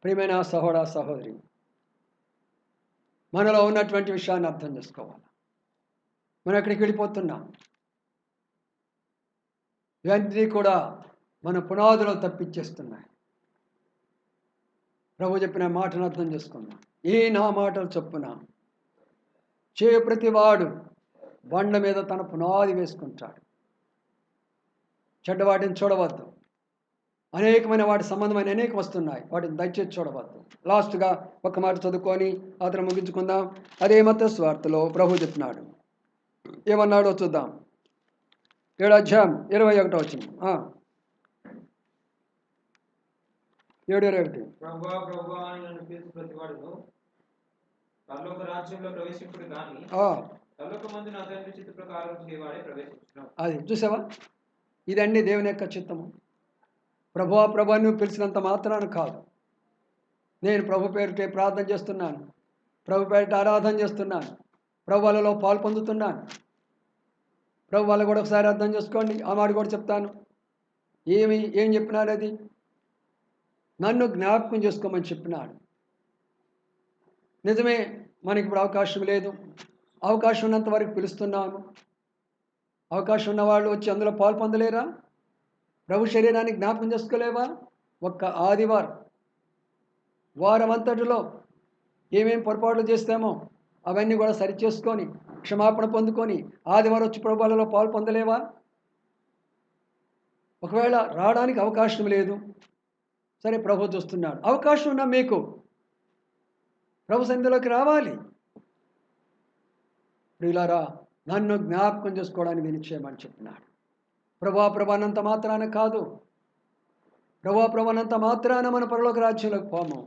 ప్రియమైన సహోదరి, మనలో ఉన్నటువంటి విషయాన్ని అర్థం చేసుకోవాలి. మనం ఎక్కడికి వెళ్ళిపోతున్నాం? ఇవన్నీ కూడా మన పునాదులో తప్పించేస్తున్నాయి. ప్రభు చెప్పిన మాటను అర్థం చేసుకుందాం. ఈ నా మాటలు చొప్పున చేయు ప్రతివాడు బండ మీద తన పునాది వేసుకుంటాడు. చెడ్డవాటిని చూడవద్దు. అనేకమైన వాటి సంబంధమైన అనేక వస్తున్నాయి, వాటిని దయచేసి చూడవద్దు. లాస్ట్గా ఒక మాట చదువుకొని అతను ముగించుకుందాం. అదే మత్తయి సువార్తలో ప్రభు చెప్తున్నాడు. ఏమన్నాడో చూద్దాం. 7:21 7:21. ప్రభువా ప్రభువా అని నన్ను పిలుచు ప్రతివాడును పరలోక రాజ్యంలో ప్రవేశించుడు గాని పరలోకమందు నా తండ్రి చిత్త ప్రకారం చేయవాడే ప్రవేశించును. అది చూసావా? ఇదండి దేవుని యొక్క చిత్తము. ప్రభువా ప్రభు నువ్వు పిలిచినంత మాత్రాన కాదు. నేను ప్రభు పేరుటే ప్రార్థన చేస్తున్నాను, ప్రభు పేరిట ఆరాధన చేస్తున్నాను, ప్రభు వాళ్ళలో పాలు పొందుతున్నాను. ప్రభు వాళ్ళు కూడా ఒకసారి అర్థం చేసుకోండి. ఆ మాట కూడా చెప్తాను. ఏం చెప్పినాడు? అది నన్ను జ్ఞాపకం చేసుకోమని చెప్పినాడు. నిజమే, మనకి ఇప్పుడు అవకాశం లేదు. అవకాశం ఉన్నంత వరకు పిలుస్తున్నాము. అవకాశం ఉన్నవాళ్ళు వచ్చి అందులో పాలు పొందలేరా? ప్రభు శరీరాన్ని జ్ఞాపకం చేసుకోలేవా? ఒక్క ఆదివారం వారం అంతటిలో ఏమేం పొరపాట్లు చేస్తామో అవన్నీ కూడా సరిచేసుకొని క్షమాపణ పొందుకొని ఆదివారం వచ్చి ప్రభువులలో పాలు పొందలేవా? ఒకవేళ రావడానికి అవకాశం లేదు, సరే ప్రభు చూస్తున్నాడు. అవకాశం ఉన్న మీకు ప్రభు సన్నిధిలోకి రావాలి. ప్రియులారా, నన్ను జ్ఞాపకం చేసుకోవడానికి నిశ్చయమని చెప్పినాడు. ప్రభానంత మాత్రాన కాదు, ప్రభానంత మాత్రాన మన పరలోక రాజ్యంలోకి పోము.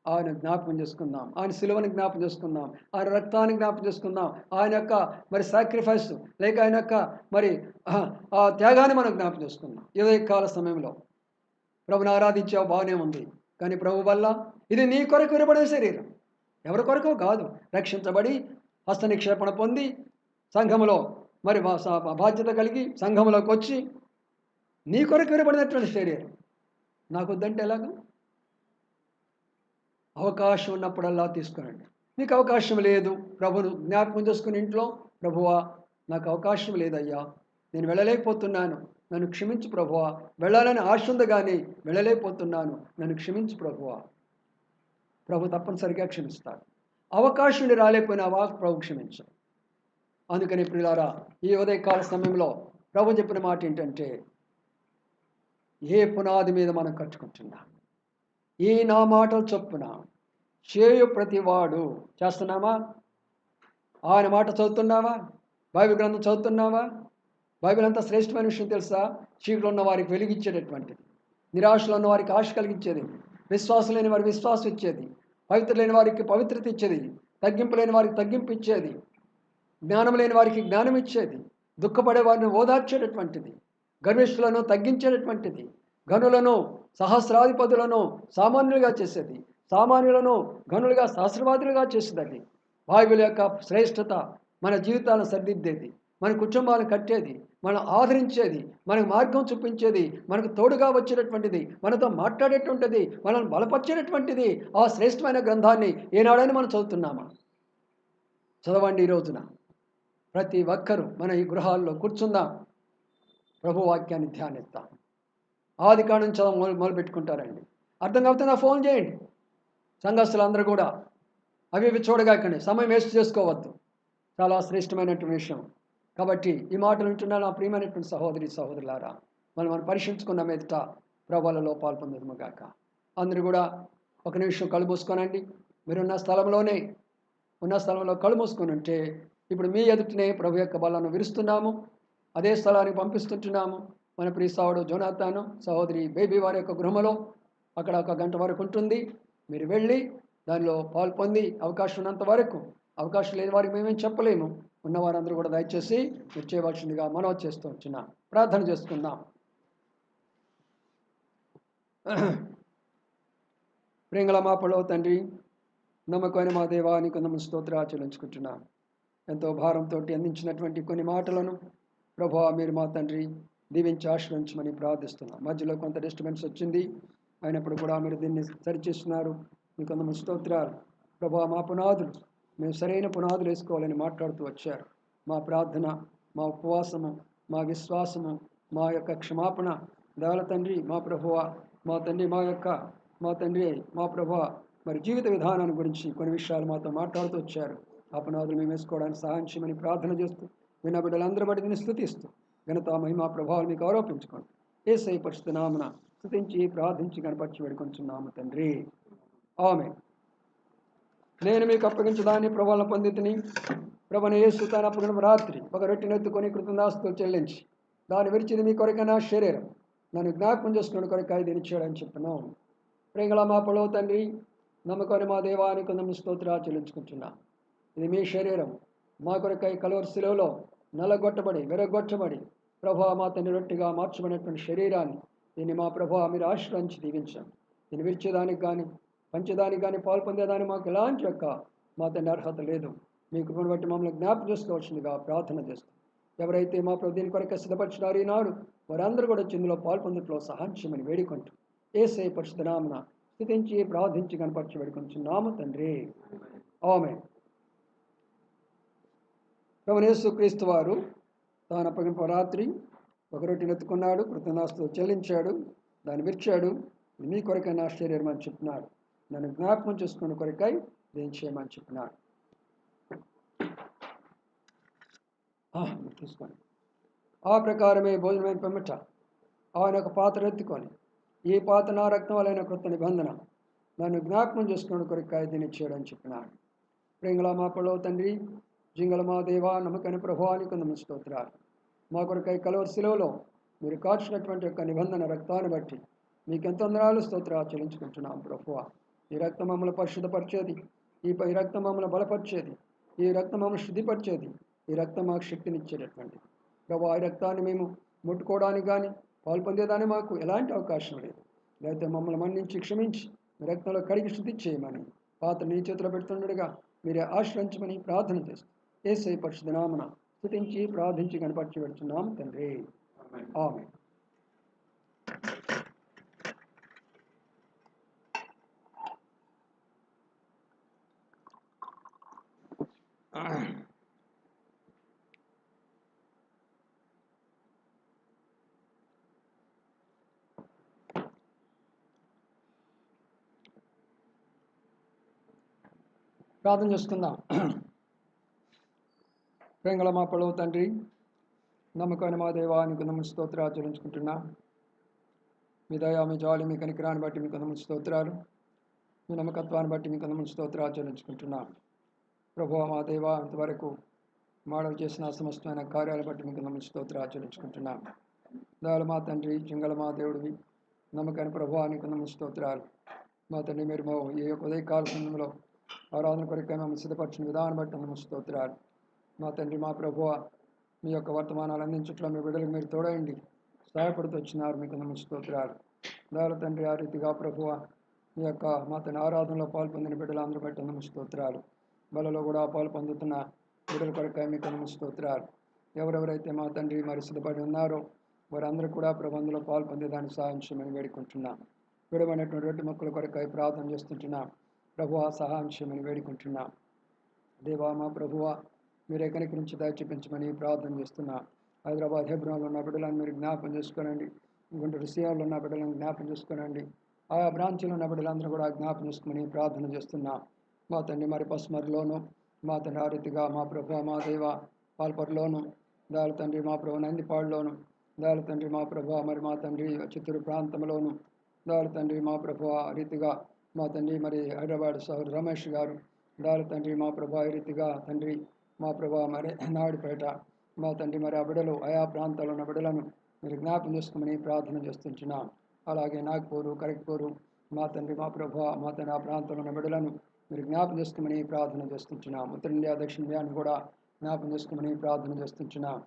ఆయన జ్ఞాపకం చేసుకుందాం, ఆయన సిలువని జ్ఞాపకం చేసుకుందాం, ఆయన రక్తాన్ని జ్ఞాపకం చేసుకుందాం, ఆయన యొక్క సాక్రిఫైస్ లేక ఆయన యొక్క ఆ త్యాగాన్ని మనం జ్ఞాపకం చేసుకుందాం. ఇదే కాల సమయంలో ప్రభుని ఆరాధించావు, బాగానే ఉంది. కానీ ప్రభు వల్ల ఇది నీ కొరకు వినబడే శరీరం, ఎవరి కొరకు కాదు. రక్షించబడి హస్త నిక్షేపణ పొంది సంఘములో బాధ్యత కలిగి సంఘంలోకి వచ్చి నీ కొరకు వినబడినటువంటి శరీరం నాకు వద్దంటే ఎలాగో? అవకాశం ఉన్నప్పుడల్లా తీసుకురండి. మీకు అవకాశం లేదు, ప్రభును జ్ఞాపకం చేసుకుని ఇంట్లో, ప్రభువా నాకు అవకాశం లేదయ్యా, నేను వెళ్ళలేకపోతున్నాను, నన్ను క్షమించు ప్రభువా. వెళ్ళాలని ఆశ ఉంది కానీ వెళ్ళలేకపోతున్నాను, నన్ను క్షమించు ప్రభువా. ప్రభు తప్పనిసరిగా క్షమిస్తాడు. అవకాశం రాలేకపోయినావా? ప్రభు క్షమించు. అందుకని ప్రియులారా, ఈ ఉదయకాల సమయంలో ప్రభు చెప్పిన మాట ఏంటంటే, ఏ పునాది మీద మనం కట్టుకుంటున్నాం? ఈ నా మాటలు చొప్పున చేయు ప్రతివాడు. చేస్తున్నామా? ఆయన మాట చదువుతున్నావా? బైబిల్ గ్రంథం చదువుతున్నావా? బైబిల్ అంతా శ్రేష్టమైన విషయం తెలుసా? చీకట్లో ఉన్న వారికి వెలిగిచ్చేటటువంటిది, నిరాశలో ఉన్న వారికి ఆశ కలిగించేది, విశ్వాసం లేని వారికి విశ్వాసం ఇచ్చేది, పవిత్ర లేని వారికి పవిత్రత ఇచ్చేది, తగ్గింపు లేని వారికి తగ్గింపు ఇచ్చేది, జ్ఞానం లేని వారికి జ్ఞానం ఇచ్చేది, దుఃఖపడే వారిని ఓదార్చేటటువంటిది, గర్విష్ఠులను తగ్గించేటటువంటిది, గనులను సహస్రాధిపతులను సామాన్యులుగా చేసేది, సామాన్యులను గనులుగా శాస్త్రవాదులుగా చేసేది. బైబిల్ యొక్క శ్రేష్టత మన జీవితాలను సరిదిద్దేది, మన కుటుంబాలను కట్టేది, మనం ఆదరించేది, మనకు మార్గం చూపించేది, మనకు తోడుగా వచ్చేటటువంటిది, మనతో మాట్లాడేటువంటిది, మనల్ని బలపరిచేటటువంటిది ఆ శ్రేష్టమైన గ్రంథాన్ని ఏనాడైనా మనం చదువుతున్నామా? చదవండి. ఈ రోజున ప్రతి ఒక్కరూ మన ఈ గృహాల్లో కూర్చుందాం, ప్రభు వాక్యాన్ని ధ్యానిద్దాం. ఆది కాండం చదవ మొదలు పెట్టుకుంటారండి. అర్థం కాకపోతే ఫోన్ చేయండి. సంఘస్థులందరూ కూడా అవి ఇవి చూడగాకండి, సమయం వేస్ట్ చేసుకోవద్దు. చాలా శ్రేష్టమైనటువంటి విషయం. కాబట్టి ఈ మాటలు వింటున్న నా ప్రియమైనటువంటి సహోదరి సహోదరులారా, మనం పరీక్షించుకున్న మీదట ప్రభువులలో పాల్పొందుదుము గాక. అందరూ కూడా ఒక నిమిషం కళ్ళు మూసుకోనండి. మీరున్న స్థలంలో కళ్ళు మూసుకొని ఉంటే ఇప్పుడు మీ ఎదుటనే ప్రభు యొక్క బలను విరుస్తున్నాము. అదే స్థలానికి పంపిస్తుంటున్నాము. మన ప్రియ సహోదరుడు జోనాథాను, సహోదరి బేబీ వారి యొక్క గృహంలో అక్కడ 1 గంట వరకు ఉంటుంది. మీరు వెళ్ళి దానిలో పాల్పొంది అవకాశం ఉన్నంత వరకు, అవకాశం లేని వారికి మేమేం చెప్పలేము. ఉన్నవారందరూ కూడా దయచేసి మీరు చేయవలసిందిగా మనవి చేస్తూ ఉంటున్నాం. ప్రార్థన చేసుకుందాం. ప్రేంగళ మా పొడవ తండ్రి, నమ్మకమైన మా దేవానికి కొంత స్తోత్రాలు చెల్లించుకుంటున్నాం. ఎంతో భారంతో అందించినటువంటి కొన్ని మాటలను ప్రభువా మీరు మా తండ్రి దీవించి ఆశ్రయించమని ప్రార్థిస్తున్నాం. మధ్యలో కొంత డిస్టర్బెన్స్ వచ్చింది, అయినప్పుడు కూడా మీరు దీన్ని సరిచేస్తున్నారు. మీకు కొంత స్తోత్రాలు. ప్రభువా మా పునాదులు మేము సరైన పునాదులు వేసుకోవాలని మాట్లాడుతూ వచ్చారు. మా ప్రార్థన, మా ఉపవాసము, మా విశ్వాసము, మా యొక్క క్షమాపణ దయాల తండ్రి, మా ప్రభువ, మా తండ్రి, మా తండ్రి, మా ప్రభువ మరి జీవిత విధానాన్ని గురించి కొన్ని విషయాలు మాతో మాట్లాడుతూ వచ్చారు. ఆ పునాదులు మేము వేసుకోవడానికి సహాయం చేయమని ప్రార్థన చేస్తూ విన్న బిడ్డలందరూ బట్టి దీన్ని స్తుతిస్తూ ఘనత మహిమా ప్రభావాలు మీకు ఆరోపించుకోండి. యేసయ్య పరిశుద్ధ నామమున స్తుతించి ప్రార్థించి కనపరిచి వేడుకొంచున్నాము తండ్రి. ఆమేన్. నేను మీకు అప్పగించడాన్ని ప్రభువులను పొందితిని. ప్రభువైన యేసు తాను అప్పగించిన రాత్రి ఒక రొట్టెను ఎత్తుకొని కృతజ్ఞతాస్తుతులు చెల్లించి దాన్ని విరిచింది మీ కొరకైన శరీరం, నన్ను జ్ఞాపకం చేసుకుని కొరకాయ దీన్ని చేయడానికి చెప్పినాం. ప్రేంగళ మా పొడవు తండ్రి, నమ్మకమైన మా దేవానికి కొంత స్తోత్రాలు చెల్లించుకుంటున్నాం. ఇది మీ శరీరం మా కొరకై కలువరి శిలువలో నలగొట్టబడి విరగొట్టబడి ప్రభువా మా తండ్రి రొట్టెగా మార్చబడినటువంటి శరీరాన్ని దీన్ని మా ప్రభువా మీరు ఆశ్రయించి దీవించండి. దీన్ని విరిచేదానికి కానీ పంచేదానికి కానీ పాల్పొందేదానికి మాకు ఎలాంటి యొక్క మా తండ్రి అర్హత లేదు. మీ కృపను బట్టి మమ్మల్ని జ్ఞాపకం చేసుకోవాల్సిందిగా ప్రార్థన చేస్తాం. ఎవరైతే మా ప్రభు దీని కొరకే సిద్ధపరిచినారు ఈనాడు వారందరూ కూడా ఇందులో పాల్పొందట్లో సహాయం చేయమని వేడుకుంటూ యేసయ్య పరిశుద్ధ నామమున స్తుతించి ప్రార్థించి కనపరిచి వేడుకొంచున్నాము తండ్రి. ఆమేన్. ప్రభువైన యేసుక్రీస్తు వారు తాను అప్పగించిన రాత్రి ఒక రొట్టెను ఎత్తుకున్నాడు, కృతజ్ఞతాస్తుతులు చెల్లించాడు, దాన్ని విరిచాడు. మీ కొరకై నా శరీరం అని చెప్పినాడు, నన్ను జ్ఞాపకం చేసుకున్న కొరకై దేని చేయమని చెప్పినాడు. తీసుకోండి. ఆ ప్రకారమే భోజనమైన పిమ్మట ఆయన ఒక పాత్ర ఎత్తుకొని, ఈ పాత్ర నా రక్తం వలైన కొత్త నిబంధన, నన్ను జ్ఞాపకం చేసుకున్న కొరకై దీన్ని చేయడని చెప్పినాడు. ప్రేంగళ మా పొడవు తండ్రి, జింగల మా దేవా నమ్మకైన ప్రభువానికి కొంత స్తోత్రాలు. మా కొరకై కలువరి శిలువలో మీరు కాల్చినటువంటి యొక్క నిబంధన రక్తాన్ని బట్టి మీకెంతో వందనాలు స్తోత్రాలు చెల్లించుకుంటున్నాం. ప్రభువా ఈ రక్తం మమ్మల్ని పరిశుద్ధపరిచేది, ఈ రక్తం మమ్మల్ని బలపరిచేది, ఈ రక్తం మమ్మల్ని శుద్ధిపరిచేది, ఈ రక్తం మాకు శక్తినిచ్చేటటువంటి ప్రభువా ఈ రక్తాన్ని మేము ముట్టుకోవడానికి కానీ పాల్పొందేదాన్ని మాకు ఎలాంటి అవకాశం లేదు. లేకపోతే మమ్మల్ని మన్నించి క్షమించి మీ రక్తంలో కడిగి శుద్ధి చేయమని పాత్ర నీ చేతిలో పెడుతుండగా మీరే ఆశ్రయించమని ప్రార్థన చేస్తాం. యేసయ్య పరిశుద్ధ నామమున స్తుతించి ప్రార్థించి కనపరిచి పెడుతున్నాము తండ్రి. ఆమేన్. ప్రార్థన చేసుకుందాం. ప్రేంగళ మా పొడవు తండ్రి, నమ్మకమైన మా దేవానికి కొంత స్తోత్రాలు చెల్లించుకుంటున్నాం. మీ దయ, మీ జాలి, మీ కనికరాన్ని బట్టి మీకు కొంత స్తోత్రాలు, మీ నమ్మకత్వాన్ని బట్టి మీకు కొంత స్తోత్రాలు చెల్లించుకుంటున్నాం. ప్రభువా మా దేవా ఇంతవరకు మాడలు చేసిన సమస్తమైన కార్యాలు బట్టి మీకు కొంత స్తోత్రాలు చెల్లించుకుంటున్నాం. దయాలు మా తండ్రి, జింగల మా దేవుడివి, నమ్మకమైన ప్రభువానికి కొంత స్తోత్రాలు. మా తండ్రి మీరు ఈ యొక్క ఉదయకాల సమయంలో ఆరాధన కొరకై మమ్మల్ని సిద్ధపరిచిన విధానం బట్టి కొంత స్తోత్రాలు. మా తండ్రి మా ప్రభువ మీ యొక్క వర్తమానాలు అందించట్లో మీ బిడ్డలకు మీరు తోడండి సహాయపడుతూ వచ్చినారు. మీకు కొంత స్తోత్రాలు. దయాల తండ్రి ఆ రీతిగా ప్రభువ ఈ యొక్క మా తండ్రి ఆరాధనలో పాల్పొందిన బిడ్డలందరూ బట్టి వందనాలు స్తోత్రాలు. బలలో కూడా పాలు పొందుతున్న బిడ్డల కొరకై మీకు వందనాలు స్తోత్రాలు. ఎవరెవరైతే మా తండ్రి మరి సిద్ధపడి ఉన్నారో వారందరూ కూడా ప్రబంధంలో పాలు పొందేదాన్ని సహాయం చేయమని వేడుకుంటున్నాం. విడవైనటువంటి రొట్టె మొక్కల కొరకై ప్రార్థన చేస్తుంటున్నాం. ప్రభువా సహాయం చేయమని వేడుకుంటున్నాం. దేవా మా ప్రభువా మీరే కనికరించి దయ చూపించమని ప్రార్థన చేస్తున్నాం. హైదరాబాద్ హెబ్రోన్లో ఉన్న బిడ్డలను మీరు జ్ఞాపం చేసుకోనండి. గుంటూరు సియాలో ఉన్న బిడ్డలను జ్ఞాపం చేసుకోనండి. ఆయా బ్రాంచీలో ఉన్న బిడ్డలందరూ కూడా జ్ఞాపం చేసుకోమని ప్రార్థన చేస్తున్నాం. మా తండ్రి మరి పసుమరిలోను మా తండ్రి ఆ రీతిగా మా ప్రభు మా దేవ పాల్పర్లోను దాని తండ్రి మా ప్రభు నందిపాడులోను దాని తండ్రి మా ప్రభు మరి మా తండ్రి చిత్తూరు ప్రాంతంలోను దాని తండ్రి మా ప్రభు ఆ రీతిగా మా తండ్రి మరి హైదరాబాద్ సౌర్ రమేష్ గారు దాని తండ్రి మా ప్రభు ఈ రీతిగా తండ్రి మా ప్రభు మరి నాయుడుపేట మా తండ్రి మరి ఆ బిడలు ఆయా ప్రాంతాల్లో ఉన్న బిడలను మీరు జ్ఞాపం చేసుకోమని ప్రార్థన చేస్తుంటున్నాం. అలాగే నాగ్పూరు కరెక్పూరు మా తండ్రి మా ప్రభు మా తండ్రి ఆ ప్రాంతంలో ఉన్న బిడలను మీరు జ్ఞాపం చేసుకోమని ప్రార్థన చేస్తుంటున్నాం. ఉత్తర ఇండియా దక్షిణ ఇండియాను కూడా జ్ఞాపం చేసుకోమని ప్రార్థన చేస్తుంటున్నాం.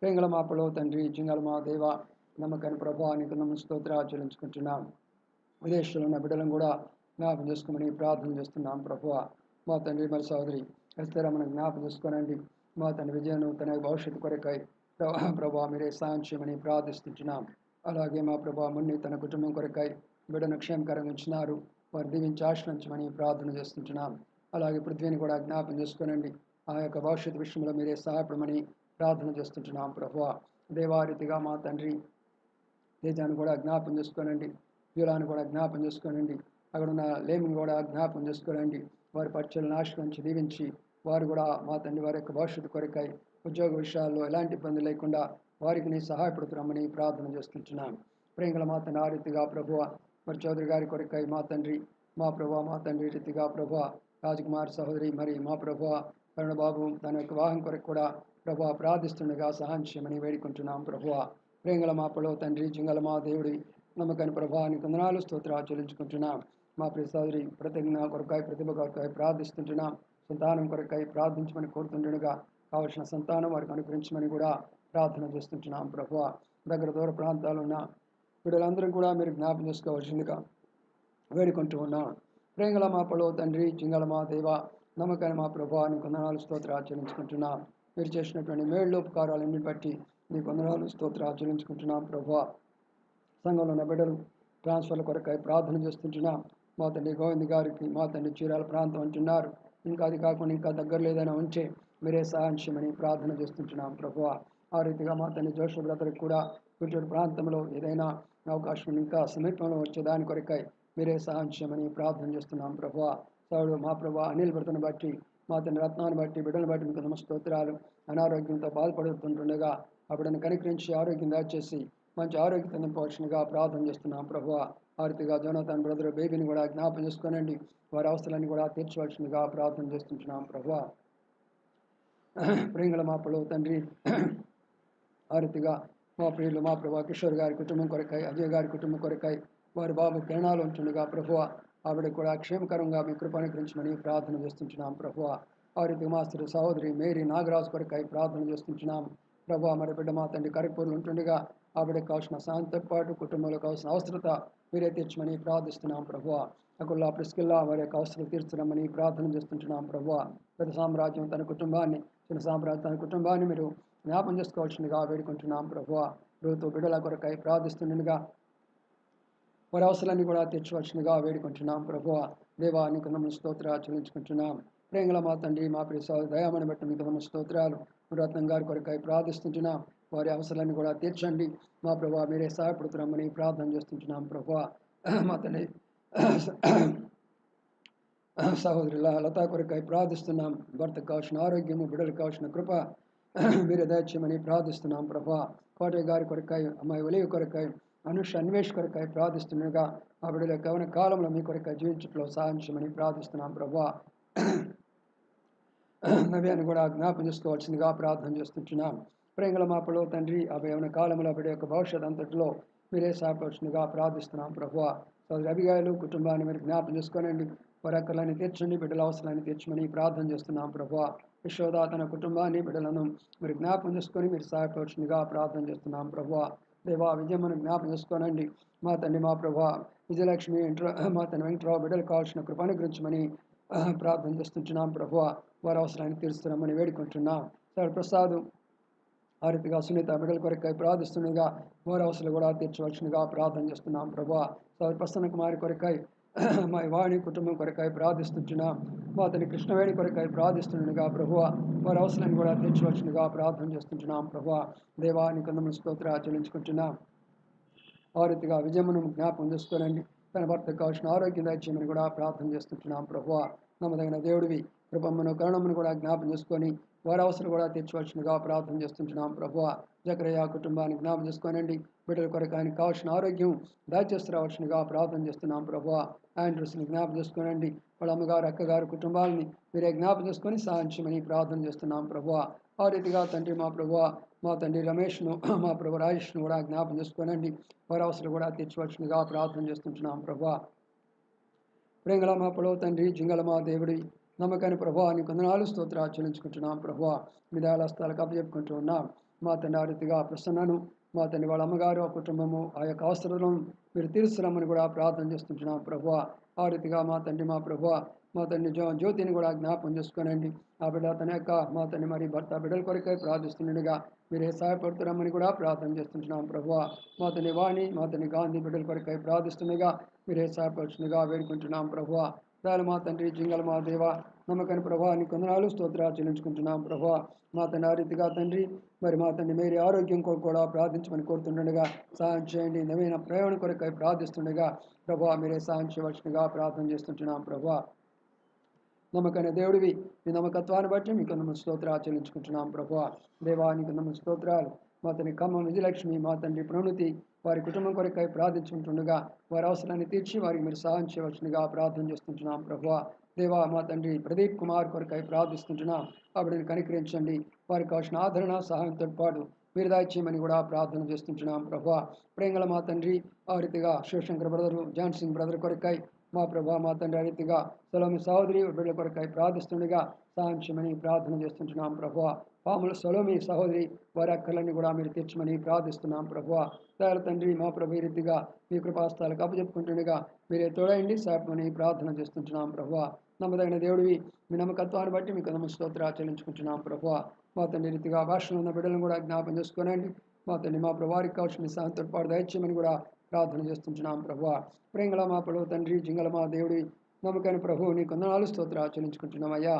పెంగళ మాపలో తండ్రి జింగళ మా దేవ నమ్మకాన్ని ప్రభా నీకు స్తోత్రాలు చెల్లించుకుంటున్నాం. విదేశాల్లో ఉన్న బిడ్డలను కూడా జ్ఞాపం చేసుకోమని ప్రార్థన చేస్తున్నాం. ప్రభువ మా తండ్రి మరి సోదరి ఎస్తరమ్మను జ్ఞాపం చేసుకోనండి. మా తండ్రి విజయను తన భవిష్యత్తు కొరకై ప్రభా మీరే సాయం చేయమని ప్రార్థిస్తుంటున్నాం. అలాగే మా ప్రభా మున్ని తన కుటుంబం కొరకై బిడ్డను క్షేమకరంగా ఉంచినారు. వారు దీవించి ఆశ్రయించమని ప్రార్థన చేస్తుంటున్నాం. అలాగే పృథ్వీని కూడా జ్ఞాపం చేసుకోనండి. ఆ యొక్క భవిష్యత్తు విషయంలో మీరే సహాయపడమని ప్రార్థన చేస్తుంటున్నాం. ప్రభువ దేవారీతిగా మా తండ్రి తేజాన్ని కూడా జ్ఞాపం చేసుకోనండి. యూలాను కూడా జ్ఞాపం చేసుకోనండి. అక్కడ ఉన్న లేమిని కూడా జ్ఞాపం చేసుకోనండి. వారి పరిచయలను ఆశ్రయించి దీవించి వారు కూడా మా తండ్రి వారి యొక్క భవిష్యత్తు కొరకై ఉద్యోగ విషయాల్లో ఎలాంటి ఇబ్బంది లేకుండా వారికి నీ సహాయపడుతున్నామని ప్రార్థన చేస్తుంటున్నాం. ప్రేంగల మా తండ్రి ఆ రీతిగా ప్రభువ మరి చౌదరి గారి కొరకై మా తండ్రి మా ప్రభు మా తండ్రి రీతిగా ప్రభు రాజకుమార్ సహోదరి మరి మా ప్రభు కరుణబాబు తన యొక్క వాహనం కొరకు కూడా ప్రభు ప్రార్థిస్తుండగా సహాయం చేయమని వేడుకుంటున్నాం. ప్రభువ ప్రేంగల మాపలో తండ్రి జింగల మా దేవుడి నమ్మకాన్ని ప్రభావానికి వందనాలు స్తోత్రాలు చెల్లించుకుంటున్నాం. మా ప్రియ సోదరి ప్రతిజ్ఞ కొరకాయ ప్రతిభ కొరకాయ ప్రార్థిస్తుంటున్నాం. సంతానం కొరకాయ ప్రార్థించమని కోరుతుండగా కావలసిన సంతానం వారికి అనుగ్రహించమని కూడా ప్రార్థన చేస్తుంటున్నాం. ప్రభువ దగ్గర దూర ప్రాంతాలు ఉన్న వీళ్ళందరూ కూడా మీరు జ్ఞాపం చేసుకోవాల్సిందిగా వేడుకుంటూ ఉన్నాం. ప్రేంగల మాపలో తండ్రి జింగల మా దేవ నమ్మకాన్ని మా ప్రభావానికి వందనాలు స్తోత్రాలు చెల్లించుకుంటున్నాం. మీరు చేసినటువంటి మేళ్ళు ఉపకారాలన్నీ బట్టి నీకు వందనాలు స్తోత్రాలు చెల్లించుకుంటున్నాం. ప్రభువ సంఘంలో ఉన్న బిడ్డలు ట్రాన్స్ఫర్ల కొరకై ప్రార్థన చేస్తుంటున్నాం. మా తండ్రి గోవింద్ గారికి మా తండ్రి చీరాల ప్రాంతం అంటున్నారు. ఇంకా అది కాకుండా ఇంకా దగ్గరలో ఏదైనా ఉంటే మీరే సహాయం చేయమని ప్రార్థన చేస్తుంటున్నాం. ప్రభువ ఆ రీతిగా మా తండ్రి జోష్ బ్రదర్కి కూడా గుంటూరు ప్రాంతంలో ఏదైనా అవకాశం ఇంకా సమీపంలో వచ్చే దాని కొరకై మీరే సహాయం చేయమని ప్రార్థన చేస్తున్నాం. ప్రభువ సౌడు మా ప్రభు అనిల్ బ్రతను బట్టి మా తండ్రి రత్నాన్ని బట్టి బిడ్డను బట్టి మీకు నమస్తోత్రాలు. అనారోగ్యంతో బాధపడుతుంటుండగా ఆ బిడ్డను కనికరించి ఆరోగ్యం దయచేసి మంచి ఆరోగ్యం పొందవలసిందిగా ప్రార్థన చేస్తున్నాం. ప్రభువ ఆ రీతిగా జోనాథన్ బ్రదర్ బేబీని కూడా జ్ఞాపం చేసుకోనండి. వారి అవసరాన్ని కూడా తీర్చవలసిందిగా ప్రార్థన చేస్తుంటున్నాం. ప్రభువ ప్రేంగళ మాపలో తండ్రి ఆ రీతిగా మా ప్రియులు మా ప్రభు కిషోర్ గారి కుటుంబం కొరకై అజయ్ గారి కుటుంబం కొరకై వారి బాబు కిరణాలు ఉంటుండగా ప్రభువ ఆవిడ కూడా క్షేమకరంగా మీ కృప అనుగ్రహించమని ప్రార్థన చేస్తుంటున్నాం. ప్రభువ ఆ రీతిగా మా స్త్రీ సహోదరి మేరీ నాగరాజు కొరకై ప్రార్థన చేస్తుంటున్నాం. ప్రభు మరి బిడ్డ మా తండ్రి కరిపూర్లు ఉంటుండగా ఆవిడకి కావాల్సిన శాంతితో పాటు కుటుంబంలో కావాల్సిన అవసరత మీరే తీర్చమని ప్రార్థిస్తున్నాం. ప్రభువ అకుల్లా ప్రిస్కిల్లా వారి యొక్క అవసరాలు తీర్చడమని ప్రార్థన చేస్తుంటున్నాం. ప్రభువ పెద్ద సామ్రాజ్యం తన కుటుంబాన్ని చిన్న సామ్రాజ్యం తన కుటుంబాన్ని మీరు జ్ఞాపం చేసుకోవాల్సిందిగా వేడుకుంటున్నాం. ప్రభువ ఋతు బిడ్డల కొరకై ప్రార్థిస్తుండగా వారి అవసరాన్ని కూడా తీర్చవలసిందిగా వేడుకుంటున్నాం. ప్రభువ దేవానికి వందనాలు స్తోత్రాలు చెల్లించుకుంటున్నాం. ప్రేంగల మా తండ్రి మా ప్రియ సోదరి దయామని బట్టి మీకు వందనాలు స్తోత్రాలు. రత్నం గారి కొరకై ప్రార్థిస్తుంటున్నాం. వారి అవసరాన్ని కూడా తీర్చండి. మా ప్రభు మీరే సహాయపడుతున్నామని ప్రార్థన చేస్తుంటున్నాం. ప్రభు మా తండ్రి సహోదరి లతా కొరకై ప్రార్థిస్తున్నాం. భర్తకు కావాల్సిన ఆరోగ్యము బిడ్డలకు కావాల్సిన కృప మీరే దయచేయమని ప్రార్థిస్తున్నాం. ప్రభు కోటయ్య గారి కొరకై అమ్మాయి ఒలివి కొరకై అనుష అన్వేష్ కొరకై ప్రార్థిస్తుండగా ఆ బిడ్డల కవన కాలంలో మీ కొరకై జీవించట్లో సాయం చేయమని ప్రార్థిస్తున్నాం. ప్రభు నవ్యాన్ని కూడా జ్ఞాపం చేసుకోవాల్సిందిగా ప్రార్థన చేస్తుంటున్నాం. ప్రేంగల మాపలో తండ్రి ఆ యవన కాలంలో బిడ్డ యొక్క భవిష్యత్ అంతటిలో మీరే సహాయపడుతుందిగా ప్రార్థిస్తున్నాం. ప్రభువ సోదరి అభిగాయలు కుటుంబాన్ని మీరు జ్ఞాపం చేసుకోనండి. వారి అక్కర్లని తీర్చండి. బిడ్డల అవసరాన్ని తీర్చమని ప్రార్థన చేస్తున్నాం. ప్రభువ యశోద తన కుటుంబాన్ని బిడ్డలను మీరు జ్ఞాపం చేసుకొని మీరు సహాయపడుతుందిగా ప్రార్థన చేస్తున్నాం. ప్రభువ దేవా విజయమ్మను జ్ఞాపం చేసుకోనండి. మా తండ్రి మా ప్రభువ విజయలక్ష్మి మా తండ్రి వెంకటరావు బిడ్డలు కావాల్సిన కృప అనుగ్రహించమని ప్రార్థన చేస్తుంటున్నాం ప్రభువా. వారి అవసరాన్ని తీరుస్తున్నామని వేడుకుంటున్నాం. సార్ ప్రసాద్ ఆ రీతిగా సునీత బిడ్డల కొరకై ప్రార్థిస్తుండగా వారి అవసరాలు కూడా తీర్చవలసినగా ప్రార్థన చేస్తున్నాం ప్రభువా. సార్ ప్రసన్న కుమారి కొరకై మా వాణి కుటుంబం కొరకై ప్రార్థిస్తుంటున్నాం. మా తండ్రి కృష్ణవేణి కొరకై ప్రార్థిస్తుండగా ప్రభువా వారి అవసరాన్ని కూడా తీర్చవలసినగా ప్రార్థన చేస్తుంటున్నాం ప్రభువా. దేవానికి వందనములు స్తోత్రాలు చెల్లించుకుంటున్నాం. ఆ రీతిగా విజయమును జ్ఞాపకం చేసుకోనండి. తన భర్తకు కావాల్సిన ఆరోగ్యం దయచేయమని కూడా ప్రార్థన చేస్తుంటున్నాం ప్రభువా. నమ్మదగిన దేవుడివి కృపమ్మను కరుణమ్మను కూడా జ్ఞాపకం చేసుకొని వారి అవసరం కూడా తీర్చవలసినగా ప్రార్థన చేస్తుంటున్నాం ప్రభువా. జకరయ్య కుటుంబాన్ని జ్ఞాపకం చేసుకోనండి. బిడ్డల కొరకు ఆయనకు కావాల్సిన ఆరోగ్యం దయచేసి రావాల్సినగా ప్రార్థన చేస్తున్నాం ప్రభువా. ఆండ్రూస్ని జ్ఞాపకం చేసుకోనండి. వాళ్ళ అమ్మగారు అక్కగారు కుటుంబాలని మీరే జ్ఞాపకం చేసుకొని సాయం చేయమని ప్రార్థన చేస్తున్నాం ప్రభువా. ఆ రీతిగా తండ్రి మా ప్రభువా మా తండ్రి రమేష్ను మా ప్రభు రాజేష్ను కూడా జ్ఞాపకం చేసుకోనండి. వారి అవసరం కూడా తీర్చవలసినగా ప్రార్థన చేస్తుంటున్నాం ప్రభువా. ప్రేంగళ మా పొడవు తండ్రి జింగళ మా దేవుడి నమ్మకాన్ని ప్రభా నీకు వందనాలు స్తోత్రాలు చెల్లించుకుంటున్నాం ప్రభువా. మీ దయాళస్థాలకు అప్పచెప్పుకుంటూ ఉన్నాం. మా తండ్రి ఆ రీతిగా ప్రసన్నను మా తండ్రి వాళ్ళ అమ్మగారు ఆ కుటుంబము ఆ యొక్క అవసరాలను మీరు తీరుస్తున్నామని కూడా ప్రార్థన చేస్తుంటున్నాం ప్రభువా. ఆ రీతిగా మా తండ్రి మా ప్రభువా మా తండ్రి జ్యోతిని కూడా జ్ఞాపకం చేసుకోనండి. ఆ బిడ్డ తన యొక్క మా తండ్రి మరి భర్త బిడ్డల కొరకై ప్రార్థిస్తుండగా మీరే సహాయపడుతున్నామని కూడా ప్రార్థన చేస్తుంటున్నాం ప్రభువా. మా తండ్రి వాణి మా తండ్రి గాంధీ బిడ్డల కొరకై ప్రార్థిస్తుండగా మీరే సహాయపడుతుండగా వేడుకుంటున్నాం ప్రభువా. దాని మా తండ్రి జింగల మా దేవ నమ్మకాన్ని ప్రభా నీకు వందనాలు స్తోత్రాలు చెల్లించుకుంటున్నాం ప్రభా. మా తండ్రి ఆ రీతిగా తండ్రి మరి మా తండ్రి మేరీ ఆరోగ్యం కొరకు కూడా ప్రార్థించమని కోరుతుండగా సాయం చేయండి. నవీన ప్రయాణ కొరకై ప్రార్థిస్తుండగా ప్రభా మీరే సాయం చేయవలసినగా ప్రార్థన చేస్తుంటున్నాం ప్రభా. నమ్మకమైన దేవుడివి మీ నమ్మకత్వాన్ని బట్టి మీకు వందనములు స్తోత్రాలు చెల్లించుకుంటున్నాం ప్రభువా. దేవానికి వందనములు స్తోత్రాలు. మా తండ్రి ఖమ్మం విజయలక్ష్మి మా తండ్రి ప్రణుతి వారి కుటుంబం కొరకై ప్రార్థించుకుంటుండగా వారి అవసరాన్ని తీర్చి వారికి మీరు సహాయం చేయవలసినగా ప్రార్థన చేస్తుంటున్నాం ప్రభువా. దేవా మా తండ్రి ప్రదీప్ కుమార్ కొరకై ప్రార్థిస్తుంటున్నాం. ఆవిడని కనికరించండి. వారికి కావాల్సిన ఆదరణ సహాయంతో పాటు మీరు దయచేయమని కూడా ప్రార్థన చేస్తుంటున్నాం ప్రభువా. ప్రేంగళ మా తండ్రి ఆ రీతిగా Shivashankar brother John Singh brother కొరకై మా ప్రభా మా తండ్రి ఆ రీతిగా సలోమి సహోదరి బిడ్డల కొరకై ప్రార్థిస్తుండగా సాయం చేయమని ప్రార్థన చేస్తుంటున్నాం ప్రభువా. పాముల సలోమి సహోదరి వారి అక్కర్లన్నీ కూడా మీరు తీర్చమని ప్రార్థిస్తున్నాం ప్రభువా. దయాల తండ్రి మా ప్రభు ఈ రీతిగా మీ కృపాస్థాలకు అప్పచెప్పుకుంటుండగా మీరే తోడైండి సాపమని ప్రార్థన చేస్తుంటున్నాం ప్రభువా. నమ్మదగిన దేవుడివి మీ నమ్మకత్వాన్ని బట్టి మీకు వందనములు స్తోత్రాలు చెల్లించుకుంటున్నాం ప్రభువా. మా తండ్రి రీతిగా భాషలో ఉన్న బిడ్డలను కూడా జ్ఞాపం చేసుకోనండి. మా తండ్రి మా ప్రభు వారికి కావాల్సిన సాయంతో పాటు దయచేయమని కూడా ప్రార్థన చేస్తుంటున్నాం ప్రభువా. ప్రేంగళ మా పొడవు తండ్రి జింగళ మా దేవుడి నమ్మకైన ప్రభు నీకు వందనాలు స్తోత్రాలు చెల్లించుకుంటున్నామయ్యా.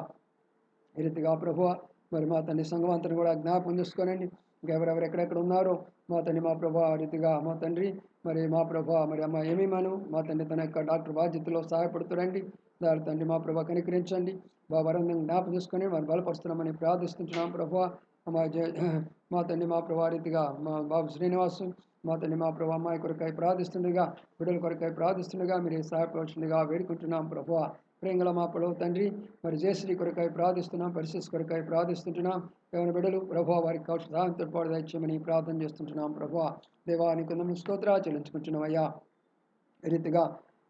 ఈ రీతిగా ప్రభువా మరి మా తండ్రి సంఘం అంతా కూడా జ్ఞాపకం చేసుకోనండి. ఇంకెవరెవరు ఎక్కడెక్కడ ఉన్నారో మా తండ్రి మా ప్రభా ఆ రీతిగా మా తండ్రి మరి మా ప్రభా మరి అమ్మ ఏమేమను మా తండ్రి తన యొక్క డాక్టర్ బాధ్యతలో సహాయపడుతురండి. దాని తండ్రి మా ప్రభా కనికరించండి. బాబారందరిని జ్ఞాపకం చేసుకొని వారిని బలపరుస్తున్నామని ప్రార్థిస్తుంటున్నాం ప్రభా. మా తండ్రి మా ప్రభా రీతిగా మా బాబు శ్రీనివాసు మా తండ్రి మా ప్రభా అమ్మాయి కొరకై ప్రార్థిస్తుండగా బిడ్డల కొరకై ప్రార్థిస్తుండగా మీరు సహాయపడాల్సిందిగా వేడుకుంటున్నాం ప్రభా. ప్రేంగళ మా పొడవు తండ్రి మరి జయశ్రీ కొరకై ప్రార్థిస్తున్నాం. పరిశీస్ కొరకై ప్రార్థిస్తుంటున్నాం. ఎవరి బిడ్డలు ప్రభా వారికి కావాల్సిన సహాయంతో పాటు దయచేయమని ప్రార్థన చేస్తుంటున్నాం ప్రభా. దేవానికి వందనములు స్తోత్రాలు చెల్లించుకుంటున్నాం అయ్యా. ఈ రీతిగా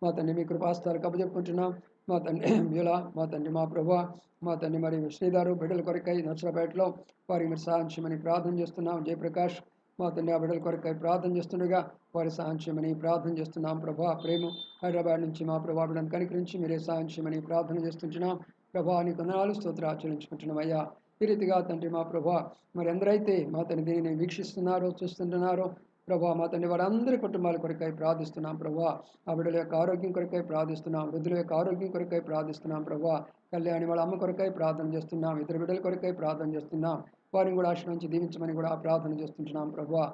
మా తండ్రి మీ కృపాస్థాలకు అప్పచెప్పుకుంటున్నాం. మా తండ్రి బ్యూలా మా తండ్రి మా ప్రభా మా తండ్రి మరి శ్రీధారు బిడ్డల కొరకై నర్సరాపేటలో వారికి మీరు సహాయం చేయమని ప్రార్థన చేస్తున్నాం. జయప్రకాష్ మా తండ్రి ఆ బిడ్డల కొరకై ప్రార్థన చేస్తుండగా వారి సహాయం చేయమని ప్రార్థన చేస్తున్నాం ప్రభా. ప్రేమ హైదరాబాద్ నుంచి మా ప్రభా బిడ్డను కనికరించి మీరే సహాయం చేయమని ప్రార్థన చేస్తుంటున్నాం ప్రభా. నీకు వందనాలు స్తోత్రాలు చెల్లించుకుంటున్నాం అయ్యా. ఈ రీతిగా తండ్రి మా ప్రభా మరి ఎందరైతే మా తండ్రి దీనిని వీక్షిస్తున్నారో చూస్తుంటున్నారో ప్రభా మా తండ్రి వారందరి కుటుంబాల కొరకై ప్రార్థిస్తున్నాం ప్రభా. ఆ బిడ్డల యొక్క ఆరోగ్యం కొరకై ప్రార్థిస్తున్నాం. వృద్ధుల యొక్క ఆరోగ్యం కొరకై ప్రార్థిస్తున్నాం ప్రభా. కళ్యాణి వాళ్ళ అమ్మ కొరకై ప్రార్థన చేస్తున్నాం. ఇతర బిడ్డల కొరకై ప్రార్థన చేస్తున్నాం. వారిని కూడా ఆశ్రయించి దీవించమని కూడా ప్రార్థన చేస్తుంటున్నాం ప్రభా.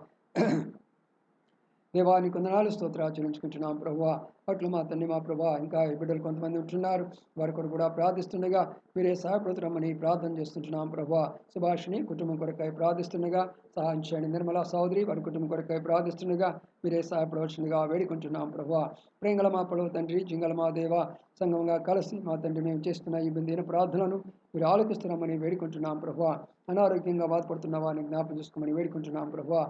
దేవానికి వందనాలు స్తోత్రాలు చెల్లించుకుంటున్నాం ప్రభువా. అట్లు మా తండ్రి మా ప్రభా ఇంకా ఈ బిడ్డలు కొంతమంది ఉంటున్నారు. వారి కొరకు కూడా ప్రార్థిస్తుండగా మీరే సహాయపడుతున్నామని ప్రార్థన చేస్తుంటున్నాం ప్రభా. సుభాషిని కుటుంబం కొరకై ప్రార్థిస్తుండగా సహాయం చేయండి. నిర్మలా సహోదరి వారి కుటుంబం కొరకై ప్రార్థిస్తుండగా మీరే సహాయపడవలసిందిగా వేడుకుంటున్నాం ప్రభా. ప్రేంగళ మా పొడవు తండ్రి జింగళ మా దేవ సంఘంగా కలిసి మా తండ్రి మేము చేస్తున్న ఈ బిందైన ప్రార్థనలను మీరు ఆలోకిస్తున్నామని వేడుకుంటున్నాం ప్రభా. అనారోగ్యంగా బాధపడుతున్న వారిని జ్ఞాపం చేసుకోమని వేడుకుంటున్నాం ప్రభా.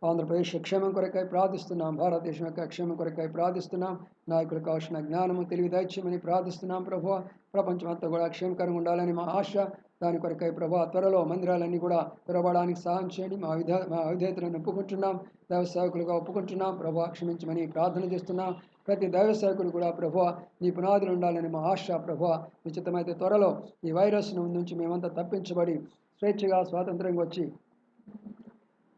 ఆంధ్రప్రదేశ్ క్షేమం కొరకై ప్రార్థిస్తున్నాం. భారతదేశం యొక్క క్షేమం కొరకై ప్రార్థిస్తున్నాం. నాయకులకు కావాల్సిన జ్ఞానము తెలివి దయచేయమని ప్రార్థిస్తున్నాం ప్రభువా. ప్రపంచం అంతా కూడా క్షేమకరంగా ఉండాలని మా ఆశ. దాని కొరకై ప్రభువా త్వరలో మందిరాలన్నీ కూడా తెరవడానికి సహాయం చేయండి. మా విధేయతలను ఒప్పుకుంటున్నాం, దైవ సేవకులుగా ఒప్పుకుంటున్నాం. ప్రభువా క్షమించమని ప్రార్థన చేస్తున్నాం. ప్రతి దైవ సేవకులు కూడా ప్రభువా నీ పునాదులు ఉండాలని మా ఆశ. ప్రభువా నిశ్చితమైతే త్వరలో ఈ వైరస్ నుంచి మేమంతా తప్పించబడి స్వేచ్ఛగా స్వాతంత్రంగా వచ్చి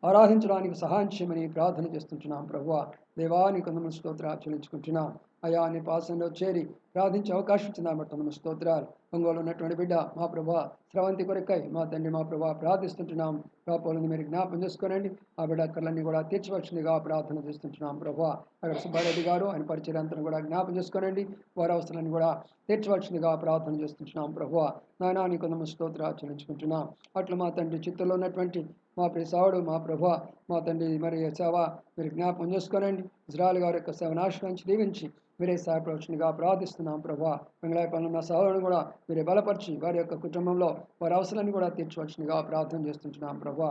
ఆరాధించడానికి సహాయం చేయమని ప్రార్థన చేస్తుంటున్నాం. ప్రభువా దేవానికి కొందరు స్తోత్రాలు చెల్లించుకుంటున్నాం. అయా నీ పాసంలో చేరి ప్రార్థించే అవకాశం ఇచ్చిందాం బట్టి కొందరు స్తోత్రాలు. ఒంగోలు ఉన్నటువంటి బిడ్డ మా ప్రభా స్రవంతి కొరకై మా తండ్రి మా ప్రభా ప్రార్థిస్తుంటున్నాం. పాపాలను మీరు జ్ఞాపం చేసుకోనండి. ఆ బిడ్డ అక్కర్లన్నీ కూడా తీర్చవలసిందిగా ప్రార్థన చేస్తుంటున్నాం. ప్రభా అక్కడ సుబ్బారెడ్డి గారు ఆయన పరిచర్యంతను కూడా జ్ఞాపం చేసుకోనండి. వారి అవసరాన్ని కూడా తీర్చవలసిందిగా ప్రార్థన చేస్తుంటున్నాం. ప్రభువా నాయనా నీ కొందరు స్తోత్రాలు చెల్లించుకుంటున్నాం. అట్లా మా తండ్రి చిత్తూరులో ఉన్నటువంటి మా ప్రియ సావుడు మా ప్రభా మా తండ్రి మరి సేవ మీరు జ్ఞాపం చేసుకోనండి. ఇజ్రాయల్ గారి యొక్క సేవను ఆశ్రయించి దీవించి మీరే సహాయపడవలసిందిగా ప్రార్థిస్తున్నాం. ప్రభా వెంగళాయపాలెంలో ఉన్న సహోదరుని కూడా మీరే బలపరిచి వారి యొక్క కుటుంబంలో వారి అవసరాన్ని కూడా తీర్చవలసిందిగా ప్రార్థన చేస్తుంటున్నాం. ప్రభా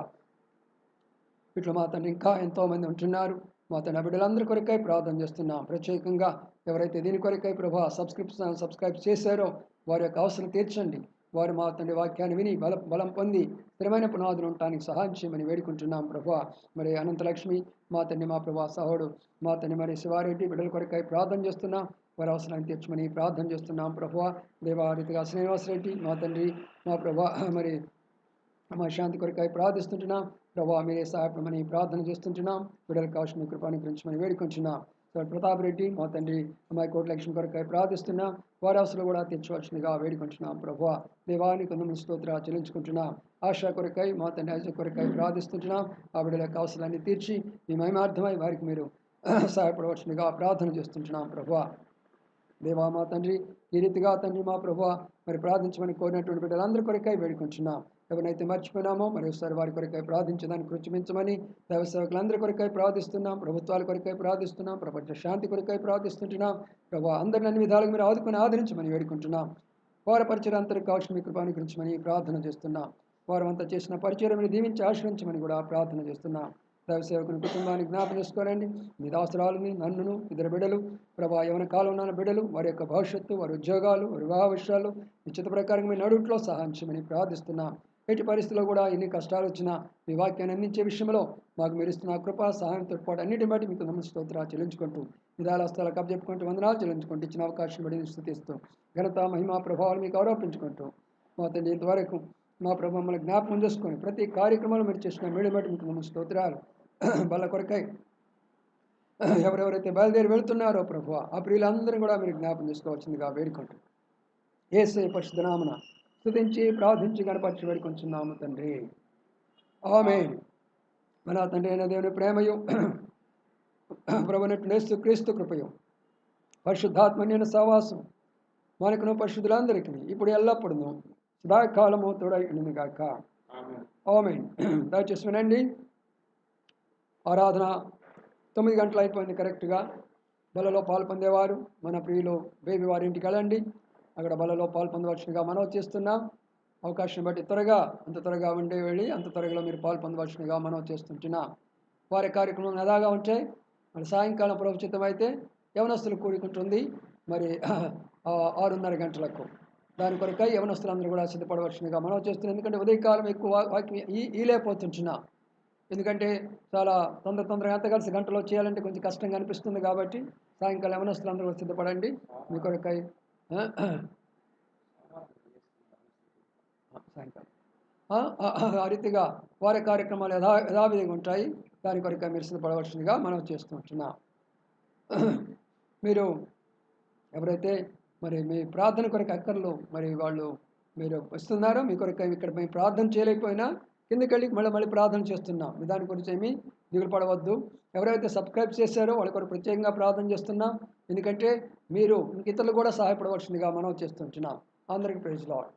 ఇట్లా మా తండ్రి ఇంకా ఎంతోమంది ఉంటున్నారు. మా తండ్రి బిడ్డలందరి కొరకై ప్రార్థన చేస్తున్నాం. ప్రత్యేకంగా ఎవరైతే దీని కొరకై ప్రభా సబ్స్క్రైబ్ చేశారో వారి యొక్క అవసరం తీర్చండి. వారు మా తండ్రి వాక్యాన్ని విని బలం పొంది స్థిరమైన పునాదులు ఉండటానికి సహాయం చేయమని వేడుకుంటున్నాం. ప్రభా మరి అనంతలక్ష్మి మా తండ్రి మా ప్రభా సహోడు మా తండ్రి మరి శివారెడ్డి బిడ్డల కొరకై ప్రార్థన చేస్తున్నాం. వారి అవసరాన్ని తీర్చమని ప్రార్థన చేస్తున్నాం. ప్రభా దేవారీతిగా శ్రీనివాసరెడ్డి మా తండ్రి మా ప్రభా మరి మా శాంతి కొరకై ప్రార్థిస్తుంటున్నాం. ప్రభా మీరే సహాయపడమని ప్రార్థన చేస్తుంటున్నాం. బిడ్డలకు కావాల్సిన కృపాను గురించమని వేడుకుంటున్నాం. ప్రతాప్ రెడ్డి మా తండ్రి అమ్మాయి కోటలక్ష్మి కొరకై ప్రార్థిస్తున్నాం. వారి అవసరం కూడా తీర్చవలసిందిగా వేడుకుంటున్నాం. ప్రభా దేవానికి కొందరు స్తోత్రాలు చెల్లించుకుంటున్నాం. ఆశా కొరకై మా తండ్రి ఐజ కొరకై ప్రార్థిస్తుంటున్నాం. ఆ బిడ్డల యొక్క అవసరాన్ని తీర్చి మీ మహిమార్థమై వారికి మీరు సహాయపడవలసిందిగా ప్రార్థన చేస్తుంటున్నాం. ప్రభా దేవా మా తండ్రి ఈ రీతిగా తండ్రి మా ప్రభా మరి ప్రార్థించమని కోరినటువంటి బిడ్డలందరి కొరకై వేడుకుంటున్నాం. ఎవరైతే మర్చిపోయినామో మరి ఒకసారి వారి కొరకై ప్రార్థించడానికి కృషించమని దైవ సేవకులందరి కొరకై ప్రార్థిస్తున్నాం. ప్రభుత్వాల కొరకై ప్రార్థిస్తున్నాం. ప్రపంచ శాంతి కొరకై ప్రార్థిస్తుంటున్నాం. ప్రభా అందరిని అన్ని విధాలుగా మీరు ఆదరించమని వేడుకుంటున్నాం. వారి పరిచయం అంతరికి కావాల్సిన మీ కృపాను గురించమని ప్రార్థన చేస్తున్నాం. వారు అంతా చేసిన పరిచయం మీరు దీవించి ఆశ్రయించమని కూడా ప్రార్థన చేస్తున్నాం. దైవ సేవకుని కుటుంబాన్ని జ్ఞాపం చేసుకోనండి. మీ దాసరాలని నన్నును ఇద్దరు బిడ్డలు ప్రభా యవన కాలం ఉన్న బిడ్డలు వారి యొక్క భవిష్యత్తు వారి ఉద్యోగాలు వారి వివాహ విషయాలు నిశ్చిత ప్రకారం మీ నడుట్లో సహాయం చేయమని ప్రార్థిస్తున్నాం. ఎట్టి పరిస్థితుల్లో కూడా ఎన్ని కష్టాలు వచ్చినా మీ వాక్యాన్ని అందించే విషయంలో మాకు మీరు ఇస్తున్న కృపా సహాయంతో పాటు అన్నిటిని బట్టి మీకు నమస్కారం స్తోత్రాలు చెల్లించుకుంటూ విధాల స్థలాలు కబ్జెప్పుకుంటూ వందనాలు చెల్లించుకుంటూ ఇచ్చిన అవకాశం బట్టి స్తుతిస్తూ ఘనత మహిమ ప్రభావాలు మీకు ఆరోపించుకుంటూ మా తండ్రి ఇంతవరకు మా ప్రభు మమ్మల్ని జ్ఞాపకం చేసుకొని ప్రతి కార్యక్రమంలో మీరు చేసిన మేలు బట్టి మీకు నమస్కారం స్తోత్రాలు. బల్ల కొరకై ఎవరెవరైతే బయలుదేరి వెళుతున్నారో ప్రభు ఆ ప్రియులందరూ కూడా మీరు జ్ఞాపకం చేసుకోవాల్సిందిగా వేడుకుంటూ యేసయ్య పరిశుద్ధ నామమున స్తుతించి ప్రార్థించి గణపరిచి వేడుకొంచున్నాము తండ్రి. ఆమేన్. మన తండ్రి అయిన దేవుని ప్రేమయు ప్రభువైన యేసు క్రీస్తు కృపయు పరిశుద్ధాత్మన్యైన సహవాసం మనకును పరిశుద్ధులందరికీ ఇప్పుడు ఎల్లప్పుడూ సదాకాలము తోడై ఉండునుగాక. ఆమేన్. దయచేసి వినండి. ఆరాధన 9 గంటలు అయిపోయింది కరెక్ట్గా. బలలో పాలు పొందేవారు మన ప్రియులు బేబీ వారి ఇంటికి వెళ్ళండి. అక్కడ బలలో పాలు పొందవలసిందిగా మనవి చేస్తున్నాం. అవకాశం బట్టి అంత త్వరగా వెళ్ళి అంత త్వరగా మీరు పాలు పొందవలసిందిగా మనవి చేస్తుంటున్నాం. వారి కార్యక్రమం ఎలాగా ఉంటాయి. మరి సాయంకాలం ప్రభుచితం అయితే యవనస్తులు కూడుకుంటుంది మరి 6:30 గంటలకు. దాని కొరకై యవనస్తులందరూ కూడా సిద్ధపడవలసిందిగా మనవి చేస్తున్నాం. ఎందుకంటే ఉదయకాలం ఎక్కువ వాక్యం ఈలేకపోతుంటున్నాం. ఎందుకంటే చాలా తొందరగా అంతా కలిసి గంటలో చేయాలంటే కొంచెం కష్టంగా అనిపిస్తుంది. కాబట్టి సాయంకాలం యవనస్తులందరూ సిద్ధపడండి మీ కొరకై. సాయంకాలం ఆ రీతిగా వారి కార్యక్రమాలు యథావిధిగా ఉంటాయి. దాని కొరకై మీరు సిద్ధపడవలసిందిగా మనం చేస్తుంటున్నాం. మీరు ఎవరైతే మరి మీ ప్రార్థన కొరకు అక్కర్లు మరి వాళ్ళు మీరు వస్తున్నారో మీ కొరకై ఇక్కడ మేము ప్రార్థన చేయలేకపోయినా కిందకి వెళ్ళి మళ్ళీ ప్రార్థన చేస్తున్నాం. దాని గురించి ఏమీ దిగులు పడవద్దు. ఎవరైతే సబ్స్క్రైబ్ చేశారో వాళ్ళ కొరకు ప్రత్యేకంగా ప్రార్థన చేస్తున్నాం. ఎందుకంటే మీరు ఇతరులు కూడా సహాయపడవలసిందిగా మనం చేస్తుంటున్నాం. అందరికీ ప్రైజ్ లార్డ్.